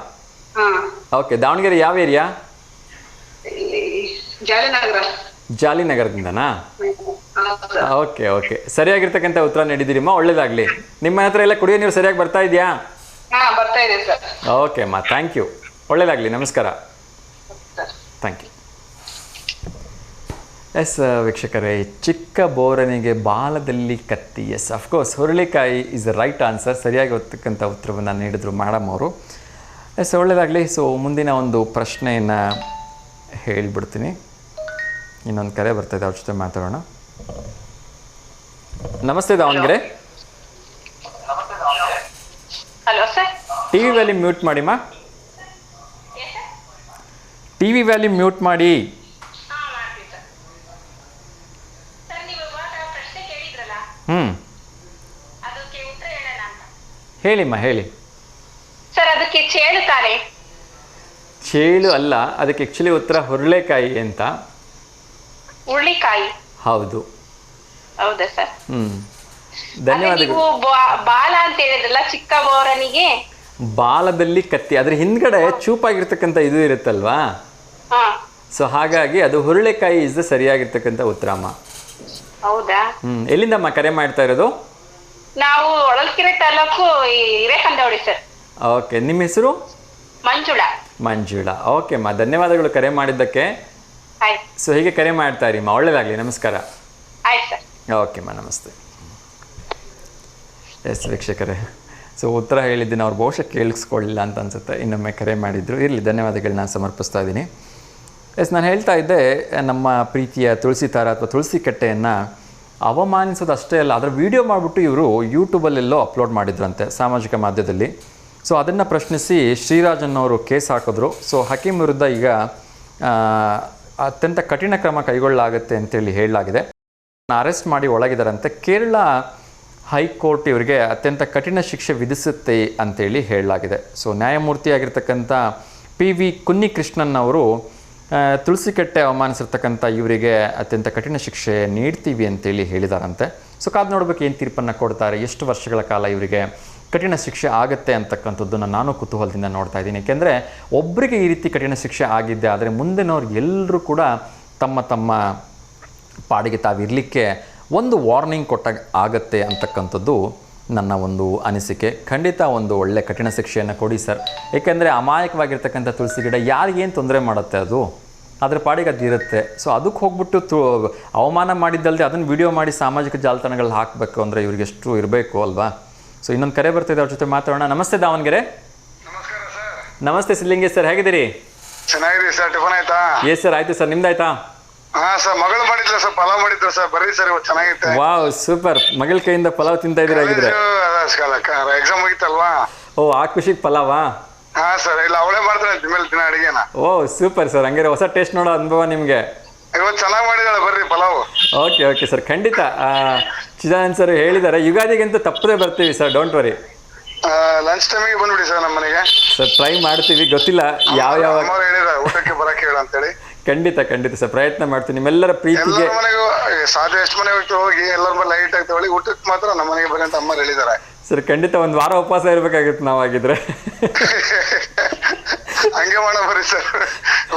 ಓಕೆ, ದಾವಣಗೆರೆ ಯಾವ ಏರಿಯಾ? ಜಾಲಿನಗರದಿಂದನಾ? ಓಕೆ, ಸರಿಯಾಗಿರ್ತಕ್ಕಂಥ ಉತ್ತರ ನೀಡಿದ್ದೀರಿಮ್ಮ, ಒಳ್ಳೇದಾಗಲಿ. ನಿಮ್ಮ ಹತ್ರ ಎಲ್ಲ ಕುಡಿಯೋ ನೀರು ಸರಿಯಾಗಿ ಬರ್ತಾ ಇದೆಯಾ? ಬರ್ತಾ ಇದೆ ಸರ್. ಓಕೆ ಅಮ್ಮ, ಥ್ಯಾಂಕ್ ಯು, ಒಳ್ಳೇದಾಗಲಿ, ನಮಸ್ಕಾರ. Thank you. ಎಸ್ ವೀಕ್ಷಕರೇ, ಚಿಕ್ಕ ಬೋರನಿಗೆ ಬಾಲದಲ್ಲಿ ಕತ್ತಿ. ಎಸ್, ಅಫ್ಕೋರ್ಸ್ ಹುರುಳಿಕಾಯಿ ಇಸ್ ದ ರೈಟ್ ಆನ್ಸರ್. ಸರಿಯಾಗಿ ಓದ್ತಕ್ಕಂಥ ಉತ್ತರವನ್ನು ನೀಡಿದ್ರು ಮೇಡಮ್ ಅವರು. ಎಸ್, ಒಳ್ಳೆಯದಾಗಲಿ. ಸೊ ಮುಂದಿನ ಒಂದು ಪ್ರಶ್ನೆಯನ್ನು ಹೇಳಿಬಿಡ್ತೀನಿ. ಇನ್ನೊಂದು ಕರೆ ಬರ್ತಾಯಿದೆ, ಅವ್ರ ಜೊತೆ ಮಾತಾಡೋಣ. ನಮಸ್ತೆ Davanagere. Hello sir. TV volume mute ಮಾಡಿಮ್ಮ. ಟಿವಿ ವ್ಯಾಲ್ಯೂಮ್ ಮ್ಯೂಟ್ ಮಾಡಿ. ಹೇಳಿಮ್ಮ, ಹೇಳಿ ಸರ್. ಅದಕ್ಕೆ ಚೇಳು ತಾನೆ? ಚೇಳು ಅಲ್ಲ, ಅದಕ್ಕೆ ಆಕ್ಚುಲಿ ಉತ್ತರ ಹುರುಳೆಕಾಯಿ ಅಂತ. ಹುರುಳಿಕಾಯಿ? ಹೌದು. ಹೌದಾ ಸರ್? ಧನ್ಯವಾದಗಳು. ಬಾಲ ಅಂತ ಹೇಳಿದ್ರಲ್ಲ, ಚಿಕ್ಕ ಬೋರನಿಗೆ ಬಾಲದಲ್ಲಿ ಕತ್ತಿ, ಅದ್ರ ಹಿಂದ್ಗಡೆ ಚೂಪಾಗಿರ್ತಕ್ಕಂಥ ಇದು ಇರುತ್ತಲ್ವಾ? ಸೊ ಹಾಗಾಗಿ ಅದು ಹುರುಳೆಕಾಯಿ ಇಸ್ ದ ಸರಿಯಾಗಿರ್ತಕ್ಕಂಥ ಉತ್ತರ ಅಮ್ಮ. ಹೌದಾ? ಎಲ್ಲಿಂದಮ್ಮ ಕರೆ ಮಾಡ್ತಾ ಇರೋದು? ನಾವು ಹೊಳಲ್ಕೆರೆ ತಾಲೂಕು ಹಿರೇಕಂದವಡಿ ಸರ್. ಓಕೆ, ನಿಮ್ಮ ಹೆಸರು? ಮಂಜುಳಾ. ಓಕೆ ಅಮ್ಮ, ಧನ್ಯವಾದಗಳು ಕರೆ ಮಾಡಿದ್ದಕ್ಕೆ. ಸೊ ಹೀಗೆ ಕರೆ ಮಾಡ್ತಾ ಇರಿಮ್ಮ, ಒಳ್ಳೇದಾಗಲಿ, ನಮಸ್ಕಾರ. ಓಕೆ ಅಮ್ಮ, ನಮಸ್ತೆ. ಎಸ್ ವೀಕ್ಷಕರೇ, ಸೊ ಉತ್ತರ ಹೇಳಿದ್ದೀನಿ, ಅವ್ರು ಬಹುಶಃ ಕೇಳಿಸ್ಕೊಳ್ಳಿಲ್ಲ ಅಂತ ಅನಿಸುತ್ತೆ. ಇನ್ನೊಮ್ಮೆ ಕರೆ ಮಾಡಿದ್ರು, ಇರಲಿ, ಧನ್ಯವಾದಗಳನ್ನ ಸಮರ್ಪಿಸ್ತಾ ಇದ್ದೀನಿ. ಎಸ್, ನಾನು ಹೇಳ್ತಾ ಇದ್ದೆ, ನಮ್ಮ ಪ್ರೀತಿಯ ತುಳಸಿ ತಾರ ಅಥವಾ ತುಳಸಿ ಕಟ್ಟೆಯನ್ನು ಅವಮಾನಿಸೋದು ಅಷ್ಟೇ ಅಲ್ಲ, ಅದರ ವಿಡಿಯೋ ಮಾಡಿಬಿಟ್ಟು ಇವರು ಯೂಟ್ಯೂಬಲ್ಲೆಲ್ಲೋ ಅಪ್ಲೋಡ್ ಮಾಡಿದ್ರಂತೆ, ಸಾಮಾಜಿಕ ಮಾಧ್ಯಮದಲ್ಲಿ. ಸೊ ಅದನ್ನು ಪ್ರಶ್ನಿಸಿ ಶ್ರೀರಾಜನ್ ಅವರು ಕೇಸ್ ಹಾಕಿದ್ರು. ಸೊ ಹಕೀಮ್ ವಿರುದ್ಧ ಈಗ ಅತ್ಯಂತ ಕಠಿಣ ಕ್ರಮ ಕೈಗೊಳ್ಳಲಾಗುತ್ತೆ ಅಂತೇಳಿ ಹೇಳಲಾಗಿದೆ. ಅರೆಸ್ಟ್ ಮಾಡಿ ಒಳಗಿದ್ದಾರಂತೆ. ಕೇರಳ ಹೈಕೋರ್ಟ್ ಇವರಿಗೆ ಅತ್ಯಂತ ಕಠಿಣ ಶಿಕ್ಷೆ ವಿಧಿಸುತ್ತೆ ಅಂತೇಳಿ ಹೇಳಲಾಗಿದೆ. ಸೊ ನ್ಯಾಯಮೂರ್ತಿಯಾಗಿರ್ತಕ್ಕಂಥ PV ಕುನ್ನಿಕೃಷ್ಣನ್ ಅವರು ತುಳಸಿಕಟ್ಟೆ ಅವಮಾನಿಸಿರ್ತಕ್ಕಂಥ ಇವರಿಗೆ ಅತ್ಯಂತ ಕಠಿಣ ಶಿಕ್ಷೆ ನೀಡ್ತೀವಿ ಅಂತೇಳಿ ಹೇಳಿದಾರಂತೆ. ಸೊ ಕಾದು ನೋಡಬೇಕು ಏನು ತೀರ್ಪನ್ನು ಕೊಡ್ತಾರೆ, ಎಷ್ಟು ವರ್ಷಗಳ ಕಾಲ ಇವರಿಗೆ ಕಠಿಣ ಶಿಕ್ಷೆ ಆಗುತ್ತೆ ಅಂತಕ್ಕಂಥದ್ದನ್ನು ನಾನು ಕುತೂಹಲದಿಂದ ನೋಡ್ತಾ ಇದ್ದೀನಿ. ಏಕೆಂದರೆ ಒಬ್ಬರಿಗೆ ಈ ರೀತಿ ಕಠಿಣ ಶಿಕ್ಷೆ ಆಗಿದ್ದೆ ಆದರೆ ಮುಂದಿನವ್ರು ಎಲ್ಲರೂ ಕೂಡ ತಮ್ಮ ತಮ್ಮ ಪಾಡಿಗೆ ತಾವಿರಲಿಕ್ಕೆ ಒಂದು ವಾರ್ನಿಂಗ್ ಕೊಟ್ಟಾಗ ಆಗತ್ತೆ ಅಂತಕ್ಕಂಥದ್ದು ನನ್ನ ಒಂದು ಅನಿಸಿಕೆ. ಖಂಡಿತ ಒಂದು ಒಳ್ಳೆ ಕಠಿಣ ಶಿಕ್ಷೆಯನ್ನು ಕೊಡಿ ಸರ್. ಏಕೆಂದರೆ ಅಮಾಯಕವಾಗಿರ್ತಕ್ಕಂಥ ತುಳಸಿ ಗಿಡ ಯಾರಿಗೇನು ತೊಂದರೆ ಮಾಡುತ್ತೆ, ಅದು ಅದರ ಪಾಡಿಗೆ ಅದು ಇರುತ್ತೆ. ಸೊ ಅದಕ್ಕೆ ಹೋಗ್ಬಿಟ್ಟು ಅವಮಾನ ಮಾಡಿದ್ದಲ್ಲದೆ ಅದನ್ನು ವಿಡಿಯೋ ಮಾಡಿ ಸಾಮಾಜಿಕ ಜಾಲತಾಣಗಳಲ್ಲಿ ಹಾಕಬೇಕು ಅಂದರೆ ಇವ್ರಿಗೆ ಎಷ್ಟು ಇರಬೇಕು ಅಲ್ವಾ. ಸೊ ಇನ್ನೊಂದು ಕರೆ ಬರ್ತಿದೆ, ಅವ್ರ ಜೊತೆ ಮಾತಾಡೋಣ. ನಮಸ್ತೆ ದಾವಣಗೆರೆ. ನಮಸ್ಕಾರ ಸರ್. ನಮಸ್ತೆ ಸಿದ್ಲಿಂಗೇಶ್ ಸರ್, ಹೇಗಿದ್ದೀರಿ? ಚೆನ್ನಾಗಿರಿ ಸರ್. ಟಿಫನ್ ಆಯ್ತಾ? ಎಸ್ ಸರ್, ಆಯಿತು ಸರ್. ನಿಮ್ದಾಯ್ತಾ? ಹಾ ಸರ್, ಮಗಳು ಮಾಡಿದ್ರು ಸರ್, ಪಲಾವ್ ಮಾಡಿದ್ರು ಸರ್. ಬರ್ರಿ ಸರ್, ಇವತ್ತು ಚೆನ್ನಾಗಿತ್ತೆ. Wow, super. ಮಗಳ ಕೈಯಿಂದ ಪಲಾವ್ ತಿಂತಾ ಇದ್ದೀರಾ ಆಗಿದ್ರೆ? ಎಕ್ಸಾಮ್ ಮುಗಿತಲ್ವಾ? ಓ, ಆ ಖುಷಿಗೆ ಪಲಾವಾ? ಹಾ ಸರ್, ಇಲ್ಲ ಅವಳೇ ಮಾಡ್ತಾಳೆ ಮೇಲೆ ದಿನ ಅಡಿಗೆನ. ಓ ಸೂಪರ್ ಸರ್, ಹಂಗಾರೆ ಹೊಸ ಟೇಸ್ಟ್ ನೋಡೋ ಅನುಭವ ನಿಮಗೆ. ಇವತ್ತು ಚೆನ್ನಾಗಿ ಮಾಡಿದಾಳೆ, ಬರ್ರಿ ಪಲಾವ್. ಓಕೆ ಓಕೆ ಸರ್, ಖಂಡಿತ. ಚಿದಾನಂದ್ ಸರ್ ಹೇಳಿದ್ದಾರೆ, ಯುಗಾದಿಗಂತೂ ತಪ್ಪದೇ ಬರ್ತೀವಿ ಸರ್, ಡೋಂಟ್ ವರಿ. ಲಂಚ್ ಟೈಮಿಗೆ ಬಂದ್ಬಿಡಿ ಸರ್ ನಮ್ಮ ಮನೆಗೆ. ಸರ್ ಟ್ರೈ ಮಾಡ್ತೀವಿ, ಗೊತ್ತಿಲ್ಲ ಯಾವ ಹೇಳಿರ ಊಟಕ್ಕೆ ಬರಕ್ಕೆ ಹೇಳ ಅಂತೇಳಿ. ಖಂಡಿತ ಖಂಡಿತ ಸರ್, ಪ್ರಯತ್ನ ಮಾಡ್ತೀನಿ. ನಿಮ್ಮೆಲ್ಲರ ಪ್ರೀತಿಗೆ ಎಲ್ಲರ ಮನೆಗೂ ಸಾಧ್ಯ ಎಷ್ಟು ಮನೆ ಹೋಗಿ ಎಲ್ಲರ ಮೇಲೆ ಲೈಟ್ ಆಗಿ ತಗೊಳ್ಳಿ, ಊಟಕ್ಕೆ ಮಾತ್ರ ನಮ್ಮ ಮನೆಗೆ ಬರೀ ಅಂತ ಅಮ್ಮ ಹೇಳಿದ್ದಾರೆ ಸರ್. ಖಂಡಿತ ಒಂದು ವಾರ ಉಪವಾಸ ಇರ್ಬೇಕಾಗಿತ್ತು ನಾವಾಗಿದ್ರೆ. ಹಂಗೆ ಮಾಡ ಬರ್ರಿ ಸರ್.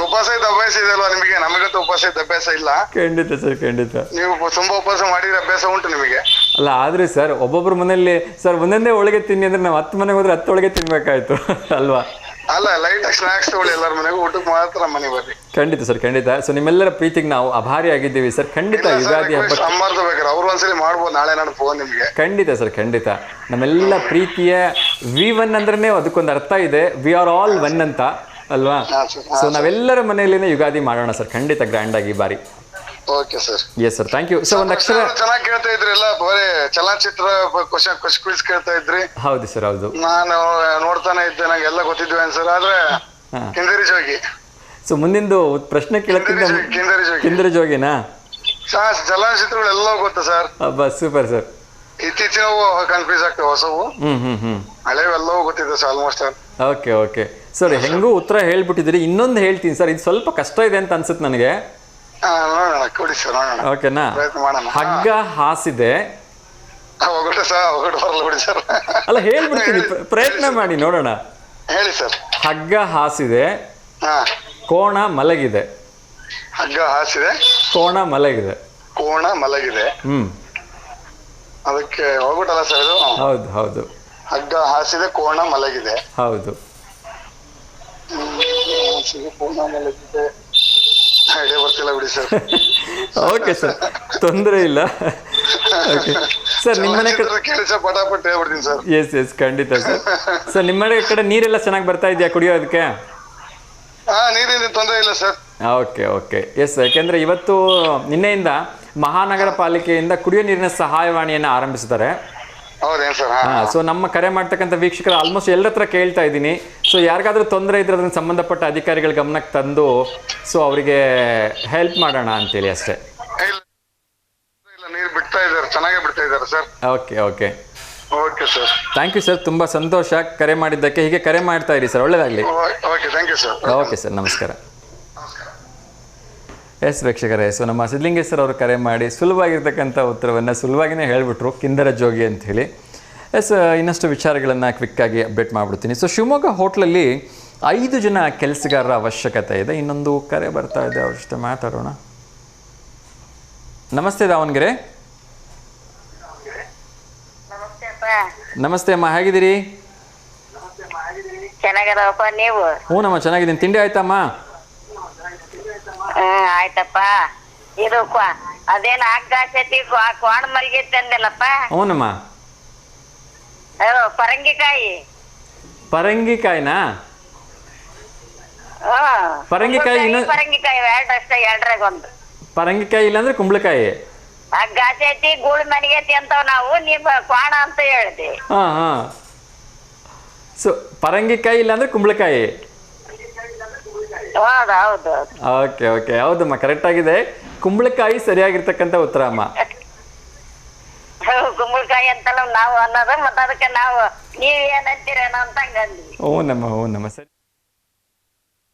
ಉಪವಾಸ ಇದ್ದ ಅಭ್ಯಾಸ ಇದೆ ಅಲ್ವಾ ನಿಮಗೆ? ನಮಗಂತೂ ಉಪವಾಸ ಇದ್ದ ಅಭ್ಯಾಸ ಇಲ್ಲ. ಖಂಡಿತ ಸರ್, ಖಂಡಿತ. ನೀವು ತುಂಬಾ ಉಪವಾಸ ಮಾಡಿದ್ರೆ ಅಭ್ಯಾಸ ಉಂಟು ನಿಮಗೆ. ಅಲ್ಲ ಆದ್ರೆ ಸರ್, ಒಬ್ಬೊಬ್ರು ಮನೆಯಲ್ಲಿ ಸರ್ ಒಂದೊಂದೇ ಹೋಳಿಗೆ ತಿನ್ನಿ ಅಂದ್ರೆ ನಾವು 10 ಮನೆಗೆ ಹೋದ್ರೆ 10 ಹೋಳಿಗೆ ತಿನ್ಬೇಕಾಯ್ತು ಅಲ್ವಾ? ಅಲ್ಲ, ಲೈಟ್ ಸ್ನಾಕ್ಸ್ ತಗೊಳ್ಳಿ ಎಲ್ಲರ ಮನೆಗೂ, ಊಟಕ್ಕೆ ಮಾತ್ರ ಮನೆ ಬರ್ರಿ. ಖಂಡಿತ ಸರ್, ಖಂಡಿತ. ಸೊ ನಿಮ್ಮೆಲ್ಲರ ಪ್ರೀತಿಗೆ ನಾವು ಆಭಾರಿ ಆಗಿದ್ದೀವಿ ಸರ್. ಖಂಡಿತ ಯುಗಾದಿ ಹಬ್ಬ ಸಾಂಬಾರ್ದು ಬೇಕಾರೆ ಅವ್ರು ಒಂದ್ಸಲಿ ಮಾಡ್ಬೋದು, ನಾಳೆ ನಾಡು ಫೋನ್ ನಿಮ್ಗೆ. ಖಂಡಿತ ಸರ್, ಖಂಡಿತ. ನಮ್ಮೆಲ್ಲ ಪ್ರೀತಿಯ V1 ಅಂದ್ರೆ ಅದಕ್ಕೊಂದು ಅರ್ಥ ಇದೆ, ವಿ ಆರ್ ಆಲ್ ಒನ್ ಅಂತ ಅಲ್ವಾ? ಸೊ ನಾವೆಲ್ಲರ ಮನೆಯಲ್ಲಿನೇ ಯುಗಾದಿ ಮಾಡೋಣ ಸರ್, ಖಂಡಿತ ಗ್ರ್ಯಾಂಡ್ ಆಗಿ ಈ ಬಾರಿ. Okay sir. Yes sir, thank you. So ಒಂದು ಅಕ್ಷರ ಚೆನ್ನಾಗಿ ಕೇಳ್ತಾ ಇದ್ರಿ, ಎಲ್ಲ ಬರೀ ಚಲನಚಿತ್ರ ಕ್ವಿಜ್ ಕೇಳ್ತಾ ಇದ್ರಿ. ಹೌದು ಸರ್, ಹೌದು. ನಾನು ನೋಡ್ತಾನೆ ಇದ್ದೆ, ನಂಗೆ ಎಲ್ಲ ಗೊತ್ತಿದ್ವಿ ಸರ್. ಆದ್ರೆ ಕಿಂದರಿ ಜೋಗಿ. ಸೊ ಮುಂದಿಂದು ಪ್ರಶ್ನೆ ಕೇಳಕ್ಕಿಂತ ಕಿಂದರಿ ಜೋಗಿ, ಕಿಂದರಿ ಜೋಗಿನಾ? ಚಲನಚಿತ್ರಗಳೆಲ್ಲ ಗೊತ್ತಾ ಸರ್? ಬಸ್ ಸೂಪರ್ ಸರ್. ಇತ್ತೀಚಿನವು ಕನ್ಫ್ಯೂಸ್ ಆಗ್ತವೆ, ಹೊಸವು ಹಳೆವೆಲ್ಲವೂ ಗೊತ್ತಿದೆ sir almost. Okay okay sir, ಹೆಂಗೂ ಉತ್ತರ ಹೇಳ್ಬಿಟ್ಟಿದ್ದೀರಿ. ಇನ್ನೊಂದು ಹೇಳ್ತೀನಿ ಸರ್, ಇದು ಸ್ವಲ್ಪ ಕಷ್ಟ ಇದೆ ಅಂತ ಅನ್ಸುತ್ತೆ ನನಗೆ. ನೋಡೋಣ, ಕೊಡಿ ಸರ್, ನೋಡೋಣ. ಓಕೆನಾ? ಪ್ರಯತ್ನ ಮಾಡೋಣ. ಹಗ್ಗ ಹಾಸಿದೆ. ಒಗಟು ಸರ್, ಒಗಟು ಬರಲ್ಲ ಬಿಡಿ ಸರ್. ಅಲ್ಲ ಹೇಳ್ಬಿಡ್ತೀನಿ, ಪ್ರಯತ್ನ ಮಾಡಿ ನೋಡೋಣ. ಹೇಳಿ ಸರ್. ಹಗ್ಗ ಹಾಸಿದೆ, ಹಾ. ಕೋಣ ಮಲಗಿದೆ. ಹಗ್ಗ ಹಾಸಿದೆ, ಕೋಣ ಮಲಗಿದೆ. ಕೋಣ ಮಲಗಿದೆ. ಅದಕ್ಕೆ ಹೋಗ್ಬಿಟ್ಟಲ್ಲ ಸರ್ ಇದು? ಹೌದು ಹೌದು. ಹಗ್ಗ ಹಾಸಿದೆ, ಕೋಣ ಮಲಗಿದೆ. ಹೌದು. ಕೋಣ ಮಲಗಿದೆ, ಐಡಿಯಾ ಬರ್ತಿಲ್ಲ ಬಿಡಿ ಸರ್. ಓಕೆ ಸರ್, ತೊಂದರೆ ಇಲ್ಲ. ಓಕೆ ಸರ್, ನಿಮ್ಮನೆ ಕೇಳಿ ಸರ್, ಪಟಾಪಟ್ ಹೇಳ್ಬಿಡ್ತೀನಿ ಸರ್. ಎಸ್ ಎಸ್, ಖಂಡಿತ ಸರ್. ಸರ್ ನಿಮ್ಮನೆ ಕಡೆ ನೀರೆಲ್ಲ ಚೆನ್ನಾಗಿ ಬರ್ತಾ ಇದೆಯಾ ಕುಡಿಯೋದಕ್ಕೆ? ನೀರಿನ ತೊಂದರೆ ಇಲ್ಲ ಸರ್. ಓಕೆ ಓಕೆ ಎಸ್, ಯಾಕೆಂದರೆ ಇವತ್ತು ನಿನ್ನೆಯಿಂದ ಮಹಾನಗರ ಪಾಲಿಕೆಯಿಂದ ಕುಡಿಯೋ ನೀರಿನ ಸಹಾಯವಾಣಿಯನ್ನು ಆರಂಭಿಸಿದ್ದಾರೆ. ಹೌದೇನು ಸರ್? ಸೊ ನಮ್ಮ ಕರೆ ಮಾಡ್ತಕ್ಕಂಥ ವೀಕ್ಷಕರು ಆಲ್ಮೋಸ್ಟ್ ಎಲ್ಲರ ಹತ್ರ ಕೇಳ್ತಾ ಇದ್ದೀನಿ. ಸೊ ಯಾರಿಗಾದ್ರೂ ತೊಂದರೆ ಇದ್ರೆ ಅದನ್ನು ಸಂಬಂಧಪಟ್ಟ ಅಧಿಕಾರಿಗಳ ಗಮನಕ್ಕೆ ತಂದು ಸೊ ಅವರಿಗೆ ಹೆಲ್ಪ್ ಮಾಡೋಣ ಅಂತೇಳಿ ಅಷ್ಟೇ. ಇಲ್ಲ, ನೀರು ಬಿಡ್ತಾ ಇದ್ದಾರೆ, ಚೆನ್ನಾಗೇ ಬಿಡ್ತಾ ಇದ್ದಾರೆ sir. Okay okay okay sir, thank you sir, ತುಂಬ ಸಂತೋಷ ಕರೆ ಮಾಡಿದ್ದಕ್ಕೆ. ಹೀಗೆ ಕರೆ ಮಾಡ್ತಾ ಇರಿ ಸರ್, ಒಳ್ಳೆಯದಾಗಲಿ. Okay, thank you sir. Okay sir, ನಮಸ್ಕಾರ. ಎಸ್ ವೀಕ್ಷಕರೇ, ಸೊ ನಮ್ಮ ಸಿದ್ಲಿಂಗೇಶ್ವರ ಅವರು ಕರೆ ಮಾಡಿ ಸುಲಭವಾಗಿರ್ತಕ್ಕಂಥ ಉತ್ತರವನ್ನು ಸುಲಭವಾಗಿಯೇ ಹೇಳಿಬಿಟ್ರು, ಕಿಂದರ ಜೋಗಿ ಅಂಥೇಳಿ. ಎಸ್, ಇನ್ನಷ್ಟು ವಿಚಾರಗಳನ್ನು ಕ್ವಿಕ್ಕಾಗಿ ಅಪ್ಡೇಟ್ ಮಾಡಿಬಿಡ್ತೀನಿ. ಸೊ ಶಿವಮೊಗ್ಗ ಹೋಟ್ಲಲ್ಲಿ 5 ಜನ ಕೆಲಸಗಾರರ ಅವಶ್ಯಕತೆ ಇದೆ. ಇನ್ನೊಂದು ಕರೆ ಬರ್ತಾ ಇದೆ, ಅವ್ರ ಜೊತೆ ಮಾತಾಡೋಣ. ನಮಸ್ತೆ ದಾವಣಗೆರೆ. ನಮಸ್ತೆ ಅಮ್ಮ, ಹೇಗಿದ್ದೀರಿ? ಚೆನ್ನಾಗದಪ್ಪ, ನೀವು? ಹ್ಞೂ ನಮ್ಮ ಚೆನ್ನಾಗಿದ್ದೀನಿ. ತಿಂಡಿ ಆಯ್ತಮ್ಮ? ಆಯ್ತಪ್ಪ. ಇದು ಅದೇನು ಹಗ್ಗಾಸತಿ ಕೋಣ ಮಲ್ಗಿತ್ತು ಅಂದಲ್ಲಪ್ಪ? ಹ್ಞೂನಮ್ಮ. ಪರಂಗಿಕಾಯಿ. ಪರಂಗಿಕಾಯಿನಾ? ಪರಂಗಿಕಾಯಿ ಪರಂಗಿಕಾಯಿ ಎರಡ್ರಾಗ ಒಂದು. ಪರಂಗಿಕಾಯಿ ಇಲ್ಲಾಂದ್ರೆ ಕುಂಬಳಕಾಯಿ. ಹಗ್ಗಾಸತಿ ಗೂಳ್ ಮನಿಗೈತಿ ಅಂತವ್ ನಾವು, ನೀವು ಕೋಣ ಅಂತ ಹೇಳ್ದೆ. ಹಾಂ ಹಾಂ, ಸೊ ಪರಂಗಿಕಾಯಿ ಇಲ್ಲಾಂದ್ರೆ ಕುಂಬಳಕಾಯಿ. ಹೌದು ಹೌದು ಓಕೆ ಓಕೆ, ಹೌದಮ್ಮ, ಕರೆಕ್ಟ್ ಆಗಿದೆ. ಕುಂಬಳಕಾಯಿ ಸರಿಯಾಗಿರ್ತಕ್ಕಂಥ ಉತ್ತರ ಅಮ್ಮ. ಕುಂಬಳಕಾಯಿ ಅಂತಲ್ಲ ನಾವು ಅನ್ನೋದು, ಮತ್ತೆ ಅದಕ್ಕೆ ನಾವು ನೀವ್ ಏನಂತೀರೇನೋ ಅಂತ ಹಂಗಂದ್ವಿ. ಹ್ಞೂನಮ್ಮ ಸರಿ.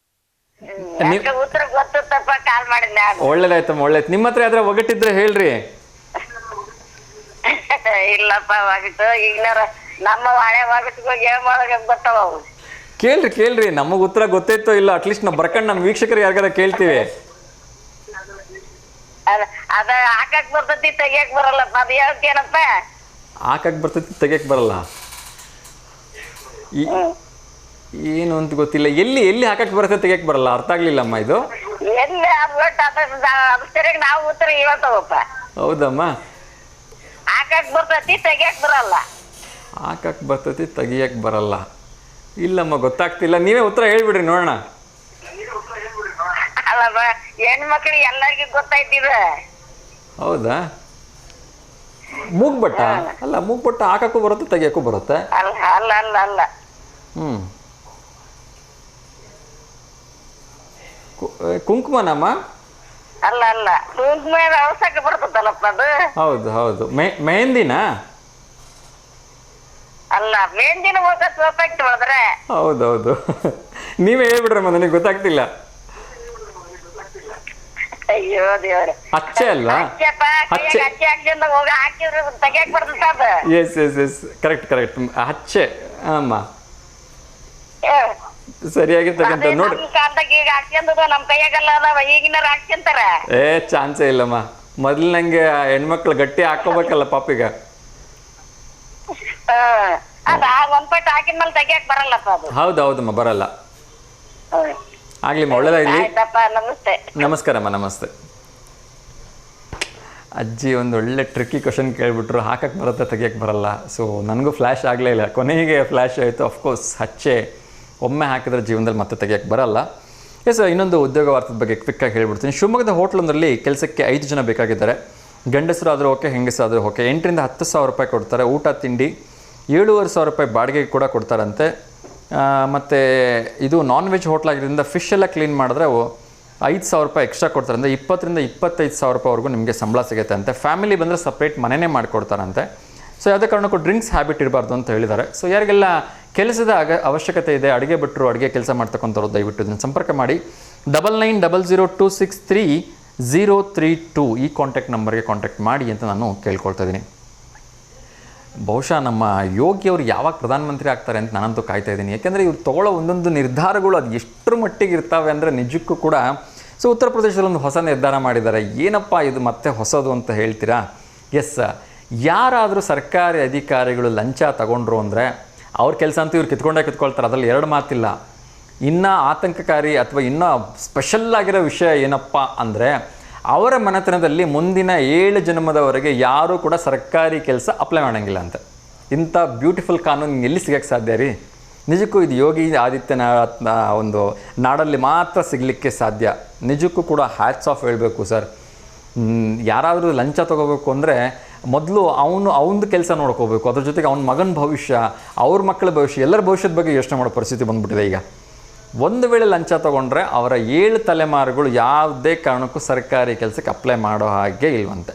ಉತ್ತರ ಗೊತ್ತಪ್ಪ ಕಾಲ್ ಮಾಡಿದ್ದೆ. ಒಳ್ಳೇದಾಯ್ತಮ್ಮ, ಒಳ್ಳೇದು. ನಿಮ್ಮ ಹತ್ರ ಯಾವ್ದಾರ ಒಗಟಿದ್ರೆ ಹೇಳ್ರಿ. ಇಲ್ಲಪ್ಪ ಒಗಟು ಈಗಿನ ನಮ್ಮ ಹಳೆ ಒಗಟಿಗೆ ಹೋಗಿ ಏನ್ ಮಾಡೋಕೆ ಗೊತ್ತವ ಅವು. ಕೇಳ್ರಿ, ನಮಗ್ ಉತ್ತರ ಗೊತ್ತೈತೋ ಇಲ್ಲ, ಅಟ್ಲೀಸ್ಟ್ ನಾವು ಬರ್ಕೊಂಡು ನಮ್ಮ ವೀಕ್ಷಕರು ಯಾರಿಗಾರ ಕೇಳ್ತೀವಿ. ಅದ ಹಾಕಕ್ ಬರ್ತೈತಿ ತೆಗಿಯಕ್ ಬರಲ್ಲಪ್ಪ, ಅದು ಹೇಳ್ತೇನಪ್ಪ. ಹಾಕಕ್ ಬರ್ತೈತಿ ತೆಗಿಯಕ್ ಬರಲ್ಲ, ಏನು ಅಂತ ಗೊತ್ತಿಲ್ಲ. ಎಲ್ಲಿ ಹಾಕಕ್ ಬರ್ತೈತಿ ತೆಗಿಯಕ್ ಬರಲ್ಲ, ಅರ್ಥ ಆಗ್ಲಿಲ್ಲಮ್ಮ ಇದು. ಎಲ್ಲಿ ಅದು ಸರಿಯಾಗಿ ನಾವು ಉತ್ತರ ಹೇಳ್ತವಪ್ಪ. ಹೌದಮ್ಮ, ಹಾಕಕ್ ಬರ್ತೈತಿ ತೆಗಿಯಕ್ ಬರಲ್ಲ. ಹಾಕಕ್ ಬರ್ತೈತಿ ತೆಗಿಯಕ್ ಬರಲ್ಲ, ಇಲ್ಲಮ್ಮ ಗೊತ್ತಾಗ್ತಿಲ್ಲ. ನೀವೇ ಉತ್ತರ ಹೇಳ್ಬಿಡ್ರಿ ನೋಡೋಣ. ಅಲ್ಲಮ್ಮ, ಹೆಣ್ಮಕ್ಳಿಗೆ ಎಲ್ಲರಿಗೂ ಗೊತ್ತಾಯ್ತಿದ. ಹೌದಾ? ಮೂಗ್ಬಟ್ಟ ಅಲ್ಲ, ಮೂಗ್ಬಟ್ಟ ಹಾಕಕ್ಕೂ ಬರುತ್ತೆ ತೆಗಿಯಕ್ಕೂ ಬರುತ್ತೆ. ಅಲ್ಲ ಅಲ್ಲ ಅಲ್ಲ ಅಲ್ಲ ಕುಂಕುಮನಮ್ಮ? ಅಲ್ಲ ಅಲ್ಲ, ಕುಂಕುಮ ಅವಸಕ್ಕೆ ಬರ್ತದಲ್ಲಪ್ಪ ಅದು. ಹೌದು ಮೆಹಂದಿನಾ? ಅಲ್ಲ, ಮೆಹಂದಿನ ಹೋಗಕ್ಕೆ ಹೋದ್ರೆ. ಹೌದೌದು, ನೀವೇ ಹೇಳ್ಬಿಡ್ರಮ್ಮ, ನನಗೆ ಗೊತ್ತಾಗ್ತಿಲ್ಲ. ಅಯ್ಯೋ ದೇವ್ರ, ಅಚ್ಚೆ ಅಲ್ವಾ? ಅಚ್ಚೆ ಹಾಕ್ಸಿಂದ ಹೋಗಿ ಹಾಕಿದ್ರೆ ತೆಗಿಯಕ್ ಬರ್ತದ. ಎಸ್ ಕರೆಕ್ಟ್ ಅಚ್ಚೆ ಅಮ್ಮ, ಸರಿಯಾಗಿರ್ತಕ್ಕಂಥ ನೋಡ್ರಿ. ಕಾಲದಾಗ ಈಗ ಹಾಕ್ಸಿಂದ ನಮ್ ಕೈಯಾಗಲ್ಲ ಅದಾವ, ಈಗಿನ ಹಾಕ್ಸಿಂತಾರ. ಚಾನ್ಸೇ ಇಲ್ಲಮ್ಮ, ಮೊದ್ಲು ನಂಗೆ ಹೆಣ್ಮಕ್ಳು ಗಟ್ಟಿ ಹಾಕೋಬೇಕಲ್ಲ ಪಾಪಿಗ. ಅದ ಒಂದ್ ಪಟ್ಟು ಹಾಕಿದ್ಮೇಲೆ ತೆಗಿಯಕ್ ಬರಲ್ಲಪ್ಪ ಅದು. ಹೌದಮ್ಮ, ಬರಲ್ಲ. ಆಗ್ಲಿಮ್ಮ, ಒಳ್ಳೇದಾಗ್ಲಿ. ನಮಸ್ತೆ. ನಮಸ್ಕಾರಮ್ಮ, ನಮಸ್ತೆ. ಅಜ್ಜಿ ಒಂದು ಒಳ್ಳೆ ಟ್ರಿಕ್ಕಿ ಕ್ವಶನ್ ಕೇಳ್ಬಿಟ್ರು, ಹಾಕಕ್ಕೆ ಬರುತ್ತೆ ತೆಗಿಯಕ್ಕೆ ಬರಲ್ಲ. ಸೊ ನನಗೂ ಫ್ಲ್ಯಾಶ್ ಆಗಲೇ ಇಲ್ಲ, ಕೊನೆಗೆ ಫ್ಲ್ಯಾಶ್ ಆಯಿತು. ಅಫ್ಕೋರ್ಸ್ ಹಚ್ಚೆ ಒಮ್ಮೆ ಹಾಕಿದ್ರೆ ಜೀವನದಲ್ಲಿ ಮತ್ತೆ ತೆಗಿಯಕ್ಕೆ ಬರಲ್ಲ. ಎಸ್, ಇನ್ನೊಂದು ಉದ್ಯೋಗ ವಾರ್ತೆದ ಬಗ್ಗೆ ಕ್ವಿಕ್ಕಾಗಿ ಹೇಳ್ಬಿಡ್ತೀನಿ. ಶಿವಮೊಗ್ಗದ ಹೋಟ್ಲೊಂದರಲ್ಲಿ ಕೆಲಸಕ್ಕೆ 5 ಜನ ಬೇಕಾಗಿದ್ದಾರೆ. ಗಂಡಸರಾದರೂ ಓಕೆ, ಹೆಂಗಸರಾದರೂ ಓಕೆ. 8,000 ರಿಂದ 10,000 ರೂಪಾಯಿ ಕೊಡ್ತಾರೆ. ಊಟ ತಿಂಡಿ 7,500 ರೂಪಾಯಿ ಬಾಡಿಗೆ ಕೂಡ ಕೊಡ್ತಾರಂತೆ. ಮತ್ತು ಇದು ನಾನ್ ವೆಜ್ ಹೋಟ್ಲಾಗಿರೋದ್ರಿಂದ ಫಿಶ್ ಎಲ್ಲ ಕ್ಲೀನ್ ಮಾಡಿದ್ರೆ 5,000 ರೂಪಾಯಿ ಎಕ್ಸ್ಟ್ರಾ ಕೊಡ್ತಾರೆ. ಅಂದರೆ 20,000 ರಿಂದ 25,000 ರೂಪಾಯಿವರೆಗೂ ನಿಮಗೆ ಸಂಬಳ ಸಿಗುತ್ತೆ ಅಂತೆ. ಫ್ಯಾಮಿಲಿ ಬಂದರೆ ಸಪ್ರೇಟ್ ಮನೆಯೇ ಮಾಡಿಕೊಡ್ತಾರಂತೆ. ಸೊ ಯಾವುದೇ ಕಾರಣಕ್ಕೂ ಡ್ರಿಂಕ್ಸ್ ಹ್ಯಾಬಿಟ್ ಇರಬಾರ್ದು ಅಂತ ಹೇಳಿದ್ದಾರೆ. ಸೊ ಯಾರಿಗೆಲ್ಲ ಕೆಲಸದ ಅವಶ್ಯಕತೆ ಇದೆ, ಅಡುಗೆ ಬಿಟ್ಟರು ಅಡುಗೆ ಕೆಲಸ ಮಾಡ್ತಕ್ಕಂಥವ್ರು ದಯವಿಟ್ಟು ಇದನ್ನು ಸಂಪರ್ಕ ಮಾಡಿ. 9900263032 ಈ ಕಾಂಟ್ಯಾಕ್ಟ್ ನಂಬರ್ಗೆ ಕಾಂಟ್ಯಾಕ್ಟ್ ಮಾಡಿ ಅಂತ ನಾನು ಕೇಳ್ಕೊಳ್ತಾ ಇದ್ದೀನಿ. ಬಹುಶಃ ನಮ್ಮ ಯೋಗಿ ಅವರು ಯಾವಾಗ ಪ್ರಧಾನಮಂತ್ರಿ ಆಗ್ತಾರೆ ಅಂತ ನಾನಂತೂ ಕಾಯ್ತಾ ಇದ್ದೀನಿ. ಯಾಕೆಂದರೆ ಇವ್ರು ತೊಗೊಳ್ಳೋ ಒಂದೊಂದು ನಿರ್ಧಾರಗಳು ಅದು ಎಷ್ಟರ ಮಟ್ಟಿಗೆ ಇರ್ತಾವೆ ಅಂದರೆ ನಿಜಕ್ಕೂ ಕೂಡ. ಸೊ ಉತ್ತರ ಪ್ರದೇಶದಲ್ಲಿ ಒಂದು ಹೊಸ ನಿರ್ಧಾರ ಮಾಡಿದ್ದಾರೆ. ಏನಪ್ಪ ಇದು ಮತ್ತೆ ಹೊಸದು ಅಂತ ಹೇಳ್ತೀರಾ? ಎಸ್, ಯಾರಾದರೂ ಸರ್ಕಾರಿ ಅಧಿಕಾರಿಗಳು ಲಂಚ ತಗೊಂಡ್ರು ಅಂದರೆ ಅವ್ರ ಕೆಲಸ ಅಂತೂ ಇವ್ರು ಕಿತ್ಕೊಳ್ತಾರೆ, ಅದರಲ್ಲಿ 2 ಮಾತಿಲ್ಲ. ಇನ್ನೂ ಆತಂಕಕಾರಿ ಅಥವಾ ಇನ್ನೂ ಸ್ಪೆಷಲ್ ಆಗಿರೋ ವಿಷಯ ಏನಪ್ಪ ಅಂದರೆ ಅವರ ಮನೆತನದಲ್ಲಿ ಮುಂದಿನ 7 ಜನ್ಮದವರೆಗೆ ಯಾರೂ ಕೂಡ ಸರ್ಕಾರಿ ಕೆಲಸ ಅಪ್ಲೈ ಮಾಡೋಂಗಿಲ್ಲ ಅಂತ. ಇಂಥ ಬ್ಯೂಟಿಫುಲ್ ಕಾನೂನು ಎಲ್ಲಿ ಸಿಗೋಕ್ಕೆ ಸಾಧ್ಯ ರೀ? ನಿಜಕ್ಕೂ ಇದು ಯೋಗಿ ಆದಿತ್ಯನಾಥ್ನ ಒಂದು ನಾಡಲ್ಲಿ ಮಾತ್ರ ಸಿಗಲಿಕ್ಕೆ ಸಾಧ್ಯ. ನಿಜಕ್ಕೂ ಕೂಡ ಹ್ಯಾಟ್ಸ್ ಆಫ್ ಹೇಳಬೇಕು ಸರ್. ಯಾರಾದರೂ ಲಂಚ ತೊಗೋಬೇಕು ಅಂದರೆ ಮೊದಲು ಅವನದು ಕೆಲಸ ನೋಡ್ಕೋಬೇಕು, ಅದ್ರ ಜೊತೆಗೆ ಅವನ ಮಗನ ಭವಿಷ್ಯ, ಅವ್ರ ಮಕ್ಕಳ ಭವಿಷ್ಯ, ಎಲ್ಲರ ಭವಿಷ್ಯದ ಬಗ್ಗೆ ಯೋಚನೆ ಮಾಡೋ ಪರಿಸ್ಥಿತಿ ಬಂದ್ಬಿಟ್ಟಿದೆ ಈಗ. ಒಂದು ವೇಳೆ ಲಂಚ ತೊಗೊಂಡ್ರೆ ಅವರ 7 ತಲೆಮಾರುಗಳು ಯಾವುದೇ ಕಾರಣಕ್ಕೂ ಸರ್ಕಾರಿ ಕೆಲಸಕ್ಕೆ ಅಪ್ಲೈ ಮಾಡೋ ಹಾಗೆ ಇಲ್ವಂತೆ.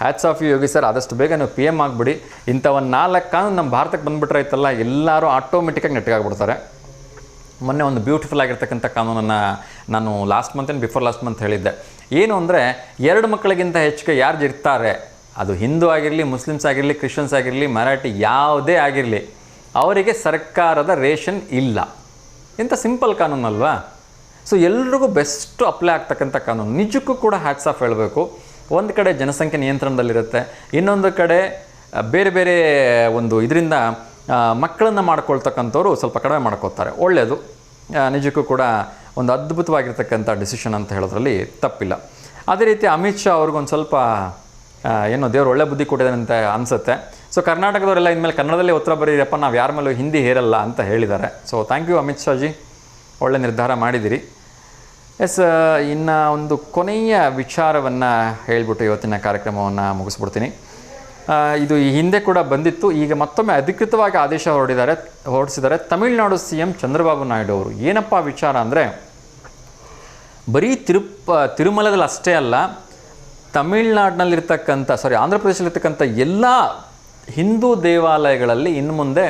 Hats off you Yogi sir. ಆದಷ್ಟು ಬೇಗ ನೀವು PM ಆಗಿಬಿಡಿ. ಇಂಥ ಒಂದು 4 ಕಾನೂನು ನಮ್ಮ ಭಾರತಕ್ಕೆ ಬಂದುಬಿಟ್ರೆ ಐತಲ್ಲ, ಎಲ್ಲರೂ ಆಟೋಮೆಟಿಕ್ಕಾಗಿ ನೆಟ್ಟಗಾಗ್ಬಿಡ್ತಾರೆ. ಮೊನ್ನೆ ಒಂದು ಬ್ಯೂಟಿಫುಲ್ ಆಗಿರ್ತಕ್ಕಂಥ ಕಾನೂನನ್ನು ನಾನು ಬಿಫೋರ್ ಲಾಸ್ಟ್ ಮಂತ್ ಹೇಳಿದ್ದೆ. ಏನು ಅಂದರೆ 2 ಮಕ್ಕಳಿಗಿಂತ ಹೆಚ್ಚಿಗೆ ಯಾರು ಇರ್ತಾರೆ, ಅದು ಹಿಂದೂ ಆಗಿರಲಿ, ಮುಸ್ಲಿಮ್ಸ್ ಆಗಿರಲಿ, ಕ್ರಿಶ್ಚಿಯನ್ಸ್ ಆಗಿರಲಿ, ಮರಾಠಿ ಯಾವುದೇ ಆಗಿರಲಿ, ಅವರಿಗೆ ಸರ್ಕಾರದ ರೇಷನ್ ಇಲ್ಲ. ಇಂಥ ಸಿಂಪಲ್ ಕಾನೂನು ಅಲ್ವಾ? ಸೊ ಎಲ್ರಿಗೂ ಬೆಸ್ಟ್ ಅಪ್ಲೈ ಆಗ್ತಕ್ಕಂಥ ಕಾನೂನು. ನಿಜಕ್ಕೂ ಕೂಡ ಹ್ಯಾಟ್ಸ್ ಆಫ್ ಹೇಳಬೇಕು. ಒಂದು ಕಡೆ ಜನಸಂಖ್ಯೆ ನಿಯಂತ್ರಣದಲ್ಲಿರುತ್ತೆ, ಇನ್ನೊಂದು ಕಡೆ ಬೇರೆ ಬೇರೆ ಒಂದು ಇದರಿಂದ ಮಕ್ಕಳನ್ನು ಮಾಡ್ಕೊಳ್ತಕ್ಕಂಥವ್ರು ಸ್ವಲ್ಪ ಕಡಿಮೆ ಮಾಡ್ಕೋತಾರೆ. ಒಳ್ಳೆಯದು. ನಿಜಕ್ಕೂ ಕೂಡ ಒಂದು ಅದ್ಭುತವಾಗಿರ್ತಕ್ಕಂಥ ಡಿಸಿಷನ್ ಅಂತ ಹೇಳೋದ್ರಲ್ಲಿ ತಪ್ಪಿಲ್ಲ. ಅದೇ ರೀತಿ ಅಮಿತ್ ಶಾ ಅವ್ರಿಗೊಂದು ಸ್ವಲ್ಪ ಏನೋ ದೇವ್ರು ಒಳ್ಳೆ ಬುದ್ಧಿ ಕೊಟ್ಟಿದ್ದಾನೆ ಅಂತ ಅನಿಸುತ್ತೆ. ಸೊ ಕರ್ನಾಟಕದವರೆಲ್ಲ ಇನ್ಮೇಲೆ ಕನ್ನಡದಲ್ಲೇ ಉತ್ತರ ಬರೀರಪ್ಪ, ನಾವು ಯಾರ ಮೇಲೂ ಹಿಂದಿ ಹೇರಲ್ಲ ಅಂತ ಹೇಳಿದ್ದಾರೆ. So thank you Amit Shaji, ಒಳ್ಳೆ ನಿರ್ಧಾರ ಮಾಡಿದ್ದೀರಿ. ಎಸ್, ಇನ್ನು ಒಂದು ಕೊನೆಯ ವಿಚಾರವನ್ನು ಹೇಳಿಬಿಟ್ಟು ಇವತ್ತಿನ ಕಾರ್ಯಕ್ರಮವನ್ನು ಮುಗಿಸ್ಬಿಡ್ತೀನಿ. ಇದು ಈ ಹಿಂದೆ ಕೂಡ ಬಂದಿತ್ತು. ಈಗ ಮತ್ತೊಮ್ಮೆ ಅಧಿಕೃತವಾಗಿ ಆದೇಶ ಹೊರಡಿಸಿದ್ದಾರೆ ತಮಿಳುನಾಡು CM ಚಂದ್ರಬಾಬು ನಾಯ್ಡು ಅವರು. ಏನಪ್ಪ ವಿಚಾರ ಅಂದರೆ, ಬರೀ ತಿರುಮಲದಲ್ಲಿ ಅಷ್ಟೇ ಅಲ್ಲ, ಆಂಧ್ರ ಪ್ರದೇಶದಲ್ಲಿರ್ತಕ್ಕಂಥ ಎಲ್ಲ ಹಿಂದೂ ದೇವಾಲಯಗಳಲ್ಲಿ ಇನ್ನು ಮುಂದೆ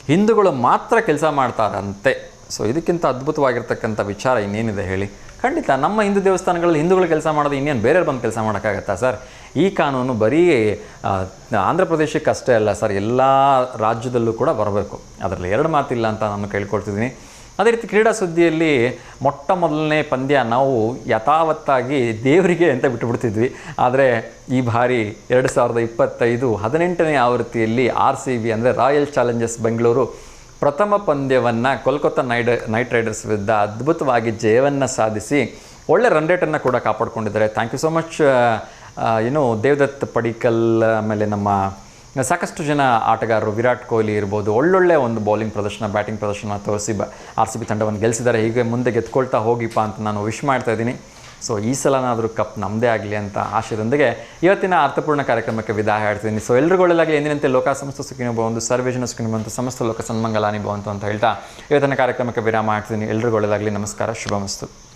ಹಿಂದೂಗಳು ಮಾತ್ರ ಕೆಲಸ ಮಾಡ್ತಾರಂತೆ. ಸೊ ಇದಕ್ಕಿಂತ ಅದ್ಭುತವಾಗಿರ್ತಕ್ಕಂಥ ವಿಚಾರ ಇನ್ನೇನಿದೆ ಹೇಳಿ. ಖಂಡಿತ ನಮ್ಮ ಹಿಂದೂ ದೇವಸ್ಥಾನಗಳಲ್ಲಿ ಹಿಂದೂಗಳು ಕೆಲಸ ಮಾಡೋದು ಇನ್ನೇನು ಬೇರೆಯವ್ರು ಬಂದು ಕೆಲಸ ಮಾಡೋಕ್ಕಾಗತ್ತಾ ಸರ್? ಈ ಕಾನೂನು ಬರೀ ಆಂಧ್ರ ಪ್ರದೇಶಕ್ಕೆ ಅಷ್ಟೇ ಅಲ್ಲ ಸರ್, ಎಲ್ಲ ರಾಜ್ಯದಲ್ಲೂ ಕೂಡ ಬರಬೇಕು. ಅದರಲ್ಲಿ ಎರಡು ಮಾತಿಲ್ಲ ಅಂತ ನಾನು ಕೇಳ್ಕೊಳ್ತಿದ್ದೀನಿ. ಅದೇ ರೀತಿ ಕ್ರೀಡಾ ಸುದ್ದಿಯಲ್ಲಿ ಮೊಟ್ಟ ಮೊದಲನೇ ಪಂದ್ಯ ನಾವು ಯಥಾವತ್ತಾಗಿ ದೇವರಿಗೆ ಅಂತ ಬಿಟ್ಟುಬಿಡ್ತಿದ್ವಿ. ಆದರೆ ಈ ಬಾರಿ 2025 18ನೇ ಆವೃತ್ತಿಯಲ್ಲಿ RCB ಅಂದರೆ ರಾಯಲ್ ಚಾಲೆಂಜರ್ಸ್ ಬೆಂಗಳೂರು ಪ್ರಥಮ ಪಂದ್ಯವನ್ನು ಕೋಲ್ಕತ್ತಾ ನೈಟ್ ರೈಡರ್ಸ್ ವಿರುದ್ಧ ಅದ್ಭುತವಾಗಿ ಜಯವನ್ನು ಸಾಧಿಸಿ ಒಳ್ಳೆ ರನ್ ರೇಟನ್ನು ಕೂಡ ಕಾಪಾಡಿಕೊಂಡಿದ್ದಾರೆ. Thank you so much. Devdutt Padikkal, ಆಮೇಲೆ ನಮ್ಮ ಸಾಕಷ್ಟು ಜನ ಆಟಗಾರರು, ವಿರಾಟ್ ಕೊಹ್ಲಿ ಇರ್ಬೋದು, ಒಳ್ಳೊಳ್ಳೆ ಒಂದು ಬೌಲಿಂಗ್ ಪ್ರದರ್ಶನ, ಬ್ಯಾಟಿಂಗ್ ಪ್ರದರ್ಶನ ತೋರಿಸಿ RCB ತಂಡವನ್ನು ಗೆಲ್ಲಿಸಿದ್ದಾರೆ. ಹೀಗೆ ಮುಂದೆ ಗೆದ್ಕೊಳ್ತಾ ಹೋಗಿಪ್ಪ ಅಂತ ನಾನು ವಿಶ್ ಮಾಡ್ತಾ ಇದ್ದೀನಿ. ಸೊ ಈ ಸಲನಾದರೂ ಕಪ್ ನಮ್ಮದೇ ಆಗಲಿ ಅಂತ ಆಶಯದೊಂದಿಗೆ ಇವತ್ತಿನ ಅರ್ಥಪೂರ್ಣ ಕಾರ್ಯಕ್ರಮಕ್ಕೆ ವಿದಾಯ ಹೇಳ್ತೀನಿ. ಸೊ ಎಲ್ರಿಗೊಳ್ಳೆದಾಗಲಿ, ಎಂದಿನಂತೆ ಲೋಕ ಸಮಸ್ತ ಸುಖಿನೋ ಭವಂತು, ಸರ್ವೇ ಜನ ಸುಖಿನೋ ಭವಂತು, ಸಮಸ್ತ ಲೋಕ ಸನ್ಮಂಗಲಾನಿ ಭವಂತು ಅಂತ ಹೇಳ್ತಾ ಇವತ್ತಿನ ಕಾರ್ಯಕ್ರಮಕ್ಕೆ ವಿರಾಮ ಮಾಡ್ತೀನಿ. ಎಲ್ರಿಗೊಳ್ಳೆದಾಗಲಿ. ನಮಸ್ಕಾರ, ಶುಭಮಸ್ತು.